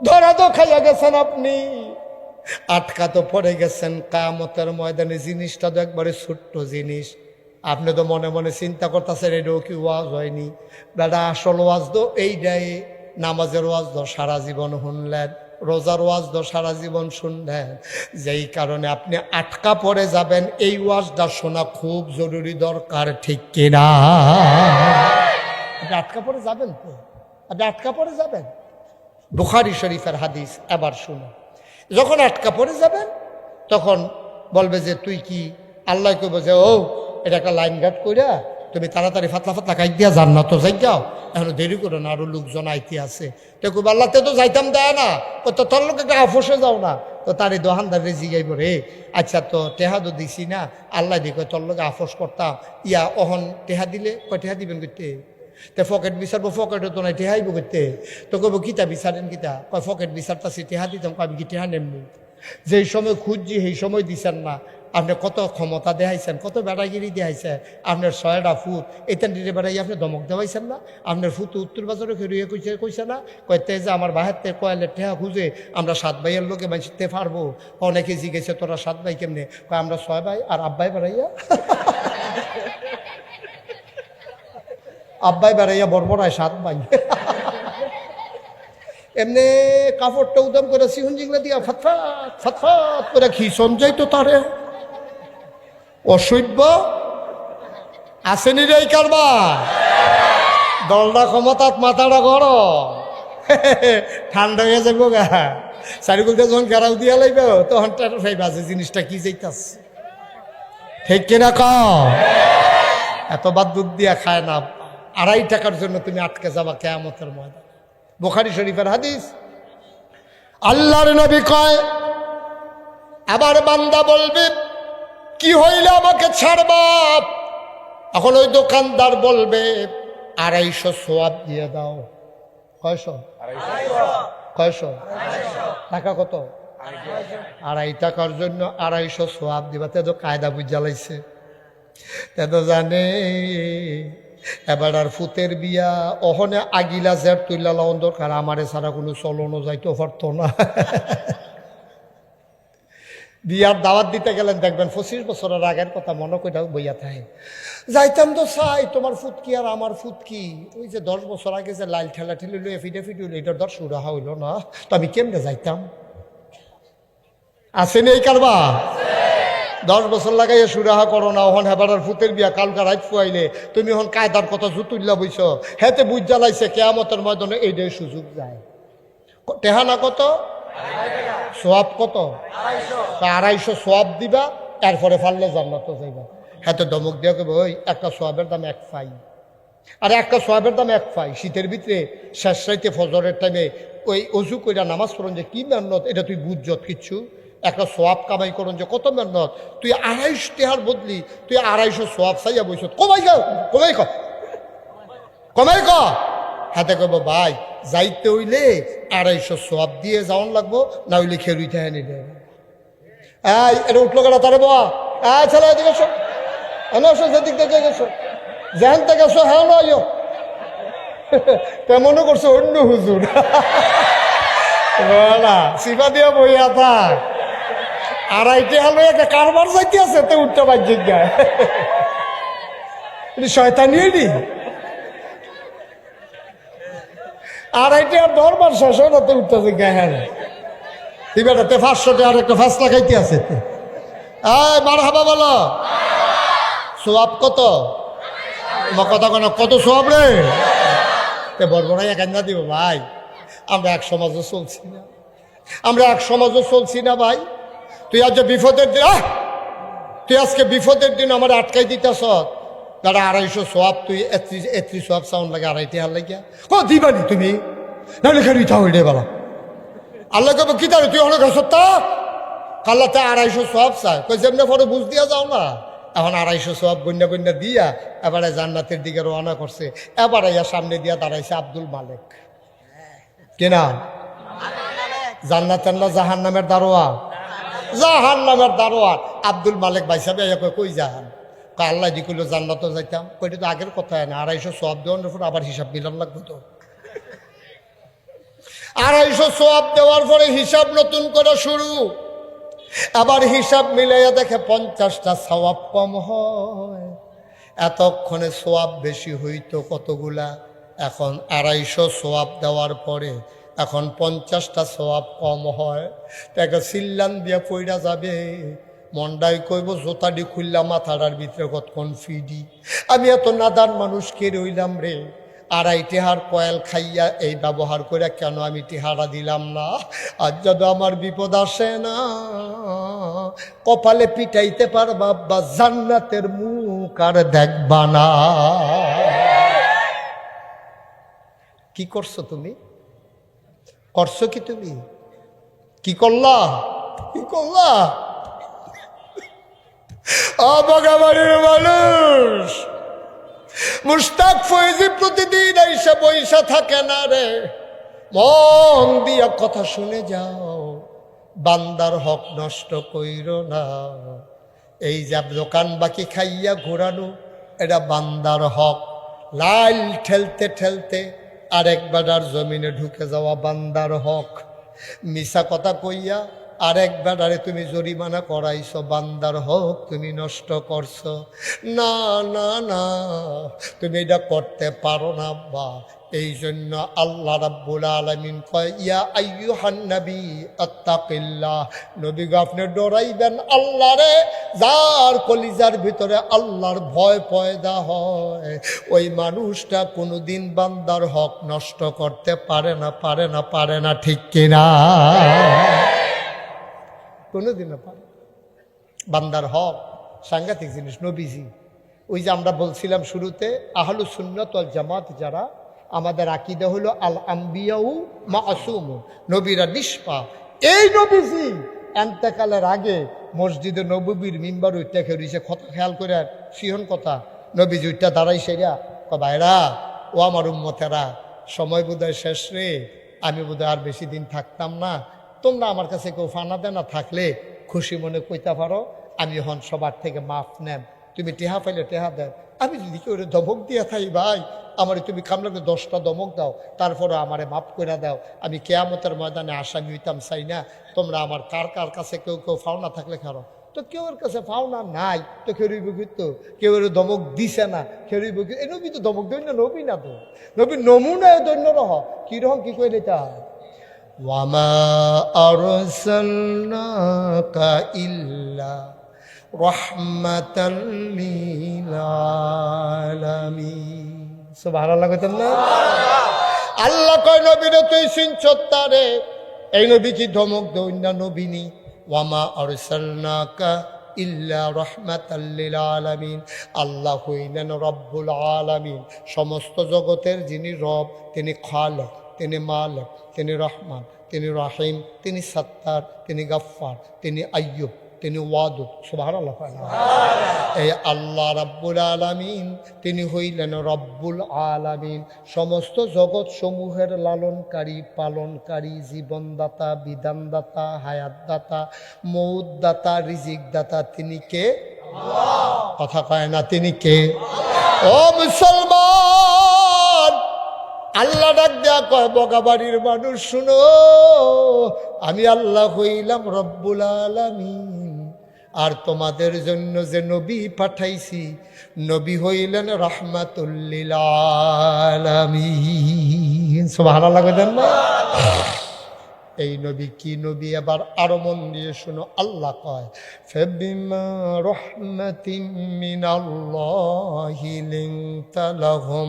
ধরা তো খাইয়া গেছেন আপনি, আটকা তো পড়ে গেছেন। কিয়ামতের ময়দানে জিনিসটা তো একবারে ছোট্ট জিনিস। আপনি তো মনে মনে চিন্তা করতেছেন এটাও কি ওয়াজ হয়নি? দাদা আসল ওয়াজ তো এইটাই। নামাজের ওয়াজ তো সারা জীবন শুনলেন, রোজার ওয়াজ তো সারা জীবন শুনলেন, যেই কারণে আপনি আটকা পড়ে যাবেন। এই ওয়াজটা শোনা খুব জরুরি দরকার, ঠিক কিনা? আপনি আটকা পড়ে যাবেন তো, আপনি আটকা পড়ে যাবেন। বুখারী শরীফের হাদিস এবার শুনো। যখন আটকা পড়ে যাবেন তখন বলবে যে তুই কি, আল্লাহ কইব যে ও এটা একটা লাইন গার্ড কইরা তুমি তাড়াতাড়ি ফাতলা ফাতলা কাইট দিয়া জান্নাত যাই যাও, এখন দেরি করো না, আরো লোকজন আইতে আছে। তো কইব আল্লাহ তে তো যাইতাম দেয় না। তো তোর লোক একটা আফসে যাও না। তো তার এই দোকানদারে জিগাইব রে, আচ্ছা তো টেহা তো দিছি না, আল্লাহ দি কয় তোর লোক আফস করতাম ইয়া অহন টেহা দিলে কয় টেহা দিবেন করতে? তে পকেট বিচারবো, পকেটে তো নাই, টেহাইব করতে। তো কইব কিতা বিচারেন কিতা? কয় পকেট বিচারতাছি, টেহা দিতাম। আমি কি টেহা নেমনি? যেই সময় খুঁজছি সেই সময় দিছেন না। আপনি কত ক্ষমতা দেখাইছেন, কত বেড়াগিরি দেখাইছে। আপনার 6টা ফুট এতেন ডিরে বেড়াই আপনি দমক দেওয়াইছেন না। আপনার ফুট উত্তর বাজারে খেয়ে কইছে না, কয়তে যে আমার বাহাতে কয়েলের টেহা খুঁজে আমরা 7 ভাইয়ের লোকে বাঁচতে পারবো। অনেকে জিগেছে তোরা 7 ভাই কেমনে? কয় আমরা 6 ভাই আর আব্বাই বেড়াইয়া আব্বাই বেড়াইয়া বর্বরায় 7 ভাই। এমনি কাপড়টা উদাম করে সিহুন জিংলা দিয়া ফটফট ফটফট করে খিসন যাইতো তারে। অসভ্য আসেনি রে কারবা দলটা ক্ষমতাত মাথাটা গরম ঠান্ডা হয়ে যাবো গা। চারিগুলতে যখন গেরাও দিয়া লাইবে তখন টের বাজে জিনিসটা কি যাইতাস, ঠিক কিনা কম? এত বাদ দুধ দিয়া খায় না। 2.5 টাকার জন্য তুমি আটকে যাবা কিয়ামতের ময়দানে। বুখারী শরীফের হাদিস। আল্লাহর নবী কয় আবার বান্দা বলবে কি হইলে আমাকে ছাড়বা? এখন ওই দোকানদার বলবে 250 সোয়াব দিয়ে দাও। কয়শো? 250 টাকা কত? 2.5 টাকার জন্য 250 সোয়াব দিবা। তে তো কায়দা বুঝালাইছে, তে তো জানে। এবার আর ফুতের বিয়া অহনে আগিলা জের তুইলা লাউন দরকার, আমারে ছাড়া কোনো চলনও যাইতে পারতো না। বিয়ার দাওয়াত দিতে গেলেন দেখবেন 25 বছরের আগের কথা মনে করে বইয়া থাকে। যাইতাম তো চাই, তোমার ফুট কি আর আমার ফুট কি? ওই যে 10 বছর আগে যে লাইল ঠেলা ঠেলি লইয়া ফিটে ফিটে হইলো, এটার দর সুরাহা হইল না, তো আমি কেমনে যাইতাম? আসেনি এই কারবা? 10 বছর লাগাইয়া সুরাহা করো না। ওহন হেবার ফুতের বিয়া কালকা রাত ফুয়াইলে তুমি হন কায়দার কথা জুতুল্লা বইছ। হেতে বুঝ জ্বালাইছে কিয়ামতের ময়দানে এইটাই সুযোগ যায়। টেহানা কত? সোয়াব কত? 250 সোয়াব দিবা, এরপরে ফাললে জান্নাত যাইবা। হেতে দমক দিয়া কইব ওই একটা সোয়াবের দাম 1 পাই। আর একটা সোয়াবের দাম 1 পাই। শীতের ভিতরে শেষ রাইতে ফজরের টাইমে ওই অজু কইরা নামাজ পড়ন যে কি মেহনত, এটা তুই বুঝছত কিচ্ছু। একটা সোয়াব কামাই করুন যে কত মেহনত। তুই 250 টাকার বদলি তুই 250 সোয়াব চাইয়া বইছ। কমাই ক কমাই ক কমাই ক হাতে কব ভাই যাইতে হইলে 250 সোয়াব দিয়ে যাওয়ান লাগবো, না হইলে খেরুইতে এনে দেব। এই এটা উঠলো কেনা তারে বাবা, ছেলে এদিকে এসো, এসো যেদিক দেখে গেছো, যেখান থেকে গেছো হ্যাঁ নয় তেমনও করছো অন্য হুজুর না সিফা দিয়া বইয়া থাক। 2.5 হলো একটা কারবার যাইতে আছে তো উঠতে পারছি গায় শয়তানিয়ে নি 2.5 দরবার শেষ হয় না তো উঠতেছে গায়ে। হ্যাঁ তুই বেটাতে 500 টাকা আর একটা ফাঁসলা খাইতে আছে। মার হাবা বলো সোয়াব কত, কথা কেন কত সোয়াব রে? বড়বড়াই একান্না দিব ভাই, আমরা এক সমাজও চলছি না, আমরা এক সমাজও চলছি না ভাই। তুই আজ বিপদের দিন, তুই আজকে বিপদের দিন আমার আটকাই দিতেছ, দাঁড়া 250 সোয়াব তুই 31 সোয়াব সাউন্ড লাগে 2.5 হার লাগিয়া দিবানি তুমি না লেখা নিতে হইলে বলা আল্লাহ কব কি তারে তুই অনেক সত্তা কাল্লাতে 250 সোয়াব চায় কই যেমনি পরে বুঝ দিয়া যাও না। এখন 250 সোয়াব গন্যা গন্যা দিয়া এবারে জান্নাতের দিকে রওনা করছে। এবারে সামনে দিয়া দাঁড়াইছে আব্দুল মালিক, কেনা জান্নাতের না জাহান নামের দারোয়া, জাহান নামের দারোয়ান আব্দুল মালিক ভাই সাহেব কই জাহান আল্লাহ দি কইল জান্নাত যাইতাম, কইটা তো আগের কথা না 250 সোয়াব দেওয়ার পর আবার হিসাব মিলান লাগবে তো। 250 সোয়াব দেওয়ার পরে হিসাব নতুন করে শুরু, আবার হিসাব মিলাইয়া দেখে 50টা সওয়াব কম হয়। এতক্ষণে সোয়াব বেশি হইতো কতগুলা, এখন 250 সোয়াব দেওয়ার পরে এখন 50টা সোয়াব কম হয়। তাকে সিল্লান দিয়া পইরা যাবে, মন্ডাই কইব জোতাডি খুললাম মাথাটার ভিতরে কতক্ষণ ফিডি, আমি এত নাদান মানুষ কে রইলাম রে, 2.5 টেহার কয়েল খাইয়া এই ব্যবহার করে কেন আমি টেহারা দিলাম না। আর যদি আমার বিপদ আসে না কপালে পিটাইতে পারবা বা জান্নাতের মুখ আর দেখবা না। কি করছো তুমি, করছো কি তুমি, কি করলা, কি করলা? বাগাবাড়ির মানুষ মুশতাক ফয়েজি প্রতিদিন এসে বইসা থাকে না রে, মন দিয়া কথা শুনে যাও, বান্দার হক নষ্ট কইরো না। এই যে দোকান বাকি খাইয়া ঘোরানো এটা বান্দার হক, লাইল ঠেলতে ঠেলতে আরেক বেড়ার জমিনে ঢুকে যাওয়া বান্দার হক, মিছা কথা কইয়া আরেক বেড়ারে তুমি জরিমানা করাইছো, বান্দার হক তুমি নষ্ট করছো। না না না, তুমি এটা করতে পারো না বা এই জন্য আল্লাহ রাব্বুল আলামিন কয় ইয়া আইয়ুহান নবী আত্তাকিল্লাহ, নবী গো আপনি ডরাইবেন আল্লাহরে। যার কলিজার ভিতরে আল্লাহর ভয় পয়দা হয় ওই মানুষটা কোনোদিন বান্দার হক নষ্ট করতে পারে না, পারে না, পারে না, ঠিক কিনা? কোনোদিনও পারে। বান্দার হক সাংঘাতিক জিনিস। নবীজি ওই যে আমরা বলছিলাম শুরুতে আহলুস সুন্নাত ওয়াল জামাত যারা, আমাদের আকীদা হলো আল আম্বিয়াউ মাসুমুন, নবীরা নিষ্পাপ। এই নবীজি এন্তেকালের আগে মসজিদে নববীর মিম্বার উঠতে খেয়েছে, কথা খেয়াল করে সিহন কথা, নবীজি উঠটা দাঁড়াই সেরা ভাইরা ও আমার উম্মতেরা, সময় বোধহয় শেষ রে, আমি বোধহয় আর বেশি দিন থাকতাম না, তোমরা আমার কাছে কেউ ফানা দেনা থাকলে খুশি মনে কইতে পারো, আমি হন সবার থেকে মাফ নেন, তুমি টেহা পাইলে টেহা দেন। আমি যদি কেউ ধমক দিয়া থাই ভাই, আমারে তুমি কামলাকে 10টা ধমক দাও, তারপরে আমারে মাফ করে দাও, আমি কেয়ামতের ময়দানে আসামি হইতাম চাই না। তোমরা আমার কার কার কাছে কেউ কেউ ফাওনা থাকলে খারো, তো কেউ এর কাছে ফাওনা নাই তো খেরুইব কিন্তু, কেউ এর ধমক দিছে না খেরুইব কিন্তু। এই নবী তো ধমক দৈন্য নবী না, তো নবী নমুনা দৈন্য রহ কিরকম কি কই দিতা ওয়ামা আরসালনাকা ইল্লা রাহমাতাল লিল আলামিন। সুবহানাল্লাহ কইতেন না? আল্লাহ কয় নবীরে তুই সিনছত্তারে, এই নবী কি ধমক দৈন্য নবী নি? ওয়ামা আরসালনাকা ইল্লা রাহমাতাল লিল আলামিন, আল্লাহ হইলেন রব্বুল আলামিন, সমস্ত জগতের যিনি রব, তিনি খালেক, তিনি মালিক, তিনি রহমান, তিনি রাহিম, তিনি সত্তার, তিনি গফফার, তিনি আইয়ুব, তিনি ওয়াদুদ, সুবহানাল্লাহ। এই আল্লাহ রাব্বুল আলামিন তিনি হইলেন রব্বুল আলামিন, সমস্ত জগৎ সমূহের লালনকারী, পালনকারী, জীবনদাতা, বিধানদাতা, হায়াতদাতা, মৌতদাতা, রিজিকদাতা। তিনি কে? কথা কয় না, তিনি কে? ও মুসলমান, আল্লাহ ডাক দেয়া কয় বগাবাড়ির মানুষ শুনো, আমি আল্লাহ হইলাম রব্বুল আলামিন, আর তোমাদের জন্য যে নবী পাঠাইছি, নবী হইলেন রাহমাতুল লিল আলামিন। সুবহানাল্লাহ কইতেন না? এই নবী কি নবী? এবার আরো মন দিয়ে শুনো, আল্লাহ কয় ফাবিমা রাহমাতিন মিনাল্লাহি লিনতা লাহুম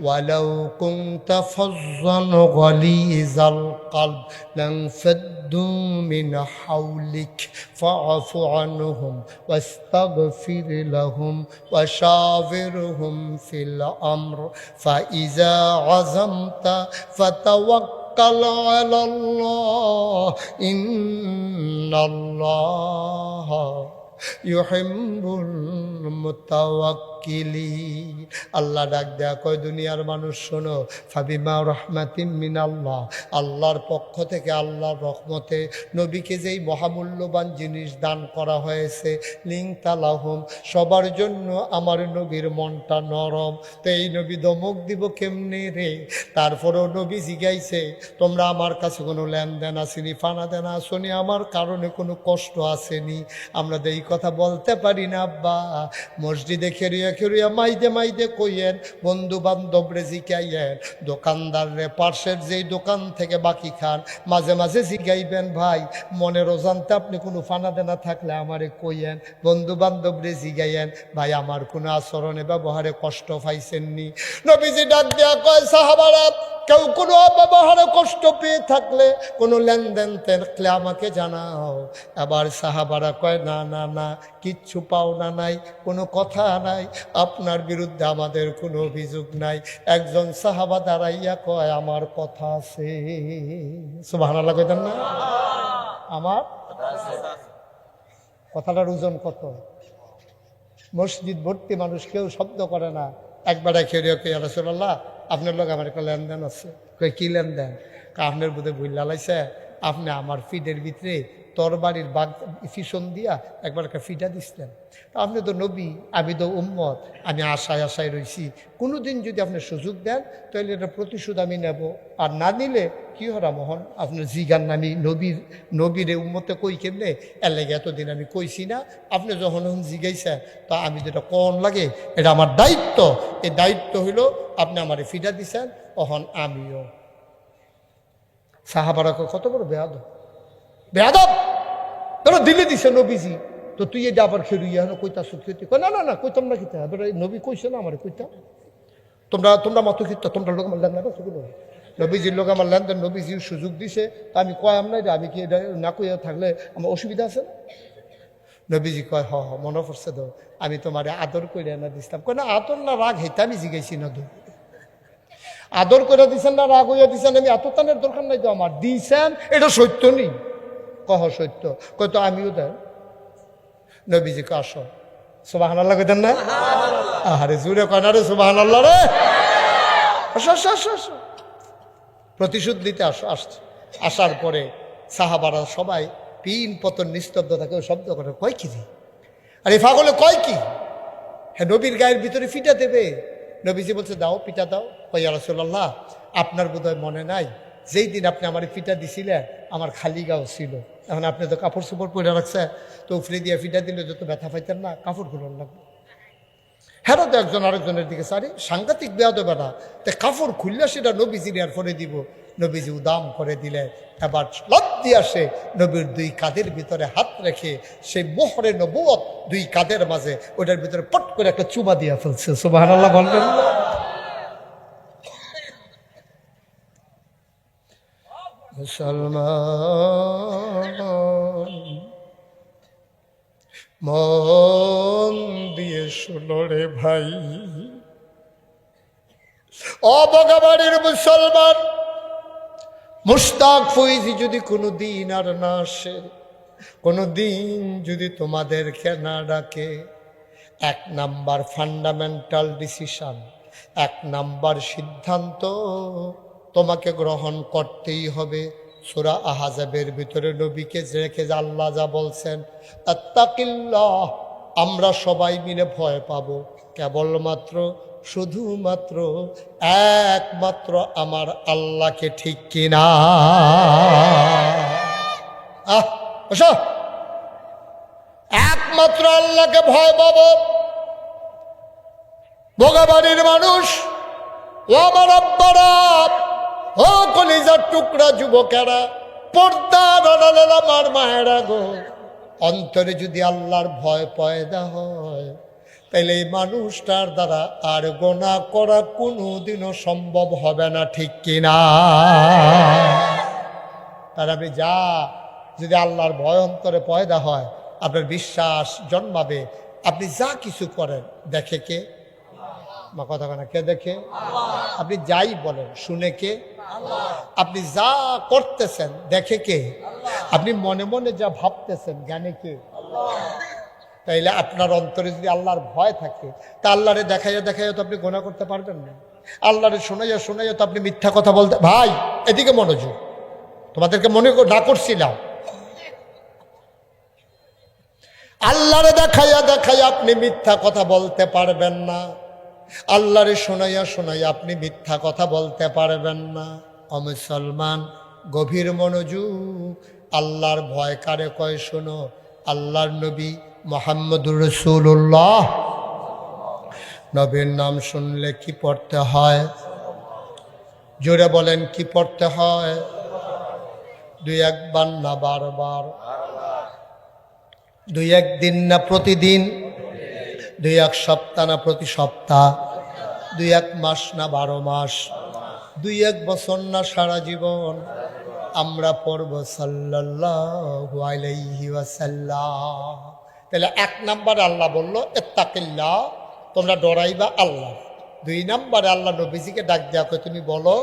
ওয়ালাউ কুনতা ফাজ্জান গালিজাল কলব লানফাদ্দু মিন হাওলিক ফাআফু আনহুম ওয়াস্তাগফির লাহুম ওয়াশাবিরহুম ফিল আমর ফাইজা আযামতা ফাতাওয়াক্কাল على الله إن الله يحب المتوكلين। আল্লাহ ডাক দেয়া কয় দুনিয়ার মানুষ শোনো, ফাবিমা রাহমাতিন মিনাল্লাহ, আল্লাহর পক্ষ থেকে, আল্লাহর রহমতে নবীকে যেই মহামূল্যবান জিনিস দান করা হয়েছে, লিনতা লাহুম, সবার জন্য আমার নবীর মনটা নরম। তো এই নবী ধমক দিব কেমনে রে? তারপরেও নবী জিগাইছে, তোমরা আমার কাছে কোনো লেনদেন আসেনি, ফানা দেনা আসনি, আমার কারণে কোনো কষ্ট আসেনি? আমরা তো এই কথা বলতে পারি না আব্বা। মসজিদে খেরিয়া খেরিয়া মাইদে মাইদে কইয়েন, বন্ধু বান্ধব রে জিকাইয়েন, দোকানদার রে পার্শ্বের যেই দোকান থেকে বাকি খান, মাঝে মাঝে জিগাইবেন ভাই মনের অজান্তে আপনি কোনো ফানা দেনা থাকলে আমারে কইয়েন, বন্ধু বান্ধব রে জিগাইয়েন ভাই আমার কোনো আচরণে ব্যবহারে কষ্ট পাইছেননি? নবীজি ডাক দেয়া কয় সাহাবারা, কেউ কোনো ব্যবহারে কষ্ট পেয়ে থাকলে, কোনো লেনদেন থাকলে আমাকে জানাও। আবার সাহাবারা কয় না না না, কিচ্ছু পাওনা নাই, কোনো কথা নাই, আপনার বিরুদ্ধে আমাদের কোনো অভিযোগ নাই। একজন সাহাবা দাঁড়াইয়া কয় আমার কথা আছে। সুবহানাল্লাহ কইতেন না? আমার কথাটার ওজন কত? মসজিদ ভর্তি মানুষ, কেউ শব্দ করে না। একবার খেয়ে কে রাসূলুল্লাহ আপনার লোক আমার একটা লেনদেন আছে। কই কি লেনদেন? আপনার বোধে ভুল্লা লাইছে, আপনি আমার ফিডের ভিতরে তরবারির বাগ ফিসন দিয়া একবার একটা ফিডা দিচ্ছেন। আপনি তো নবী, আমি তো উম্মত, আমি আশায় আশায় রয়েছি, কোনোদিন যদি আপনি সুযোগ দেন তাহলে এটা প্রতিশোধ আমি নেব, আর না নিলে কি হরা মোহন আপনার জিগান আমি নবীরে উম্মতে কই কেমনে, এর লাগে এতদিন আমি কইছি না, আপনি যখন জিগাইছেন তা আমি যেটা কোন লাগে এটা আমার দায়িত্ব। এই দায়িত্ব হইল আপনি আমার ফিডা দিছেন, তখন আমিও। সাহাবারা কত বড় বেয়াদব, বেয়াদব ধরো দিলে দিছে নবীজি, তো তুই এটা আবার খেলুইয়া কইতা সুখী কই না না না কইতাম না কিতা, নবী কইছে না আমার কইতাম, তোমরা মত কিতা, তোমরা লোক আমার লেনদেন নবীজির লোক আমার লেনদেন, নবীজির সুযোগ দিছে, তা আমি কয়াম নাই, আমি কি এটা না কইয়া থাকলে আমার অসুবিধা আছে না? নবীজি কয় হ মনে পড়ছে তো, আমি তোমার আদর করে না দিছিলাম। কয় না আদর না রাগ হেতা আমি জিগাইছি না তো, আদর করে দিছেন না রাগ হইয়া দিছেন, আমি এত তানের দরকার নাই তো আমার, দিছেন এটা সত্য নেই। কহ সত্য, কয় তো আমিও দেন। নবীজি কে আসো, সুবহানাল্লাহ কইতেন না? আরে জুড়ে কয় না রে সুবহানাল্লাহ রে, আসো আসো আসো আসো, প্রতিশোধ দিতে আসো। আসছে, আসার পরে সাহাবারা সবাই পিন পতন নিস্তব্ধতা, কেউ শব্দ করে কয় কি রে, আরে পাগলে কয় কি, হ্যাঁ নবীর গায়ের ভিতরে ফিটা দেবে। নবীজি বলছে দাও পিঠা দাও। কয় ইয়া রাসূলুল্লাহ আপনার বোধহয় মনে নাই, যেই দিন আপনি আমার ফিটা দিছিলেন আমার খালি গাও ছিল, এখন আপনি তো কাপড় চোপড় পরে রাখছেন, তো উফরে দিয়ে ফিটা দিলে যত ব্যথা পাইতেন না, কাপড় খুলন লাগবে। হ্যাঁ তো একজন আরেকজনের দিকে সারি সাংঘাতিক বেয়াদব বেটা, তা কাপড় খুললে সেটা নবীজির আর পরে দিব। নবীজি উদাম করে দিলেন, এবার লব্ধি আসে নবীর দুই কাঁধের ভিতরে হাত রেখে সেই মোহরে নবুয়ত দুই কাঁধের মাঝে ওটার ভিতরে পট করে একটা চুমা দিয়া ফেলছে। সুবহানাল্লাহ বলবেন না? মুসলমান মন দিয়ে শুনো রে ভাই, অবগাবাড়ির মুসলমান মুশতাক ফৈজি যদি কোনো দিন আর না আসে, কোনো দিন যদি তোমাদেরকে না ডাকে, 1 নাম্বার ফান্ডামেন্টাল ডিসিশন, 1 নাম্বার সিদ্ধান্ত তোমাকে গ্রহণ করতেই হবে। সূরা আহজাবের ভিতরে নবীকে রেখে আল্লাহ যা বলছেন, আত্তাকিল্লাহ, আমরা সবাই মিলে ভয় পাবো কেবলমাত্র শুধুমাত্র একমাত্র আমার আল্লাহকে, ঠিক কিনা? একমাত্র আল্লাহকে ভয় পাবো। ভোগাবাড়ির মানুষ, ও আমার আব্বারা, ও কলিজার টুকরা যুবকেরা, পর্দার আড়ালের আমার মায়েরা গো, অন্তরে যদি আল্লাহর ভয় পয়দা হয়, তাহলে এই মানুষটার দ্বারা আর গোনা করা কোনোদিনও সম্ভব হবে না, ঠিক কিনা? তার আমি যা যদি আল্লাহর ভয় অন্তরে পয়দা হয়, আপনার বিশ্বাস জন্মাবে। আপনি যা কিছু করেন দেখে কে? মা কথা না, কে দেখে? আপনি যাই বলেন শুনে কে? আপনি যা করতেছেন দেখে কে? আপনি মনে মনে যা ভাবতেছেন জানে কে? তাইলে আপনার অন্তরে যদি আল্লাহর ভয় থাকে, তা আল্লাহরে দেখাইয়া দেখাইয়া তো আপনি গোনা করতে পারবেন না। আল্লাহরে শোনাইয়া শোনাইয়া তো আপনি মিথ্যা কথা বলতে। ভাই এদিকে মনোযোগ, তোমাদেরকে মনে না করছিলাম। আল্লাহরে দেখাইয়া দেখাইয়া আপনি মিথ্যা কথা বলতে পারবেন না। আল্লাহরে শোনাইয়া শোনাইয়া আপনি মিথ্যা কথা বলতে পারবেন না। ও মুসলমান, গভীর মনোযোগ। আল্লাহর ভয় কারে কয় শোনো। আল্লাহর নবী মুহাম্মদুর রাসূলুল্লাহ, নবীর নাম শুনলে কি পড়তে হয়? জোরে বলেন, কি পড়তে হয়? 2-1 বার না বারবার? 2-1 দিন না প্রতিদিন? 2-1 সপ্তাহ না প্রতি সপ্তাহ? 2-1 মাস না 12 মাস? 2-1 বছর না সারা জীবন? আমরা পড়ব সাল্লাল্লাহু আলাইহি ওয়াসাল্লাম। তাহলে 1 নাম্বার আল্লাহ বলল ইত্তাকিল্লাহ, তোমরা ডরাইবা আল্লাহ। 2 নাম্বারে আল্লাহ নবীজিকে ডাক দেয়া কয়, তুমি বলো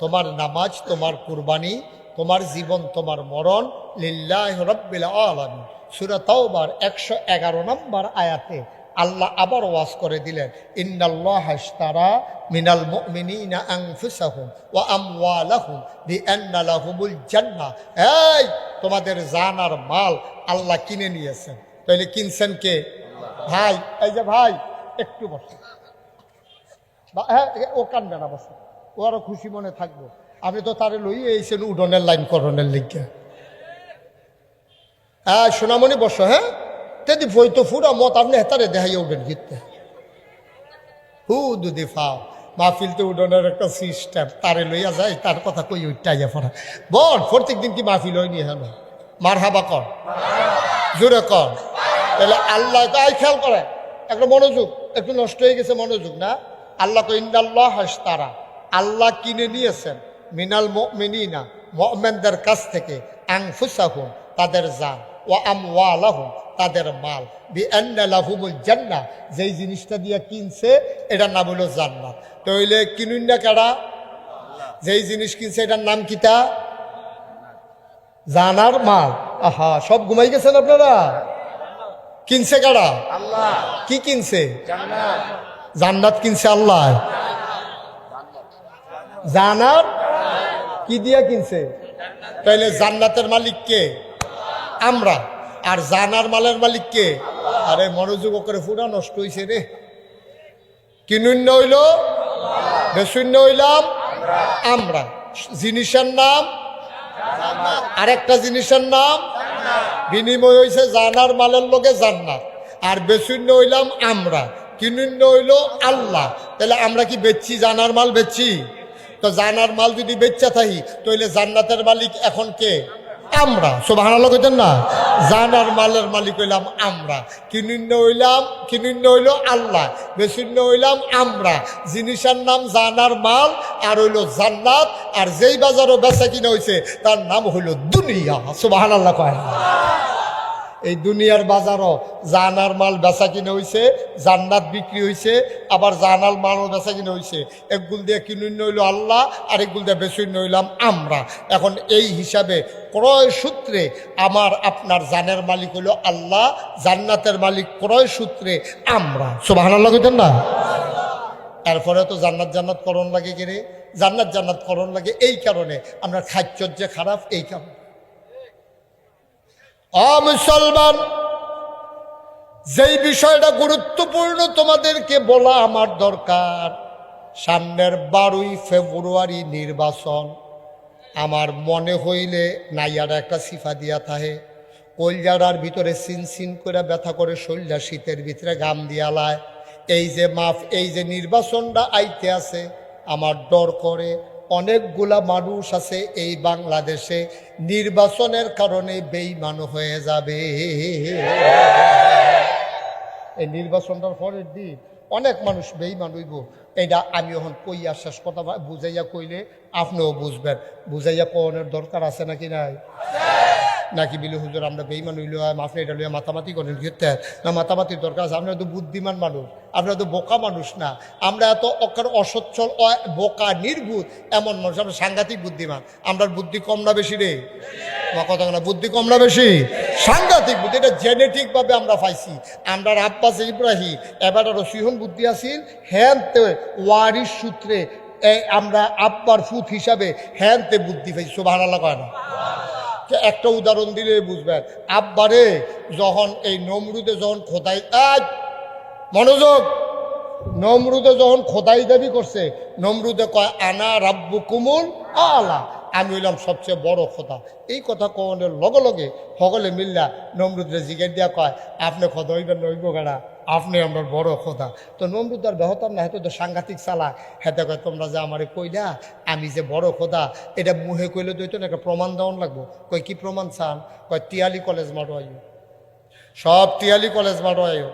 তোমার নামাজ, তোমার কুরবানি, তোমার জীবন, তোমার মরণ লিল্লাহি রাব্বিল আলামিন। সূরা তাওবার 111 নম্বর আয়াতে আল্লাহ আবার ওয়াজ করে দিলেন, ইন্নাল্লাহা ইশতারা মিনাল মুমিনিনা আনফুসাহুম ওয়া আমওয়ালাহুম বিআন্না লাহুমুল জান্নাহ। এই তোমাদের জান আর মাল আল্লাহ কিনে নিয়েছেন। তাহলে কিনছেন কে? ভাই এই যে ভাই একটু বসে, হ্যাঁ ও কান্দবে না, বসে, ও আরো খুশি মনে থাকবো। আপনি তো তারে লই এইছেন উডনের লাইন করণের লিখে। হ্যাঁ সোনামণি বসো। হ্যাঁ তেদি বই তো ফুরা মত আপনি হেতারে দেখাইয়া উঠেন জিততে হু দুদি ফাও মাহফিলতে উডনের একটা সিস্টেম, তারে লইয়া যায়, তার কথা কই উঠাইয়া পড়া। বল প্রত্যেক দিন কি মাহফিল হয়নি? হ্যাঁ মার হাবা কর, জোরে কর। তাহলে আল্লাহ তাই খেয়াল করে, একটা মনোযোগ একটু নষ্ট হয়ে গেছে মনোযোগ না। আল্লাহ তো ইন্নাল্লাহ ইশতারা, আল্লাহ কিনে নিয়েছেন মিনাল মুমিনিনা, মুমিনদের কাছ থেকে, আনফুসাহুম তাদের জান, ওয়া আমওয়ালাহুম তাদের মাল, বিআন্না লাহুমুল জান্নাহ যেই জিনিসটা দিয়ে কিনছে এটার নাম হলো জান্নাত। তাইলে কিনুন না কারা? যেই জিনিস কিনছে এটার নাম কিতা? জানার মাল। আহা সব ঘুমাই গেছেন আপনারা। কিনছে কারা? আল্লাহ। কি কিনছে? জান্নাত। জান্নাত কিনছে আল্লাহ। জানার কি দিয়া কিনছে? তাইলে জান্নাতের মালিক কে? আমরা। আর জানার মালের মালিক কে? আরে মনোযোগ করে পুরা নষ্ট হইছে রে। কিনুন হইল, বেশূন্য হইলাম আমরা। জিনিসের নাম আরেকটা জিনিসের নাম, বিনিময় হইছে জানার মালের লোকে জান্নাত। আর বেশূন্য হইলাম আমরা, কিনুন হইল আল্লাহ। তাহলে আমরা কি বেচছি? জানার মাল বেচছি। তো জানার মাল যদি বেচা থাকি তাহলে জান্নাতের মালিক এখন কে? আমরা। সুবহানাল্লাহ কইতেন না? জানার মালের মালিক হইলাম আমরা, কিনুন হইল আল্লাহ, বেশূন্য হইলাম আমরা। জিনিসের নাম জানার মাল আর হইল জান্নাত। আর যেই বাজারও বেচা কিনা হয়েছে তার নাম হইল দুনিয়া। সুবহানাল্লাহ কয় না? এই দুনিয়ার বাজারও জানার মাল বেচা কিনে হইছে, জান্নাত বিক্রি হইছে, আবার জানাল মালও বেচা কিনে হইছে। একগুল দিয়ে কিনুন হইল আল্লাহ, আরেকগুল দিয়ে বেচুন হইলাম আমরা। এখন এই হিসাবে ক্রয় সূত্রে আমার আপনার জানের মালিক হইল আল্লাহ, জান্নাতের মালিক ক্রয় সূত্রে আমরা। সুবহানাল্লাহ কইতেন না? এরপরে তো জান্নাত জান্নাত করণ লাগে কিরে, জান্নাত জান্নাত করণ লাগে এই কারণে আমরা খাদ্য যে খারাপ, এই কারণে। মুসলমান, যেই বিষয়টা গুরুত্বপূর্ণ তোমাদেরকে বলা আমার দরকার, সামনের 12ই ফেব্রুয়ারি নির্বাচন। আমার মনে হইলে নাইয়ারা একটা সিফা দিয়া থাহে, কলজারার ভিতরে সিন সিন করে ব্যথা করে, শরীরটা শীতের ভিতরে গাম দিয়ালায়। এই যে মাফ, এই যে নির্বাচনটা আইতে আছে, আমার ডর করে অনেকগুলা মানুষ আছে এই বাংলাদেশে নির্বাচনের কারণে বেঈমান হয়ে যাবে। এই নির্বাচনটার পরের দিন অনেক মানুষ বেঈমান হইব। এইটা আমি এখন কইয়া শেষ কথা বুঝাইয়া কইলে আপনিও বুঝবেন। বুঝাইয়া কোনের দরকার আছে নাকি নাই? নাকি বিলু হুজুর আমরা বেঈমান হইলে আপনি এটা লইয়া মাতামাতি করেন ঘিরতে না? মাতামাতির দরকার আছে। আপনারা তো বুদ্ধিমান মানুষ, আপনারা তো বোকা মানুষ না। আমরা এত অসচ্ছল, বোকা, নির্বুধ এমন মানুষ। আমরা সাংঘাতিক বুদ্ধিমান। আমরা বুদ্ধি কম না বেশি রে? কথা না, বুদ্ধি কম না বেশি? সাংঘাতিক বুদ্ধি, এটা জেনেটিকভাবে আমরা পাইছি। আমরা আব্বাস ইব্রাহিম এবার রসিহন বুদ্ধি আসিল, হ্যানতে ওয়ারিশ সূত্রে আমরা আব্বার ফুত হিসাবে হ্যানতে বুদ্ধি পাইছি। সুবহানাল্লাহ কয় না? একটা উদাহরণ দিলে বুঝবেন। আব্বারে যখন এই নমরুদে যখন খোদাই, মনোযোগ, নমরুদে যখন খোদাই দাবি করছে, নমরুদে কয় আনা রাব্বুকুমুল আলা, আমি হইলাম সবচেয়ে বড় খোদা। এই কথা কনের লগে লগে সকলে মিল্লা নমরুদরে জিজ্ঞেস দিয়া কয় আপনি খোদা হইবেন নইব গাড়া, আপনি আমার বড় খোদা। তো নমরুদার বেহতার না, হেতু তো সাংঘাতিক চালা। হেতে কয় তোমরা যে আমারে কইলা আমি যে বড় খোদা, এটা মুহে কইলে দইতো না, একটা প্রমাণ দেওয়ান লাগবো। কয় কি প্রমাণ চান? কয় তিয়ালি কলেজ মাঠো আইও, সব তিয়ালি কলেজ মাঠো আইও।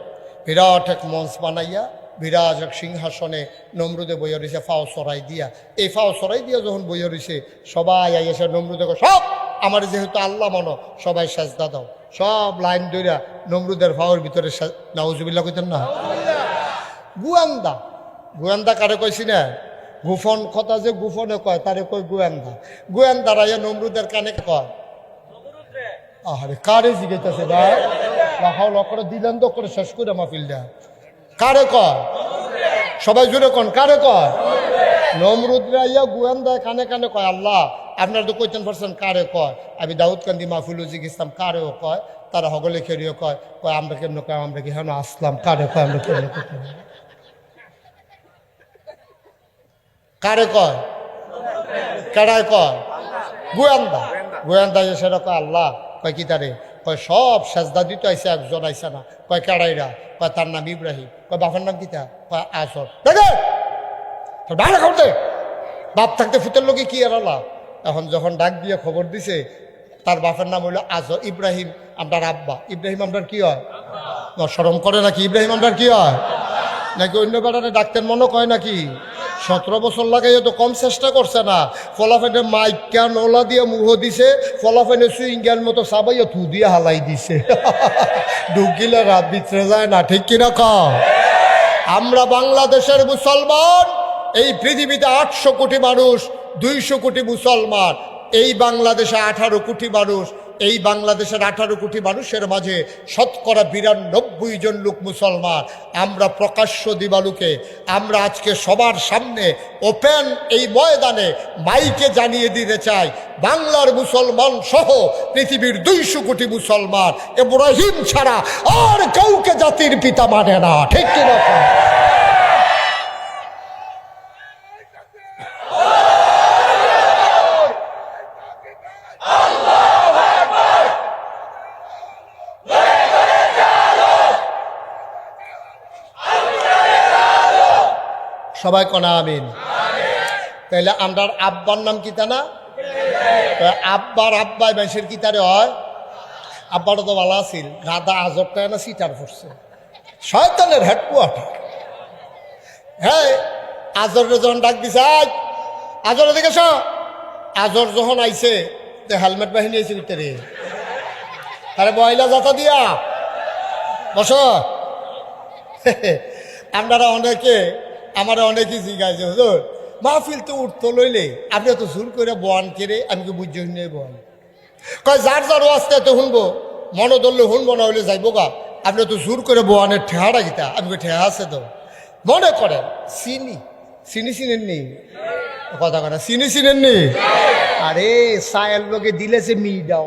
বিরাট এক মঞ্চ বানাইয়া বিরাজ এক সিংহাসনে নমরুদে বইয়া রয়েছে ফাও সরাই দিয়া। এই ফাও সরাই দিয়া যখন বইয়া রয়েছে, সবাই আইসে নমরুদে সব আমার যেহেতু আল্লাহ মানো, সবাই সাজদা দাও। সব লাইন ধরিয়া নমরুদের ফাওয়ার ভিতরে নাউজুবিল্লাহ কইতেন না? গুয়ান্দা, গুয়ান্দা কারে কইছি না? গুফন কথা যে গুফনে কয় তারে কয় গুয়ান্দা। গুয়ান্দার আইয়া নমরুদের কানে কয়, আরে কারে জিজ্ঞেস ভাই লকরে দিলেন তো করে শেষ করে মাহফিলটা। কারে কয়? সবাই জুড়ে কন, কারে কয়? নমরুদরা ইয়া গোয়েন্দা কানে কানে কয় আল্লাহ আপনারা তো কইতেন পারছেন কারে কয়। আমি দাউদ কান্দি মাহফিল জিজ্ঞেসলাম কারেও কয়, তারা হগলে খেরিও কয়। কয় আমরা কেমন কয়? আমরা কি হ্যাঁ আসলাম? কারে কয়? আমরা কেমন কারে কয়? কেডায় কয়? গোয়েন্দা। গোয়েন্দা সেটা কয় আল্লাহ। কয় কি তারে? কয় সব সেজদা দিতে আইসে, একজন আইসা না। কয় কেডাইরা? কয় তার নাম ইব্রাহিম। কয় বাপের নাম কিতা? কয় আসর। দেখে ভালো খাওয়াতে বাপ থাকতে ফুতের লোকে কি আর আল্লাহ। এখন যখন ডাক দিয়ে খবর দিছে তার বাপের নাম হইল আজর। ইব্রাহিম আপনার আব্বা। ইব্রাহিম আপনার কি হয়? শরম করে নাকি? ইব্রাহিম আপনার কি হয়? নাকি অন্য বেড়ারে ডাক্তার মনে কয় নাকি? 17 বছর লাগাইয়া তো কম চেষ্টা করছে না। ফলাফেনে মাইকা নলা দিয়ে মুহ দিছে, ফলাফেনে সুইঙ্গার মতো সাবাইয়া থু দিয়ে হালাই দিছে। ঢুকিলে রাত ভিতরে যায় না, ঠিক কিনা কম? আমরা বাংলাদেশের মুসলমান, এই পৃথিবীতে 800 কোটি মানুষ, 200 কোটি মুসলমান। এই বাংলাদেশে 18 কোটি মানুষ। এই বাংলাদেশের 18 কোটি মানুষের মাঝে শতকরা 92 জন লোক মুসলমান। আমরা প্রকাশ্য দিবালুকে আমরা আজকে সবার সামনে ওপেন এই ময়দানে মাইকে জানিয়ে দিতে চাই, বাংলার মুসলমান সহ পৃথিবীর 200 কোটি মুসলমান ইব্রাহিম ছাড়া আর কাউকে জাতির পিতা মানে না, ঠিক কিনা? সবাই কনা আমিন। তাহলে আমরার আব্বার নাম কিতা না? আব্বার আব্বাই মানুষের কিতারে হয়। আব্বারও তো ভালো আছিল, গাদা আজরটায় না সিটার পড়ছে, শয়তানের হেডকোয়ার্টার। হ্যাঁ, আজরে যখন ডাক দিছে আজর এদিকে আজর যখন আইছে হেলমেট বাহিনী আইছে ভিতরে। তাহলে বয়লা যাতা দিয়া বসো। আপনারা অনেকে আমার অনেকেই জিজ্ঞাসা হুজুর মাহফিল তো উঠতো লইলে আপনি তো জোর করে বয়ান কেড়ে আমি কি বুঝি নিয়ে বয়ান কয় যার যার আসতে তো শুনবো মনে ধরলে শুনবো না হইলে যাইবো গা আপনি তো জোর করে বয়ানের ঠেহাটা গীতা আমি ঠেহা আছে তো মনে করেন চিনি চিনি চিনেননি কথা কথা চিনি চিনেননি আরে সায়ের লোকে দিলে সে মিডা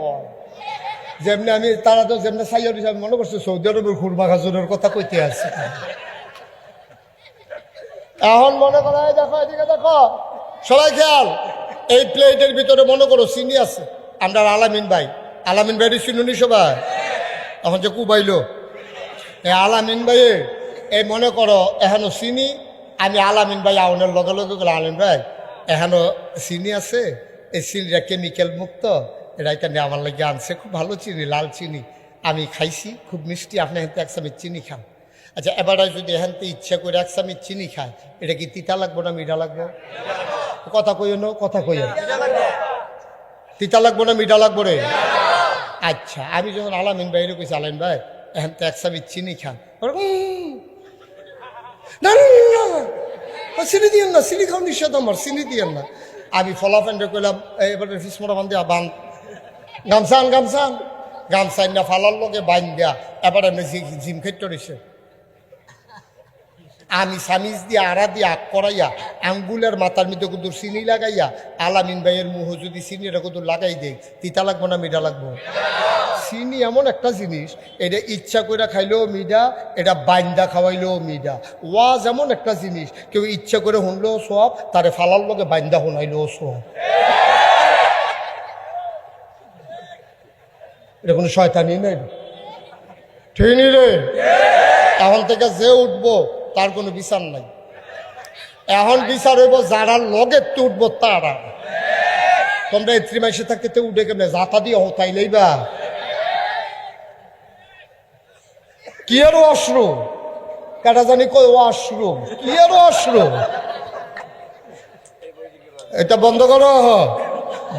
যেমনি আমি তারা তো যেমনি সাইয়ার হিসাবে মনে করছে সৌদি আরবের খুরমা খাজুরের কথা কইতে আসছে এখন মনে করো দেখো এদিকে দেখো সবাই খেয়াল এই প্লেটের ভিতরে মনে করো চিনি আছে আমরা আলামিন ভাইয়ের চিনুনি সবাই এখন যে কুবাইলো এই আলামিন ভাইয়ে এই মনে করো এখনো চিনি আমি আলামিন ভাই আউনের লগে লগে গেলো আলামিন ভাই এখনো চিনি আছে এই চিনিটা কেমিক্যাল মুক্ত এটা এখানে আমার লাগে আনছে খুব ভালো চিনি লাল চিনি আমি খাইছি খুব মিষ্টি আপনি এখান এক চামচ চিনি খান আচ্ছা এবার যদি এখান থেকে ইচ্ছা করে এক চামচ চিনি খায় এটা কি তিতা লাগবো না মিঠা লাগবো কথা কইও না কথা কইও তিতা লাগবো না মিঠা লাগবো রে আচ্ছা আমি যখন আলামিন ভাই কইছি আলামিন ভাই এখান থেকে এক চামচ চিনি খান না চিনি দিয়েন না চিনি খাওয়া নিষেধ আমার চিনি দিয়েন না আমি ফলাফেন্ডে কইলাম এবার ফিসমোটা বান্ধে বান গামছান গামছান গামছান না ফালার লগে বাইন দেয়া এবার এমনি জিম খেতে রয়েছে আমি সামিজ দিয়ে আড়া দিয়ে আগ করাইয়া আঙ্গুলের মাথার মধ্যে কুদুর চিনি লাগাইয়া আলামিন ভাইয়ের মুহ যদি চিনিটা কুদুর লাগাই দেয় তিতা লাগবো না মিঠা লাগবো চিনি এমন একটা জিনিস এটা ইচ্ছা করে খাইলেও মিঠা এটা বাইন্দা খাওয়াইলেও মিঠা ওয়াজ এমন একটা জিনিস কেউ ইচ্ছা করে শুনলেও সব তারে ফালার লগে বাইন্দা শুনাইলেও সব এটা কোনো শয়তানি নেই ঠিক নি রে এখন থেকে যে উঠবো তার কোনো বিচার নাই এখন বিচার হইব যারা লগে তো উঠবো তারা তোমরা এত্রি মাসে থাকতে উঠে কেমনে যাতা দিয়ে হতাইলেই বা কি আরো অশ্রু কাটা জানি কই অশ্রু কি আরো অশ্রু এটা বন্ধ করো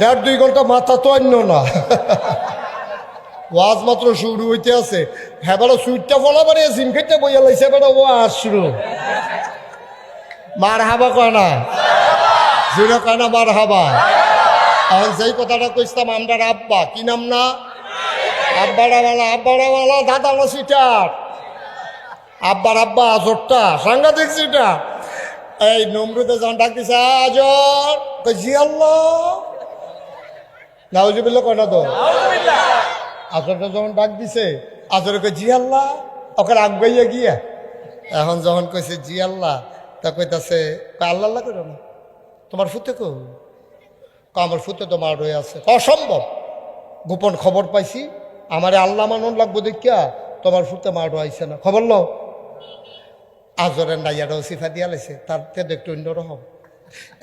1.5-2 ঘন্টা মাথা তো অন্য না ওয়াজ মাত্র শুরু হইতে আছে হ্যাঁ বলো সুইটটা ফলা মানে জিম খেতে বইয়া লাইছে বেটা ও আশ্রু মার হাবা কয় না জুড়ে কয় না মার হাবা এখন যেই কথাটা কইতাম আমরা আব্বা কি নাম না আব্বাড়াওয়ালা দাদা না সিটার আব্বার আব্বা আজরটা সাংঘাতিক সিটার এই নমরুদে যখন ডাক দিছে আজর জি আল্লাহ নাউজুবিল্লাহ কয় না তো আজরটা যখন ডাক দিছে আজরকে জি আল্লাহ ওকে আগাইয়া গিয়া এখন যখন কইছে জি আল্লাহ তা কইতাছে আল্লাহ আল্লাহ করো না তোমার ফুতে কো আমার ফুতে তো মার হয়ে আছে অসম্ভব গোপন খবর পাইছি আমারে আল্লাহ মানন লাগবো দেখিয়া তোমার ফুতে মার আইছে না খবর লো আজরের নাইয়াটাও সিফা দিয়া লাইছে তার থেকে একটু অন্যরকম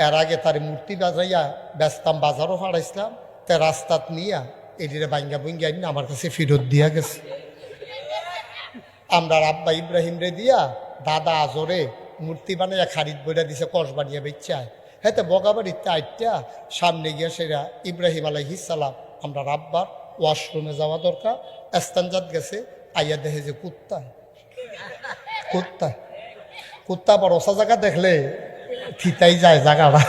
এর আগে তার মূর্তি বাজাইয়া ব্যস্তাম বাজারও হারাইছিলাম তা রাস্তাত নিয়া এটিরে বাঙ্গা বুঙ্গা আমার কাছে ফেরত দিয়া গেছে আমরা আব্বা ইব্রাহিম রে দিয়া দাদা আজরে মূর্তি বানাইয়া খারিদ বইরা দিছে কষ বানিয়ে বেচায় হ্যাঁ বগাবাড়িতে আইটা সামনে গিয়া সেরা ইব্রাহিম আলাইহিস সালাম আমরা আব্বার ওয়াশরুমে যাওয়া দরকার এস্তানজাত গেছে আইয়া দেখে যে কুত্তা বড় ওসা জায়গা দেখলে থিতাই যায় জায়গাটা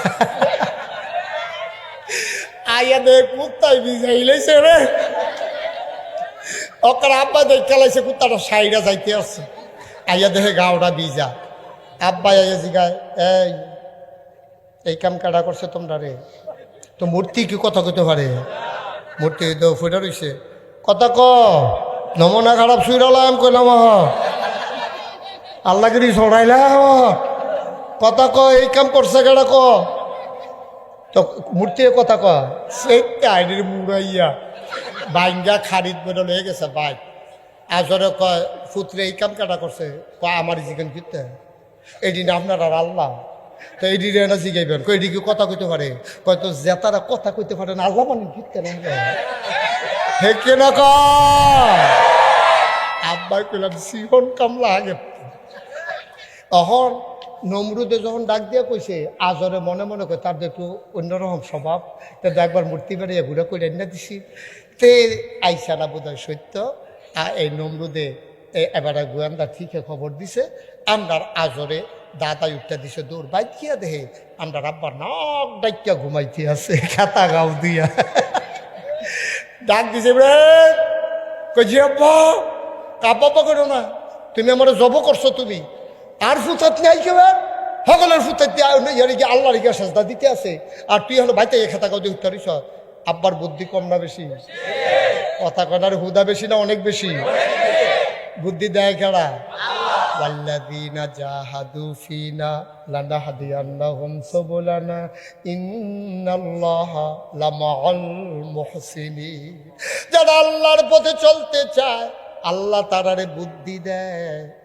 আইয়া দেখ কুত্তাই ভিজাই লাইছে রে ওকার আব্বা দেখে লাইছে কুত্তাটা সাইডা যাইতে আছে আইয়া দেখে গাওটা ভিজা আব্বা আইয়া জিগায় এই কাম কাটা করছে তোমরা রে তো মূর্তি কি কথা কইতে পারে মূর্তি তো ফুটা রইছে কথা ক নমুনা খারাপ শুইরালাম কইলাম আল্লাহগিরি ছড়াইলাম কথা ক এই কাম করছে কেডা ক তো মূর্তি কথা ক সেইটা আইডির মুড়াইয়া বাইঙ্গা খারিদ বেরো লয়ে গেছে বাইক আজরে কয় ফুতরে এই কাম কাটা করছে কয় আমার জিজ্ঞান ফিরতে এদিন আপনার আর আল্লাহ তো এটি না জিগাইবেন কই এটি কি কথা কইতে পারে কয় তো জেতারা কথা কইতে পারে না আল্লাহ মানে ফিরতে না হে কে না আব্বাই কইলাম সিহন কামলা আগে অহন নমরুদে যখন ডাক দিয়া কইছে আজরে মনে মনে করে তার একটু অন্যরকম স্বভাব, তা একবার মূর্তি বাড়িয়ে ঘুরে করে এনে দিছি তে আইসা না বোধ হয় সত্য। এই নমরুদে এবার গোয়েন্দা ঠিকই খবর দিছে আমরার আজরে দাদা উঠটা দিছে দৌড় বাইক গিয়া দেহে আমরা আব্বার নাক ডাইকা ঘুমাইতে আছে খাতা গাও দিয়া ডাক দিছে কইছি আব্বা কাব্বা করো না, তুমি আমার জব করছো, তুমি আর ফুতাত নাই কেউ সকলের ফুতাত দিয়ে আল্লাহ রিগা সাজদা দিতে আছে, আর তুই হলো ভাইতে এ খাতা গাও দিয়ে উঠতে পারিস। আব্বার বুদ্ধি কম না বেশি? কথা কনার হুদা বেশি না অনেক বেশি? বুদ্ধি দেয় কেডা? ওয়াল্লাযীনা জাহাদু ফীনা লানাহদিয়ান্নাহুম সুবুলানা ইন্নাল্লাহা লামাআল মুহসিনিন। যারা আল্লাহর পথে চলতে চায় আল্লাহ তারারে বুদ্ধি দেয়,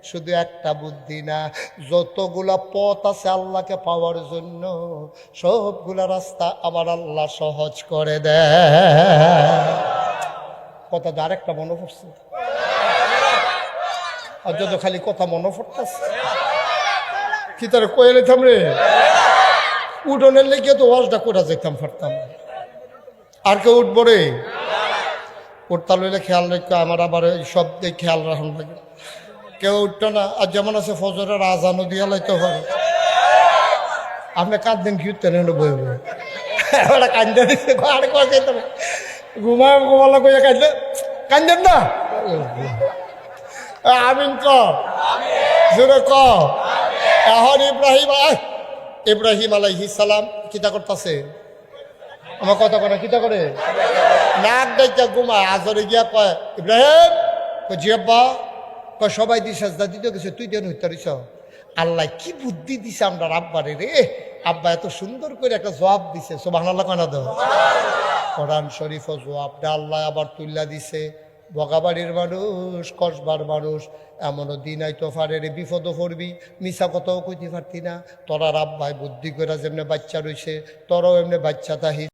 শুধু একটা বুদ্ধি না, যতগুলা পথ আছে আল্লাহকে পাওয়ার জন্য সবগুলা রাস্তা আবার আল্লাহ সহজ করে দেয়। কথা আরেকটা মনে পড়ছে, আর যত খালি কথা মনে পড়তেছে কি তার কয়ে নিতাম রে, উঠোনের লেগে তো ওয়াজটা করে যেতাম পারতাম। আর কেউ উঠবো রে? উঠতা লইলে খেয়াল রেখো, আমার আবার সব দিকে খেয়াল রাখুন লাগে। কেউ উঠতো না, আর যেমন আছে ফজরের আজানও দিয়া লাইতে পারে। আপনি কাঁদতেন কি উঠতেন বই বই ওরা কান্দে দিচ্ছে আর যেতে ঘুমায় ঘুমালা কইয়া কাঁদলে কান্দেন না। আমিন ক জোরে ক। এখন ইব্রাহিম আলাইহিস সালাম কিতা করতেছে? আমার কথা করে কিতা করে নাক ডাইকা ঘুমায়, আজরে গিয়া কয় ইব্রাহিম জিয়াব্বা কয় সবাই দিয়ে সাজদা দিতে গেছে, তুই দেন হইতারিস। আল্লাহ কি বুদ্ধি দিছে আমরা আব্বারে রে, আব্বা এত সুন্দর করে একটা জবাব দিছে। সুবহানাল্লাহ কানা দাও। কোরআন শরীফ ও জবাবটা আল্লাহ আবার তুল্লা দিছে। বগাবাড়ির মানুষ, কসবার মানুষ, এমনও দিন আইতো পারে রে বিপদও পড়বি, মিশা কথাও কইতে পারতি না। তোরা আব্বাই বুদ্ধি করে যেমনি বাচ্চা রইছে, তোরাও এমনি বাচ্চা তাহি